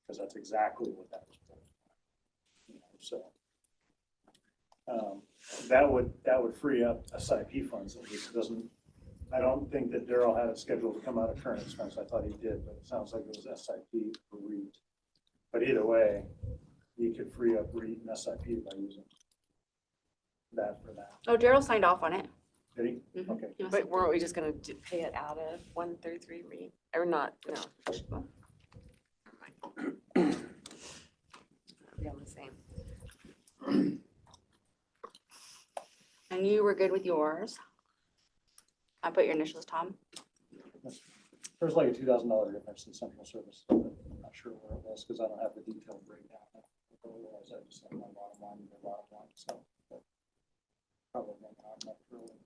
because that's exactly what that was for. You know, so that would free up SIP funds. At least it doesn't. I don't think that Daryl had it scheduled to come out of current expense. I thought he did, but it sounds like it was SIP for REIT. But either way, you could free up REIT and SIP by using that for that. Oh, Daryl signed off on it. Did he? Mhm. Okay. He must But have- weren't we just gonna pay it out of 133 REIT, or not, no? Be on the same. And you were good with yours. I put your initials, Tom. There's like a $2,000 difference in central service. But I'm not sure where it was because I don't have the detailed breakdown. Otherwise, I just have my bottom line and the bottom line. So but probably not enough really.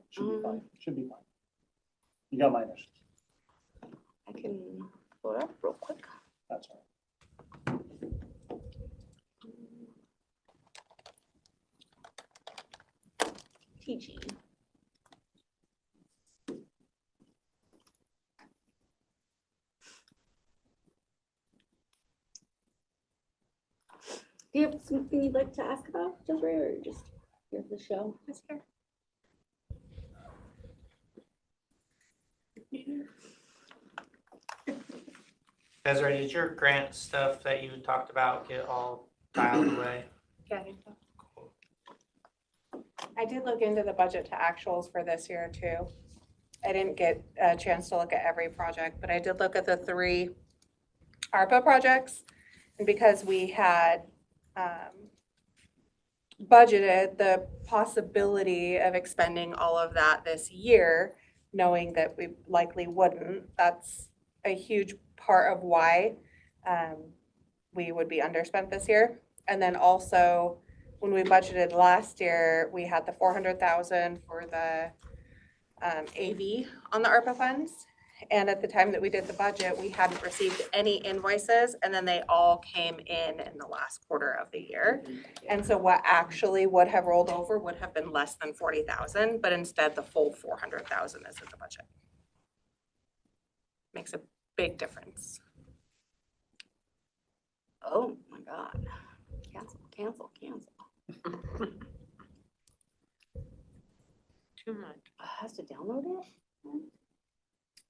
Should be fine. Should be fine. You got my initials. I can pull it up real quick. That's all right. TG. Do you have something you'd like to ask about, Desiree, or just here for the show? It's here. Desiree, did your grant stuff that you talked about get all filed away? Yeah, I did look into the budget to actuals for this year too. I didn't get a chance to look at every project, but I did look at the 3 ARPA projects. And because we had budgeted the possibility of expending all of that this year, knowing that we likely wouldn't, that's a huge part of why we would be underspent this year. And then also, when we budgeted last year, we had the 400,000 for the AV on the ARPA funds. And at the time that we did the budget, we hadn't received any invoices, and then they all came in the last quarter of the year. And so what actually would have rolled over would have been less than 40,000, but instead the full 400,000 is in the budget. Makes a big difference. Oh my God. Cancel, cancel, cancel. Too much. Has to download it?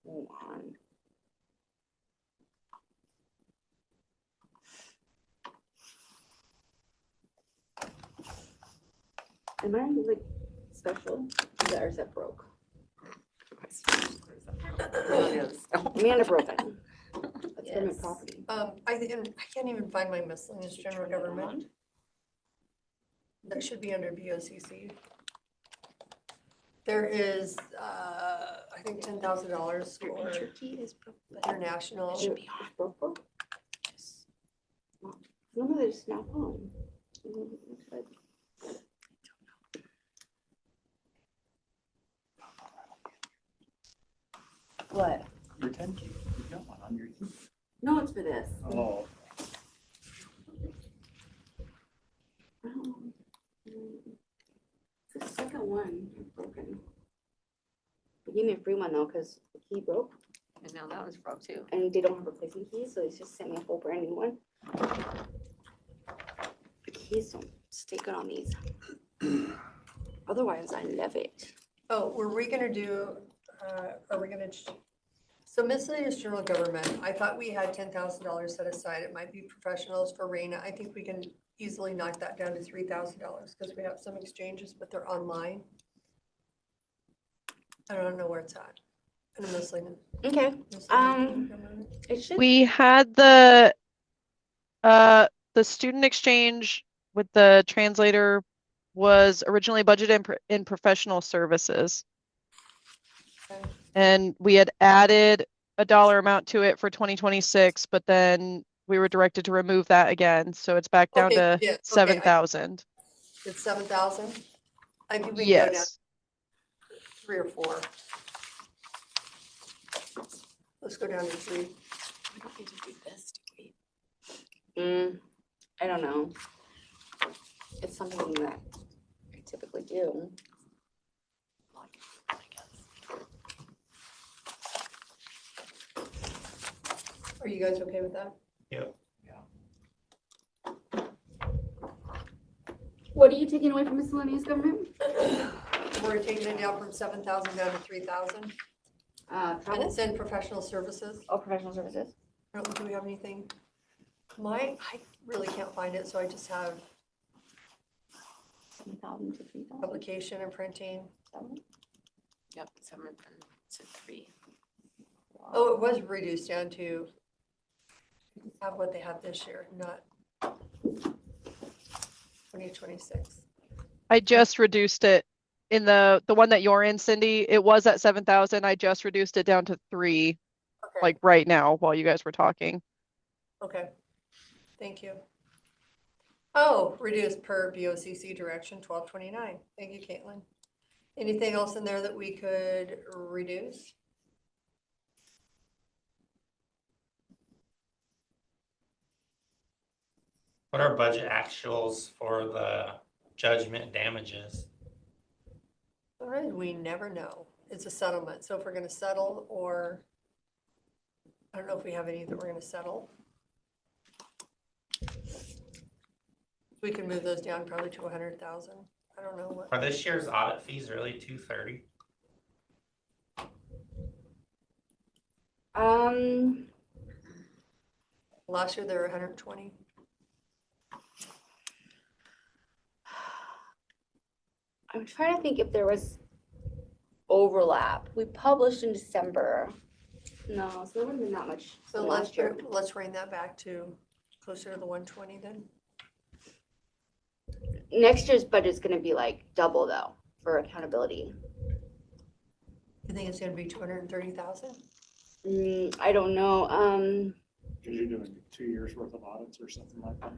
Hold on. Am I like special? Or is that broke? Amanda broken. That's government property. I can't even find my miscellaneous general government. That should be under BOCC. There is, I think $10,000 Your for enter key is broke. international. It should be on. Broke, broke? Yes. No, they just snap on. What? Your 10 key. You got one on your key. No, it's for this. Oh. It's the second one broken. They gave me a free one though, because the key broke. And now that one's broke too. And they don't have replacement keys, so they just sent me a whole brand new one. The keys don't stay good on these. Otherwise, I love it. Oh, were we gonna do, are we gonna So miscellaneous general government, I thought we had $10,000 set aside. It might be professionals for Raina. I think we can easily knock that down to $3,000 because we have some exchanges, but they're online. I don't know where it's at. In the miscellaneous. Okay, miscellaneous general government. it should, We had the student exchange with the translator was originally budgeted in professional services. Okay. And we had added a dollar amount to it for 2026, but then we were directed to remove that again. So it's back down Okay, to yeah, okay, 7,000. It's 7,000? I think we can go down Yes. 3 or 4. Let's go down to 3. We don't need to do this, do we? I don't know. It's something that I typically do. I guess. Are you guys okay with that? What are you taking away from miscellaneous government? We're taking it down from 7,000 down to 3,000. And Travel, it's in professional services. oh, professional services. I don't, do we have anything? I really can't find it, so I just have 7,000 to 3,000. publication and printing. Yep, 7 to 3. Oh, it was reduced down to have what they have this year, not 2026. I just reduced it in the one that you're in, Cindy. It was at 7,000. I just reduced it down to 3, Okay, like right now while you guys were talking. okay. Thank you. Oh, reduced per BOCC direction, 1229. Thank you, Caitlin. Anything else in there that we could reduce? What are budget actuals for the judgment damages? Sometimes we never know. It's a settlement. So if we're gonna settle, or I don't know if we have any that we're gonna settle. We can move those down probably to 100,000. I don't know what. Are this year's audit fees really 230? Last year they were 120. I'm trying to think if there was overlap. We published in December. No, so there wouldn't have been that much So from let's, last year. let's bring that back to closer to the 120 then. Next year's budget's gonna be like double though for accountability. You think it's gonna be 230,000? I don't know. Because you're doing 2 years worth of audits or something like that.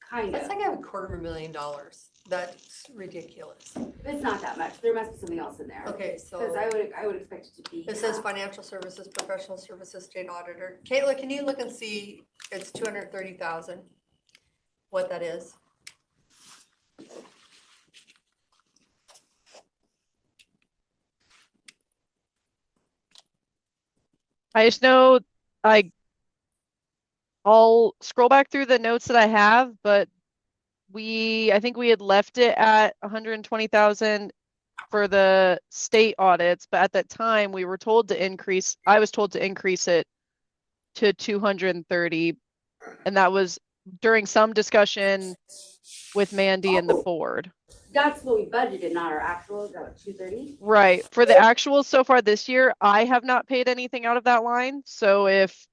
Kind That's of. like $250,000. That's ridiculous. It's not that much. There must be something else in there. Okay, so Because I would expect it to be. it says financial services, professional services, state auditor. Kayla, can you look and see it's 230,000? What that is? I just know I'll scroll back through the notes that I have, but I think we had left it at 120,000 for the state audits, but at that time I was told to increase it to 230. And that was during some discussion with Mandy and the board. That's what we budgeted, not our actual, about 230. Right. For the actuals so far this year, I have not paid anything out of that line. So if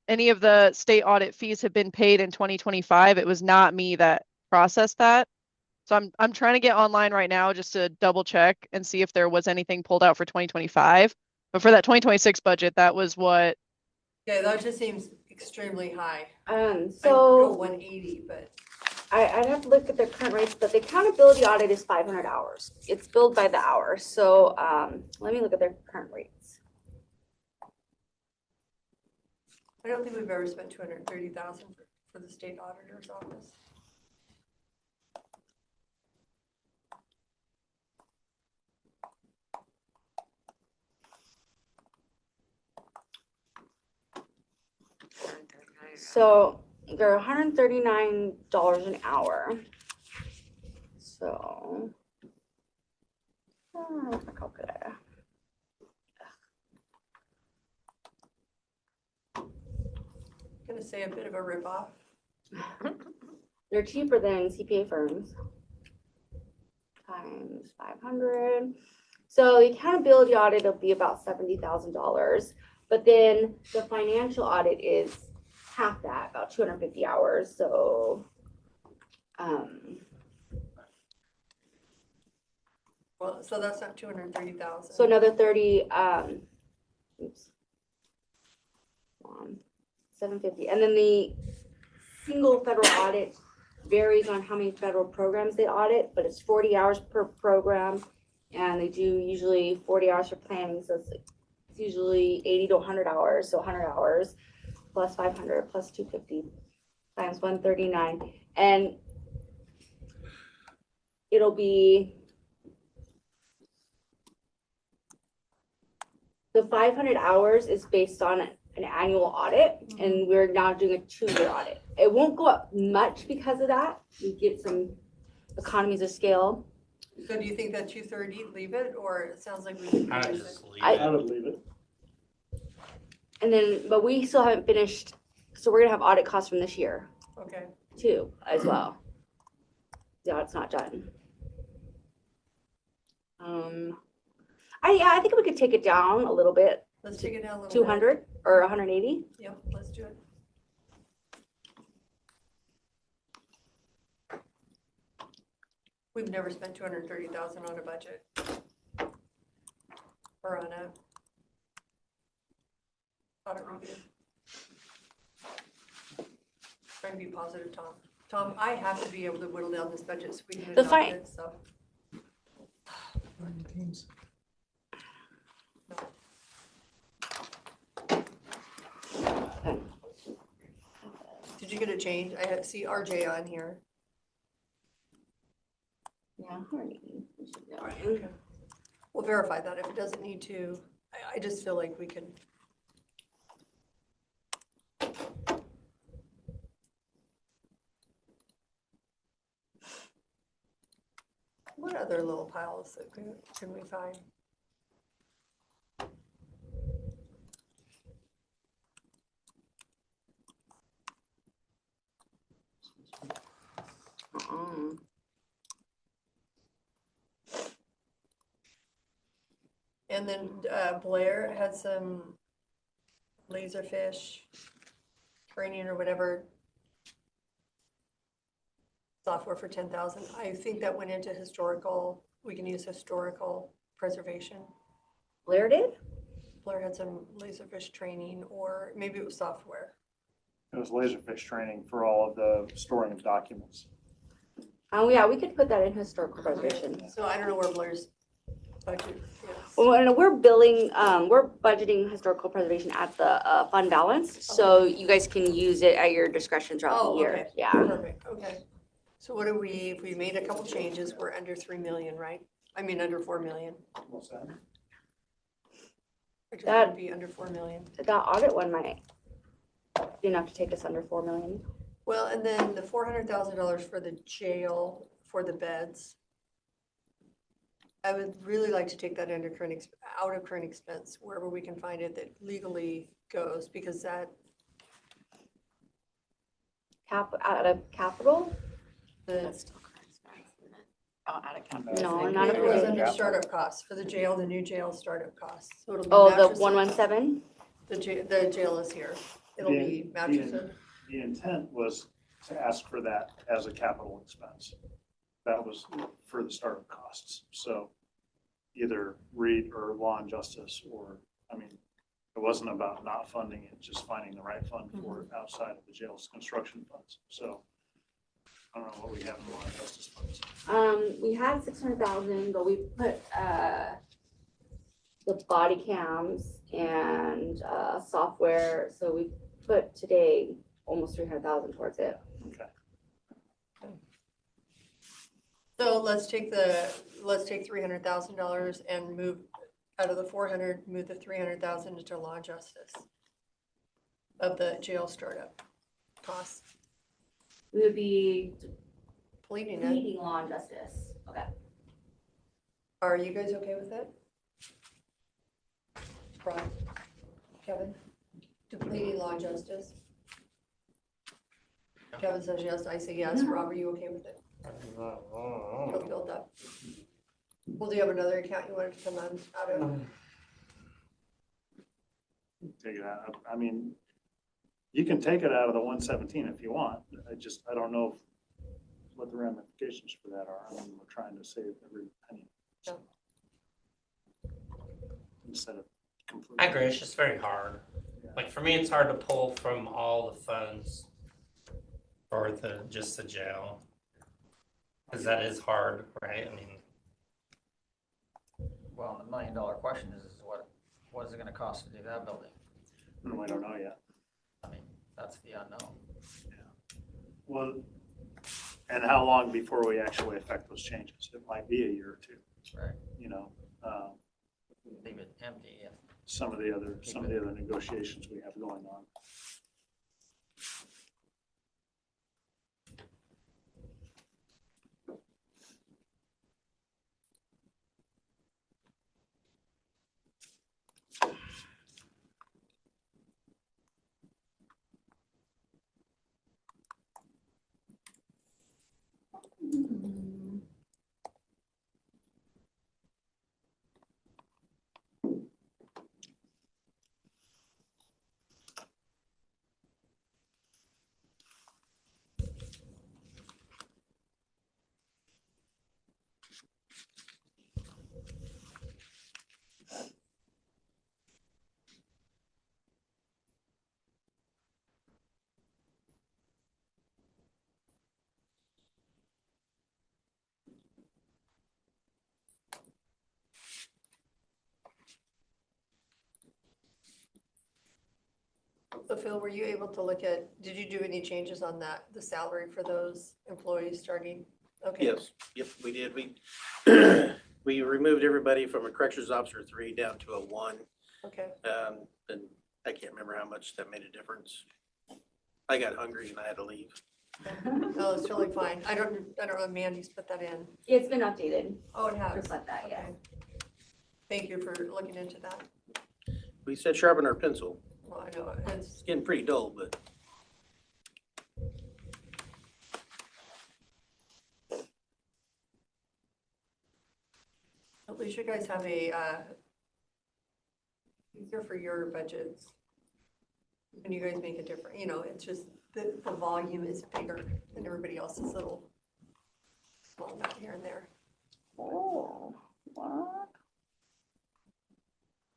any of the state audit fees have been paid in 2025, it was not me that processed that. So I'm trying to get online right now just to double check and see if there was anything pulled out for 2025. But for that 2026 budget, that was what. Okay, that just seems extremely high. I So go 180, but I'd have to look at their current rates, but the accountability audit is 500 hours. It's billed by the hour. So let me look at their current rates. I don't think we've ever spent 230,000 for the state auditor's office. So they're $139 an hour. So calculator. Gonna say a bit of a ripoff. They're cheaper than CPA firms. Times 500. So the accountability audit will be about $70,000. But then the financial audit is half that, about 250 hours. So, Well, so that's not 230,000. so another 30, oops. 750. And then the single federal audit varies on how many federal programs they audit, but it's 40 hours per program. And they do usually 40 hours for planning. So it's usually 80 to 100 hours. So 100 hours plus 500 plus 250 times 139. And it'll be the 500 hours is based on an annual audit, and we're now doing a 2-year audit. It won't go up much because of that. We get some economies of scale. So do you think that 230, leave it, or it sounds like we could I would use it? just leave I it. would leave it. And then, but we still haven't finished, so we're gonna have audit costs from this year Okay. too, as well. Yeah, it's not done. I think we could take it down a little bit, Let's take it down a little bit. 200 or 180. Yep, let's do it. We've never spent 230,000 on a budget. Or on a audit review. Trying to be positive, Tom. Tom, I have to be able to whittle down this budget so we can The adopt it, so. Did you get a change? I see RJ on here. Yeah, 180. We should be all right. Okay. We'll verify that if it doesn't need to. I just feel like we can. What other little piles that can we find? And then Blair had some laserfish training or whatever software for 10,000. I think that went into historical. We can use historical preservation. Blair did? Blair had some laserfish training, or maybe it was software. It was laserfish training for all of the storing of documents. Oh, yeah, we could put that in historical preservation. So I don't know where Blair's budget is. Well, and we're budgeting historical preservation at the fund balance, so you guys can use it at your discretion throughout the Oh, year. okay. Yeah. Perfect, okay. So what do if we made a couple changes, we're under 3 million, right? I mean, under 4 million. What's that? I just That- want to be under 4 million. That audit one might be enough to take us under 4 million. Well, and then the $400,000 for the jail for the beds. I would really like to take that under out of current expense, wherever we can find it that legally goes, because that, Out of capital? the, Oh, out of capital. No, not it was a, under startup costs for the jail, the new jail startup costs. So it'll be oh, the mattresses. 117? The jail is here. It'll be mattresses. The intent was to ask for that as a capital expense. That was for the startup costs. So either Reed or Law and Justice, or, I mean, it wasn't about not funding it, just finding the right fund for it outside of the jail's construction funds. So I don't know what we have in Law and Justice funds. We had 600,000, but we put the body cams and software, so we put today almost 300,000 towards it. Okay. So let's take $300,000 and move out of the 400, move the 300,000 into law and justice of the jail startup costs. We would be Pleading it. pleading law and justice. Okay. Are you guys okay with it? Ron, Kevin, depleting law and justice? Kevin says yes, I say yes. Rob, are you okay with it? It'll build up. Well, do you have another account you wanted to come on out of? Take it out. I mean, you can take it out of the 117 if you want. I don't know what the ramifications for that are. I mean, we're trying to save every penny. Yeah. Instead of completely. I agree, it's just very hard. Like for me, it's hard to pull from all the funds for just the jail. Cause that is hard, right? I mean, Well, the $1 million question is what is it gonna cost to do that building? We don't know yet. I mean, that's the unknown. Well, and how long before we actually affect those changes? It might be a year or two, Right. you know. Leave it empty and Some of the other negotiations we have going on. So Phil, were you able to look at, did you do any changes on that, the salary for those employees starting? Okay. Yes, yep, we did. We removed everybody from a corrections officer 3 down to a 1. Okay. And I can't remember how much that made a difference. I got hungry and I had to leave. No, it's totally fine. I don't know if Mandy's put that in. It's been updated. Oh, it has. Just like that, yeah. Okay. Thank you for looking into that. We said sharpen our pencil. Well, I know, it's, It's getting pretty dull, but at least you guys have easier for your budgets. And you guys make a difference, you know, it's just the volume is bigger than everybody else's little small amount here and there. Oh, what?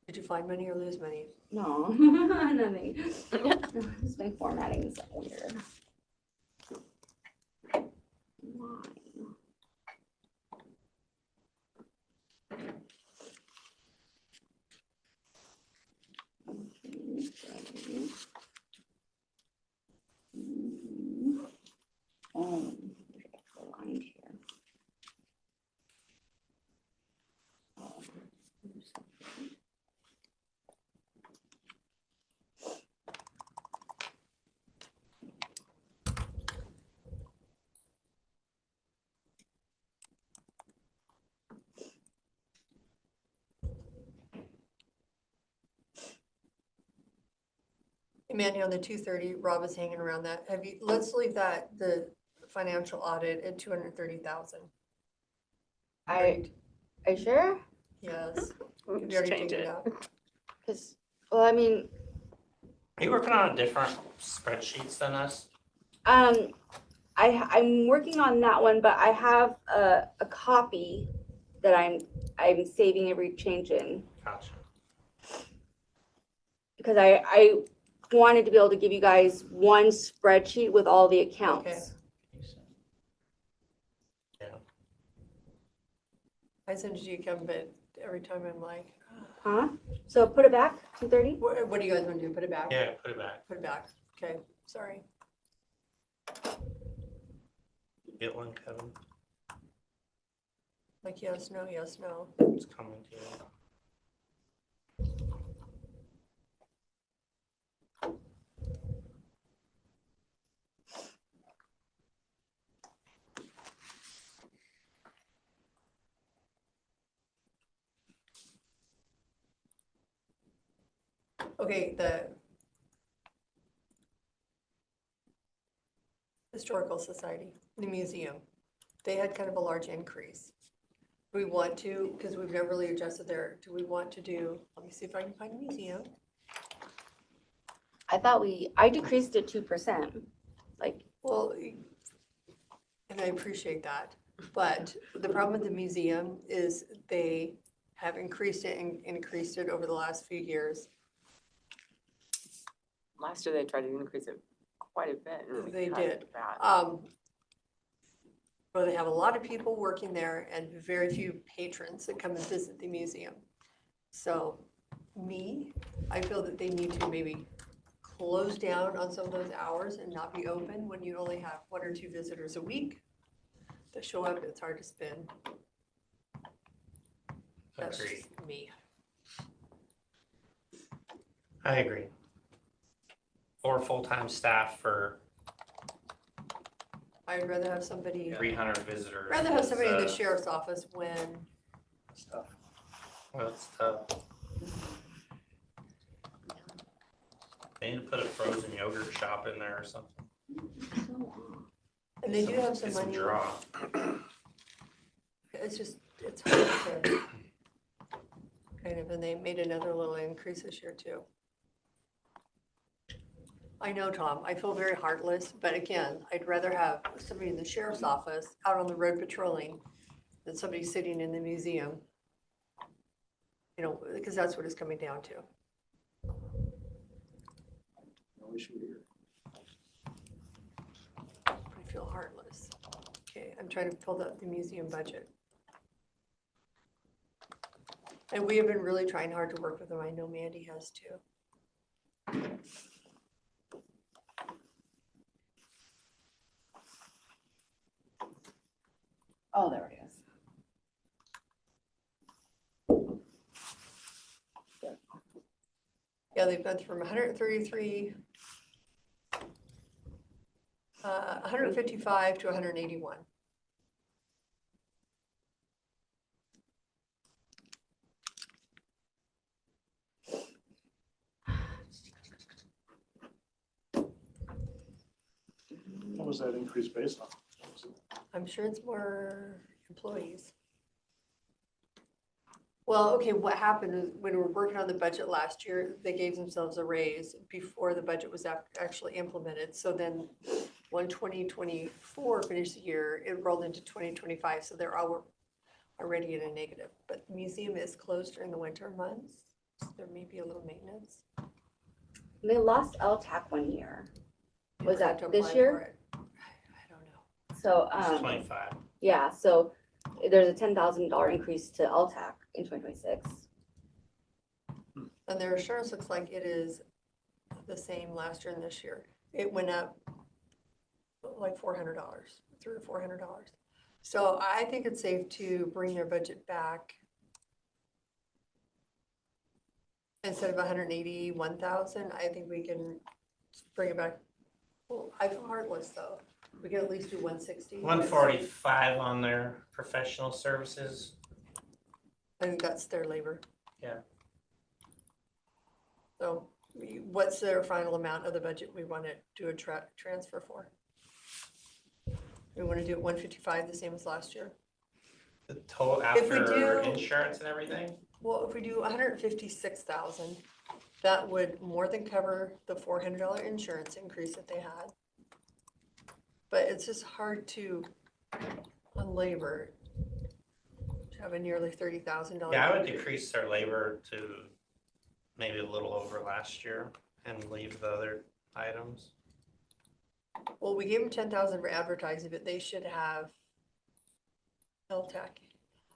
Did you find money or lose money? No, nothing. Just my formatting is weird. Why? Oh, the line here. Hey, Mandy, on the 230, Rob is hanging around that. Let's leave that, the financial audit at 230,000. Are you sure? Yes. Have you already change figured it. out? Because, well, I mean, are you working on different spreadsheets than us? I'm working on that one, but I have a copy that I'm saving every change in. Gotcha. Because I wanted to be able to give you guys one spreadsheet with all the accounts. Yeah. I send it to you, Kevin, but every time I'm like, Huh? So put it back, 230? what do you guys want to do? Put it back? Yeah, put it back. Put it back. Okay, sorry. Get one, Kevin. Like, yes, no, yes, no. It's coming to you. Okay, the Historical Society, the museum, they had kind of a large increase. Do we want to, because we've never really adjusted there, do we want to do, let me see if I can find a museum. I thought I decreased it 2%. Like, Well, and I appreciate that, but the problem with the museum is they have increased it and increased it over the last few years. Last year they tried to increase it quite a bit. And we They cut did. that. But they have a lot of people working there and very few patrons that come and visit the museum. So I feel that they need to maybe close down on some of those hours and not be open when you only have 1 or 2 visitors a week that show up. It's hard to spend. That's Agreed. just me. I agree. Or full-time staff for I'd rather have somebody, 300 visitors. rather have somebody in the is, sheriff's office when, well, it's tough. They need to put a frozen yogurt shop in there or something. and they do have some Get some money. draw. It's hard to, kind of, and they made another little increase this year too. I know, Tom, I feel very heartless, but again, I'd rather have somebody in the sheriff's office out on the road patrolling than somebody sitting in the museum. You know, because that's what it's coming down to. No issue here. I feel heartless. Okay, I'm trying to pull up the museum budget. And we have been really trying hard to work with them. I know Mandy has too. oh, there it is. Yeah, they've gone from 133, 155 to 181. What was that increase based on? I'm sure it's more employees. Well, okay, what happened is when we were working on the budget last year, they gave themselves a raise before the budget was actually implemented. So then when 2024 finished the year, it rolled into 2025, so they're already in a negative. But the museum is closed during the winter months, so there may be a little maintenance. They lost LTAC 1 year. You Was don't have that to this apply year? for it. I don't know. So, It's 25. yeah, so there's a $10,000 increase to LTAC in 2026. And their insurance looks like it is the same last year and this year. It went up like $400, $300 or $400. So I think it's safe to bring their budget back. Instead of 181,000, I think we can bring it back. Well, I feel heartless though. We can at least do 160. 145 on their professional services. I think that's their labor. Yeah. So what's their final amount of the budget we want to do a transfer for? We want to do it 155, the same as last year. The total If we after do- insurance and everything. Well, if we do 156,000, that would more than cover the $400 insurance increase that they had. But it's just hard to, on labor, to have a nearly $30,000. Yeah, I would decrease their labor to maybe a little over last year and leave the other items. Well, we gave them 10,000 for advertising, but they should have LTAC.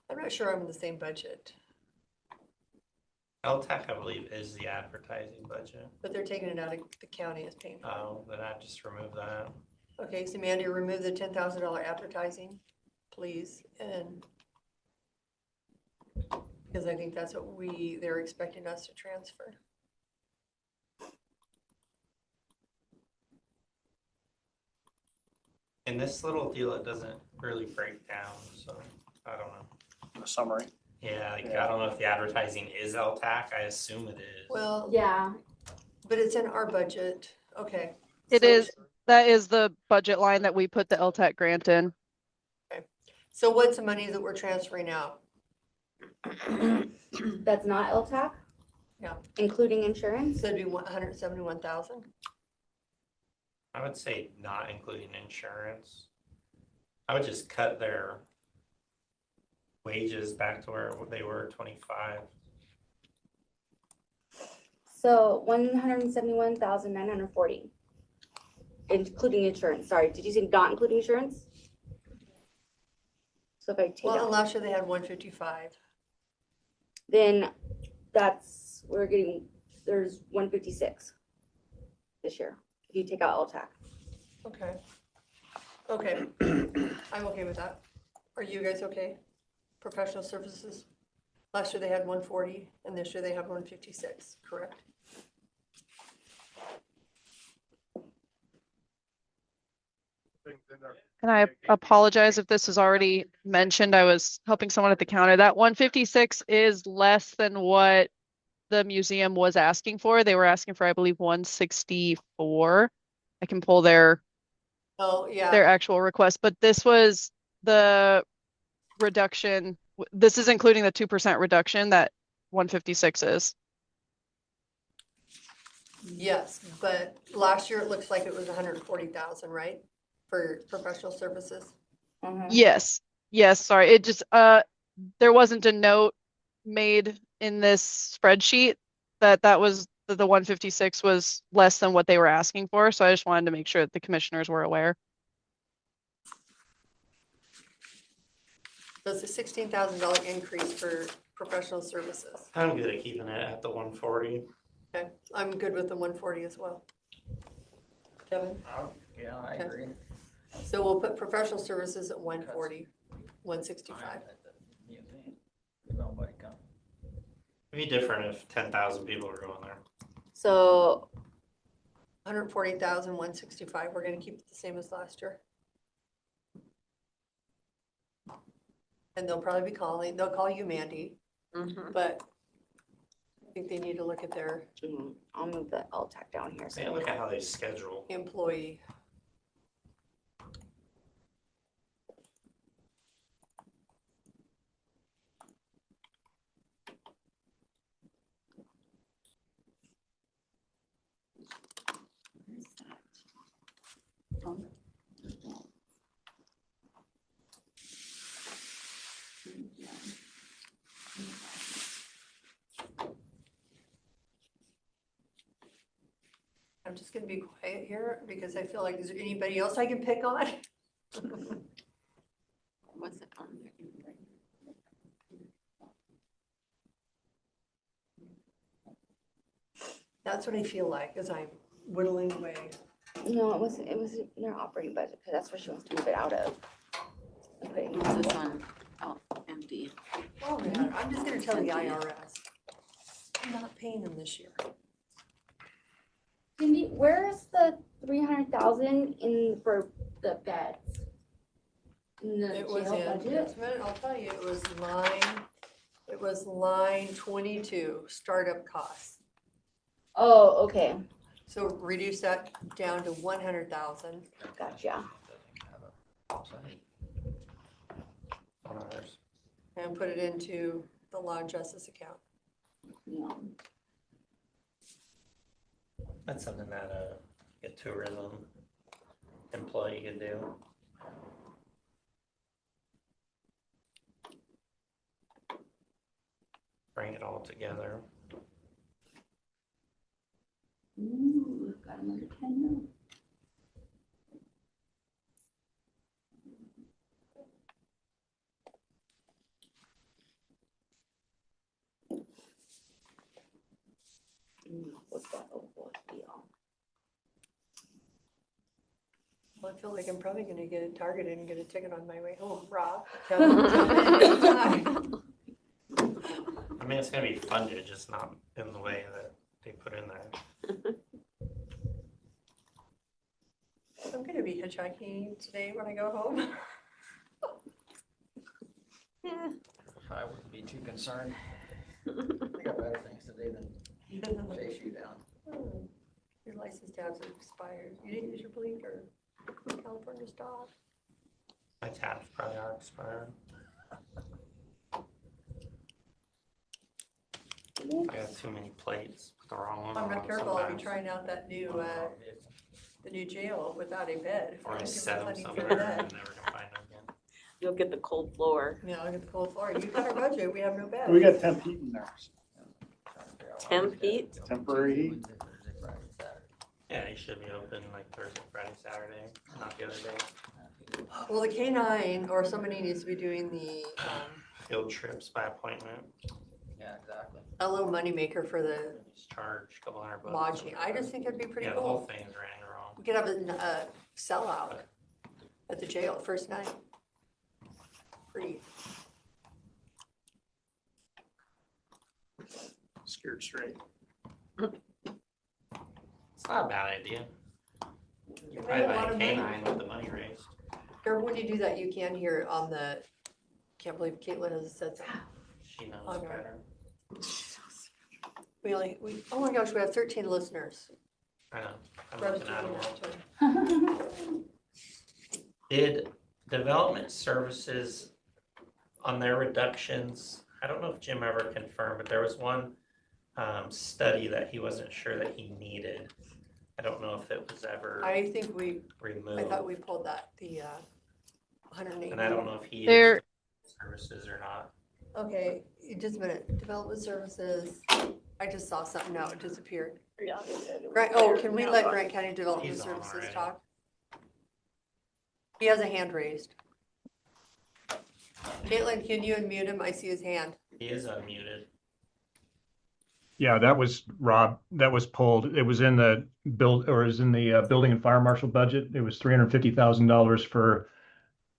I'm not sure I'm in the same budget, LTAC, I believe, is the advertising budget. but they're taking it out of the county as paying for it. Oh, then I'd just remove that. Okay, so Mandy, remove the $10,000 advertising, please, and because I think that's what they're expecting us to transfer. In this little deal, it doesn't really break down, so I don't know. A summary. Yeah, like I don't know if the advertising is LTAC. I assume it is. Well, Yeah, But it's in our budget, okay. It So- is, that is the budget line that we put the LTAC grant in. So what's the money that we're transferring out? That's not LTAC? Yeah. Including insurance? So it'd be 171,000? I would say not including insurance. I would just cut their wages back to where they were 25. So 171,940. Including insurance, sorry, did you say not including insurance? So if I take Well, out, last year they had 155. then that's, there's 156 this year, if you take out LTAC. Okay. Okay, I'm okay with that. Are you guys okay? Professional services? Last year they had 140 and this year they have 156, correct? And I apologize if this is already mentioned. I was helping someone at the counter. That 156 is less than what the museum was asking for. They were asking for, I believe, 164. I can pull their Oh, yeah. actual request, but this was the reduction. This is including the 2% reduction that 156 is. Yes, but last year it looks like it was 140,000, right? For professional services? Yes. Yes, sorry. It just there wasn't a note made in this spreadsheet that was the 156 was less than what they were asking for, so I just wanted to make sure that the commissioners were aware. So it's a $16,000 increase for professional services. I'm good at keeping it at the 140. Okay, I'm good with the 140 as well. Kevin? Yeah, I Okay. agree. So we'll put professional services at 140, 165. Nobody come. It'd be different if 10,000 people were going there. So 140,000, 165. We're gonna keep it the same as last year. And they'll probably be calling, they'll call you Mandy, but I think they need to look at their I'll move the LTAC down here. Yeah, look at how they schedule. employee. I'm just gonna be quiet here because I feel like, is there anybody else I can pick on? What's it on there? That's what I feel like as I'm whittling away. No, it was in their operating budget, because that's where she wants to move it out of. And put it in What's this one? Oh, empty. Oh, man, I'm just gonna tell the IRS. I'm not paying them this year. Cindy, where's the 300,000 in for the beds? In the It was jail in, budget? just a minute, I'll tell you, it was line 22, startup costs. Oh, okay, So reduce that down to 100,000. gotcha. On ours. And put it into the law and justice account. Yeah. That's something that a tourism employee could do. Bring it all together. Ooh, got another 10 now. What's that? Oh, deal. Well, I feel like I'm probably gonna get targeted and get a ticket on my way home, Rob. I mean, it's gonna be funded, just not in the way that they put in there. I'm gonna be hitchhiking today when I go home. I wouldn't be too concerned. I got better things to do than chase you down. Your license tabs have expired. You didn't use your blinker. California stop. My tabs probably are expired. I got too many plates. Put the wrong one I'm on not careful. I'll be sometimes. trying out that new, the new jail without a bed. Or I Give me set them money for somewhere that. and never can find them again. You'll get the cold floor. Yeah, I'll get the cold floor. You got our budget. We have no bed. We got temp heat in there, Temp heat? temporary heat. Wednesday, Thursday, Friday, Saturday. Yeah, he should be open like Thursday, Friday, Saturday, not the other day. Well, the K-9 or somebody needs to be doing the, Field trips by appointment, Yeah, exactly. a little moneymaker for the just charge a couple $100. lodging. I just think it'd be pretty Yeah, the whole cool. thing's ran wrong. We could have a sellout at the jail first night. Free. Scared straight. It's not a bad idea. You Probably made a buy lot a of money. canine with the money raised. Or when you do that, you can hear on the, can't believe Caitlin has said something. She knows Okay. better. Oh my gosh, we have 13 listeners. I know. I'm Rob's looking at doing them. that too. Did development services on their reductions, I don't know if Jim ever confirmed, but there was one study that he wasn't sure that he needed. I don't know if it was ever I think I removed. thought we pulled that, the 180. And I don't know if he There, used services or not. Okay, just a minute. Development services. I just saw something now. It disappeared. Yeah. Can we let Grant County Development He's on Services already. talk? He has a hand raised. Caitlin, can you unmute him? I see his hand. He is unmuted. Yeah, that was Rob, that was pulled. It was in the building and fire marshal budget. It was $350,000 for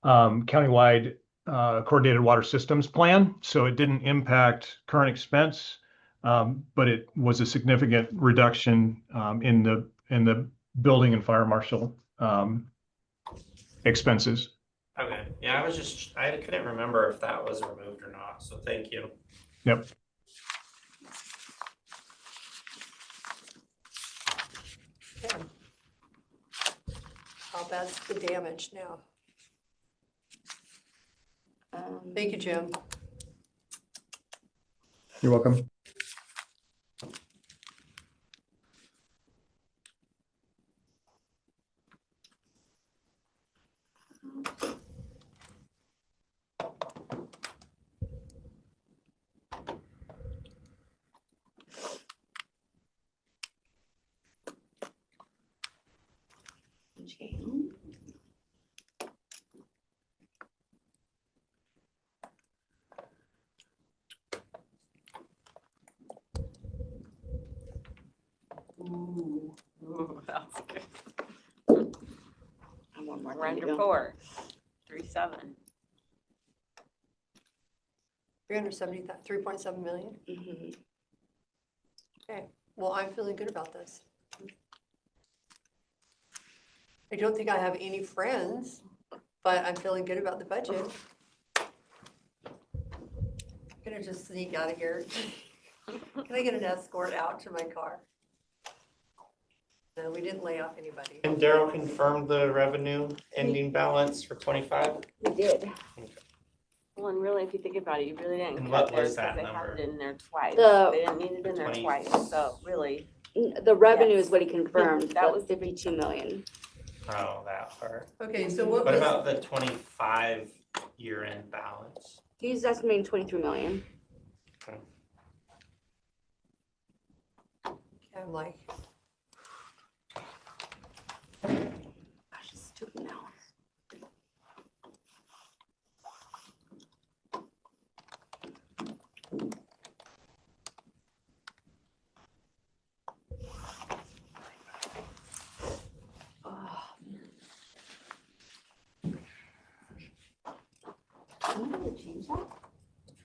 countywide coordinated water systems plan. So it didn't impact current expense, but it was a significant reduction in the building and fire marshal expenses. Okay, yeah, I couldn't remember if that was removed or not, so thank you. Yep. Okay. How bad's the damage now? Thank you, Jim. You're welcome. Ooh, that's good. I'm one more. We're under 4, 3.7. 3.7 million. Okay, well, I'm feeling good about this. I don't think I have any friends, but I'm feeling good about the budget. Gonna just sneak out of here. Can I get an escort out to my car? No, we didn't lay off anybody. And Daryl confirmed the revenue ending balance for 25? We did. Well, and really, if you think about it, you really didn't And cut what there was because that they had number? it in there twice. The- They didn't need it in there 20. twice, so really. The revenue is what he confirmed. That That was was 52 million. Oh, that part. Okay, so what What was, about the 25 year-end balance? He's estimating 23 million. I'm like, Gosh, it's stupid now. Am I gonna change that?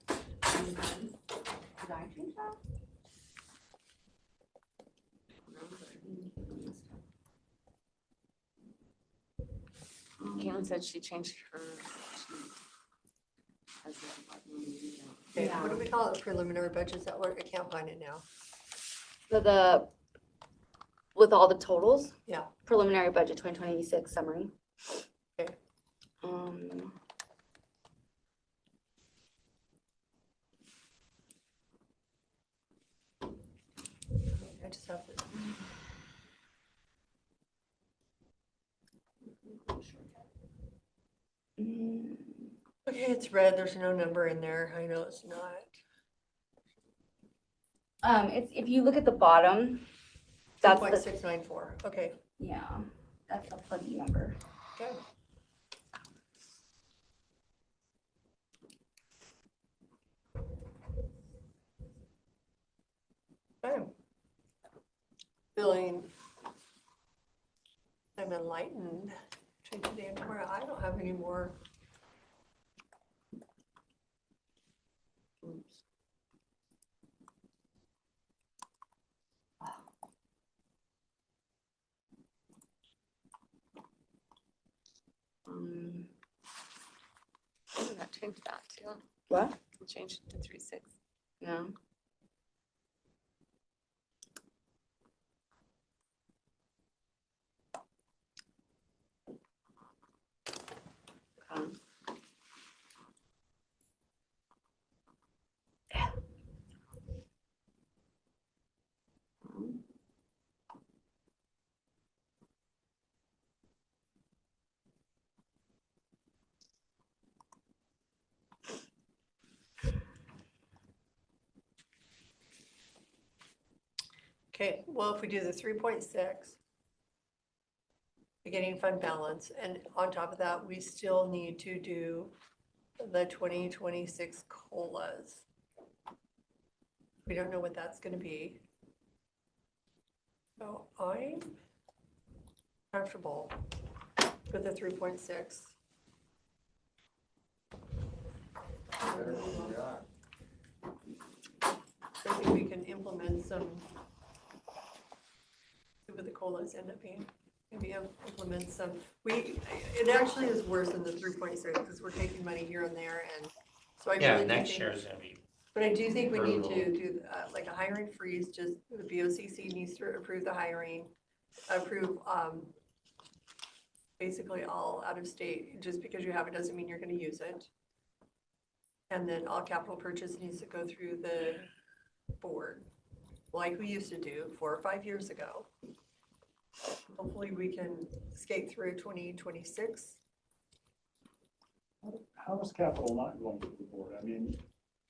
Did I change that? Caitlin said she changed her. okay, what do we call it? Preliminary budgets at work? I can't find it now. So the with all the totals. Yeah. Preliminary budget 2026 summary. Okay. I just have to. Okay, it's red, there's no number in there, I know it's not. It's, if you look at the bottom, that's the, 2.694, okay. yeah, that's the funding number. Okay. Okay. Feeling I'm enlightened between today and tomorrow. I don't have any more. Oops. I got changed that too. What? Changed it to 3.6. No. Okay, well, if we do the 3.6, beginning fund balance, and on top of that, we still need to do the 2026 COLAs. We don't know what that's gonna be. So I'm comfortable with the 3.6. I think we can implement some, see what the COLAs end up being. Maybe implement some, it actually is worse than the 3.6 because we're taking money here and there, and so I really Yeah, do next think. year is gonna be. But I do think we need to brutal. do like a hiring freeze, just the BOCC needs to approve the hiring, approve basically all out of state, just because you have it doesn't mean you're gonna use it. And then all capital purchase needs to go through the board, like we used to do 4 or 5 years ago. Hopefully we can skate through 2026. How is capital not going to the board? I mean,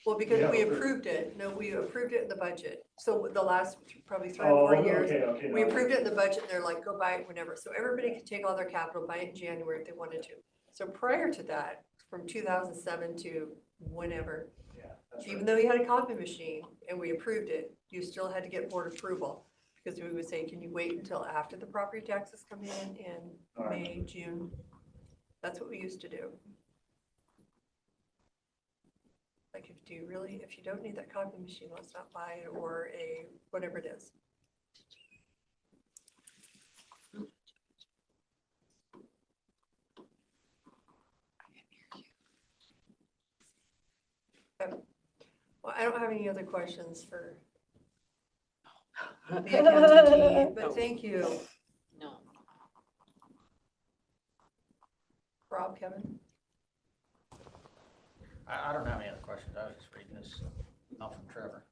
Well, because Yeah, we okay. approved it, no, we approved it in the budget. So the last probably 3 oh, or 4 years, okay. we approved it in the budget, and they're like, go buy it whenever. So everybody could take all their capital, buy it in January if they wanted to. So prior to that, from 2007 to whenever, Yeah, that's even right. though you had a copy machine and we approved it, you still had to get board approval. Because we would say, can you wait until after the property taxes come in All right. May, June? That's what we used to do. Like if you don't need that copy machine, let's not buy it, or a, whatever it is. Okay. Well, I don't have any other questions for the accounting team, but thank you. No. Rob, Kevin? I don't have any other questions. I was just reading this out from Trevor.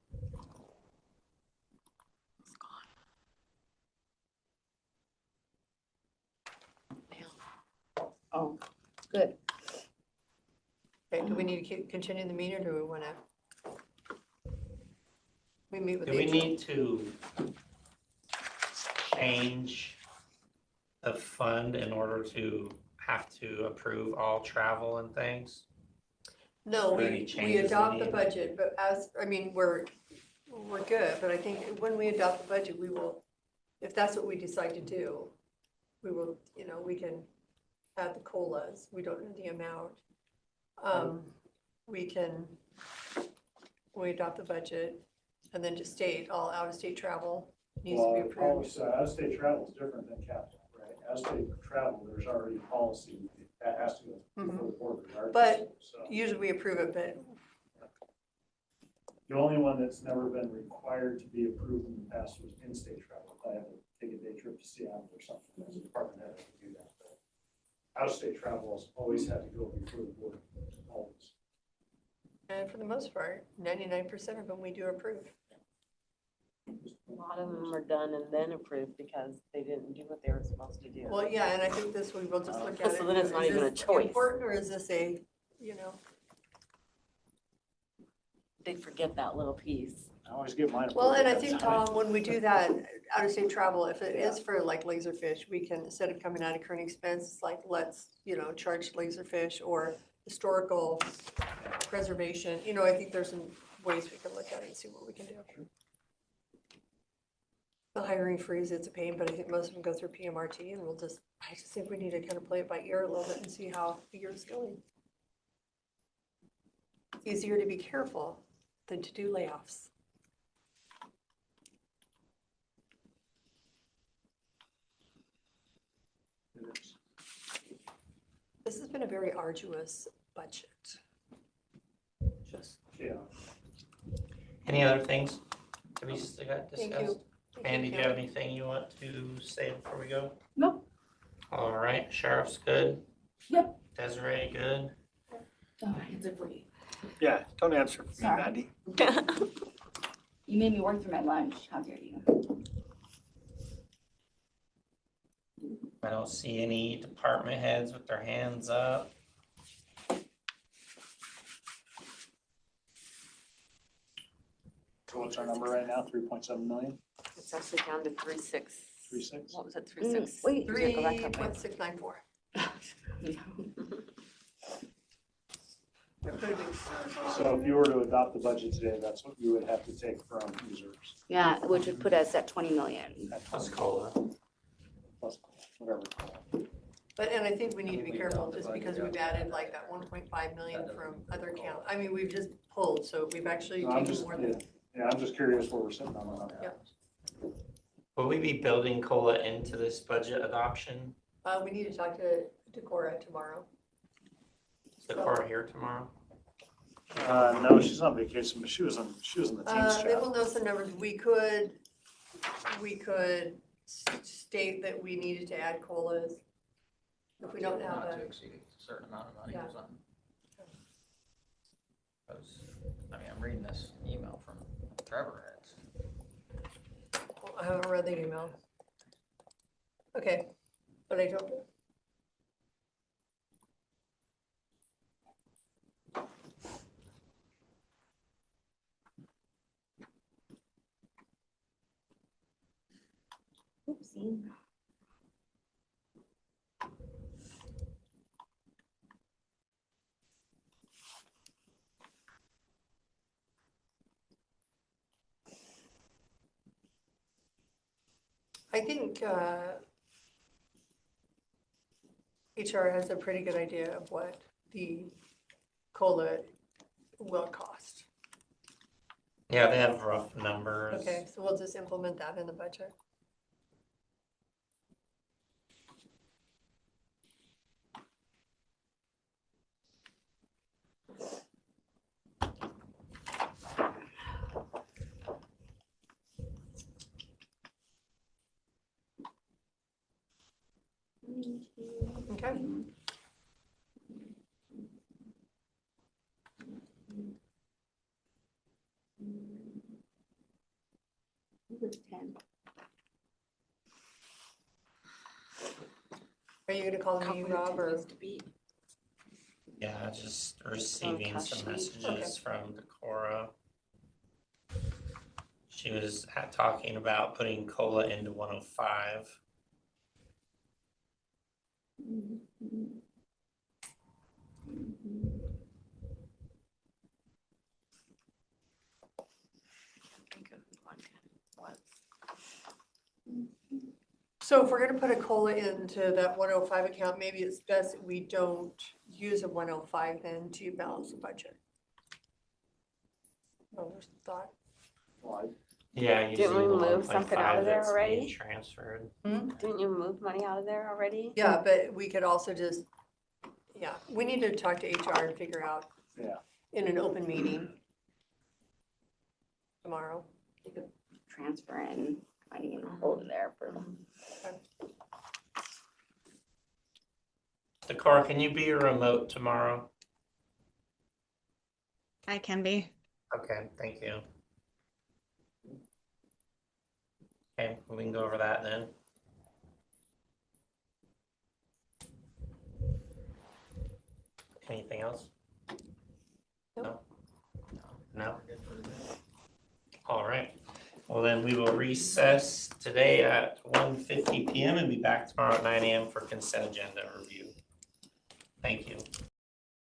It's gone. Now. Oh, good. Okay, do we need to continue the meeting, or do we want to? We meet with. Do we HR. need to change the fund in order to have to approve all travel and things? No, Are there any we changes we adopt the need? budget, but we're good, but I think when we adopt the budget, we will, if that's what we decide to do, we will, we can add the COLAs, we don't know the amount. We can, when we adopt the budget, and then just state all out-of-state travel needs to be approved. Out-of-state travel is different than capital, right? Out-of-state travel, there's already a policy that has to go before the board regardless. But So usually we approve it, but the only one that's never been required to be approved in the past was in-state travel. If I have a take a day trip to Seattle or something, as a department head, I would do that. But out-of-state travels always had to go before the board, always. And for the most part, 99% of them we do approve. A lot of them are done and then approved because they didn't do what they were supposed to do. Well, yeah, and I think this we will just look at it. So then it's not is even a this choice. Important, or is this a, you know? They forget that little piece. I always get mine. Well, and I approved. think, Tom, when we do that out-of-state travel, if it is for like Laserfish, we can, instead of coming out of current expense, it's like, let's, you know, charge Laserfish or historical preservation. You know, I think there's some ways we can look at it and see what we can do. The hiring freeze, it's a pain, but I think most of them go through PMRT, and I just think we need to kind of play it by ear a little bit and see how the year's going. It's easier to be careful than to do layoffs. It is. This has been a very arduous budget. Just, Yeah. Any other things to be discussed? thank you. And did you have anything you want to say before we go? Nope. All right, sheriff's good? Yep. Desiree, good? Oh, my hands are free. Yeah, don't answer for me, Sorry. Mandy. You made me work through my lunch. How dare you? I don't see any department heads with their hands up. So what's our number right now? 3.7 million? It's actually down to 3.6. 3.6? What was it, 3.6? Wait. Yeah, go back up. 3.694. So if you were to adopt the budget today, that's what you would have to take from reserves. Yeah, which would put us at 20 million. Plus COLA. Plus whatever. But, and I think we need to be careful, just because we've added like that 1.5 million from other account. I mean, we've just pulled, so we've actually No, I'm taken just, more than. yeah, I'm just curious where we're sitting on that. Yeah. Will we be building COLA into this budget adoption? We need to talk to Cora tomorrow. Is the core here tomorrow? No, she's on vacation, but she was in the team's They chat. will know some numbers. We could state that we needed to add COLAs. If we don't have Not a, to exceed a certain amount of money Yeah. or something. 'Cause, I mean, I'm reading this email from Trevor. I haven't read the email. Okay, but I don't. Oopsie. I think HR has a pretty good idea of what the COLA will cost. Yeah, they have rough numbers. Okay, so we'll just implement that in the budget. Okay. It was 10. Are you gonna call me Rob or? Yeah, just receiving some messages Okay. from Decorah. She was talking about putting COLA into 105. So if we're gonna put a COLA into that 105 account, maybe it's best that we don't use a 105 then to balance the budget. No, there's thought. Yeah, Didn't using we the move something out 1.5 of there that's being already? transferred. Didn't you move money out of there already? Yeah, but we could also just, yeah, we need to talk to HR and figure out. Yeah. In an open meeting tomorrow. Transfer in I need to hold it there for them. Dakar, can you be a remote tomorrow? I can be. Okay, thank you. Okay, we can go over that then. Anything else? No? No? All right. Well, then we will recess today at 1:50 p.m. and be back tomorrow at 9 a.m. for consent agenda review. Thank you.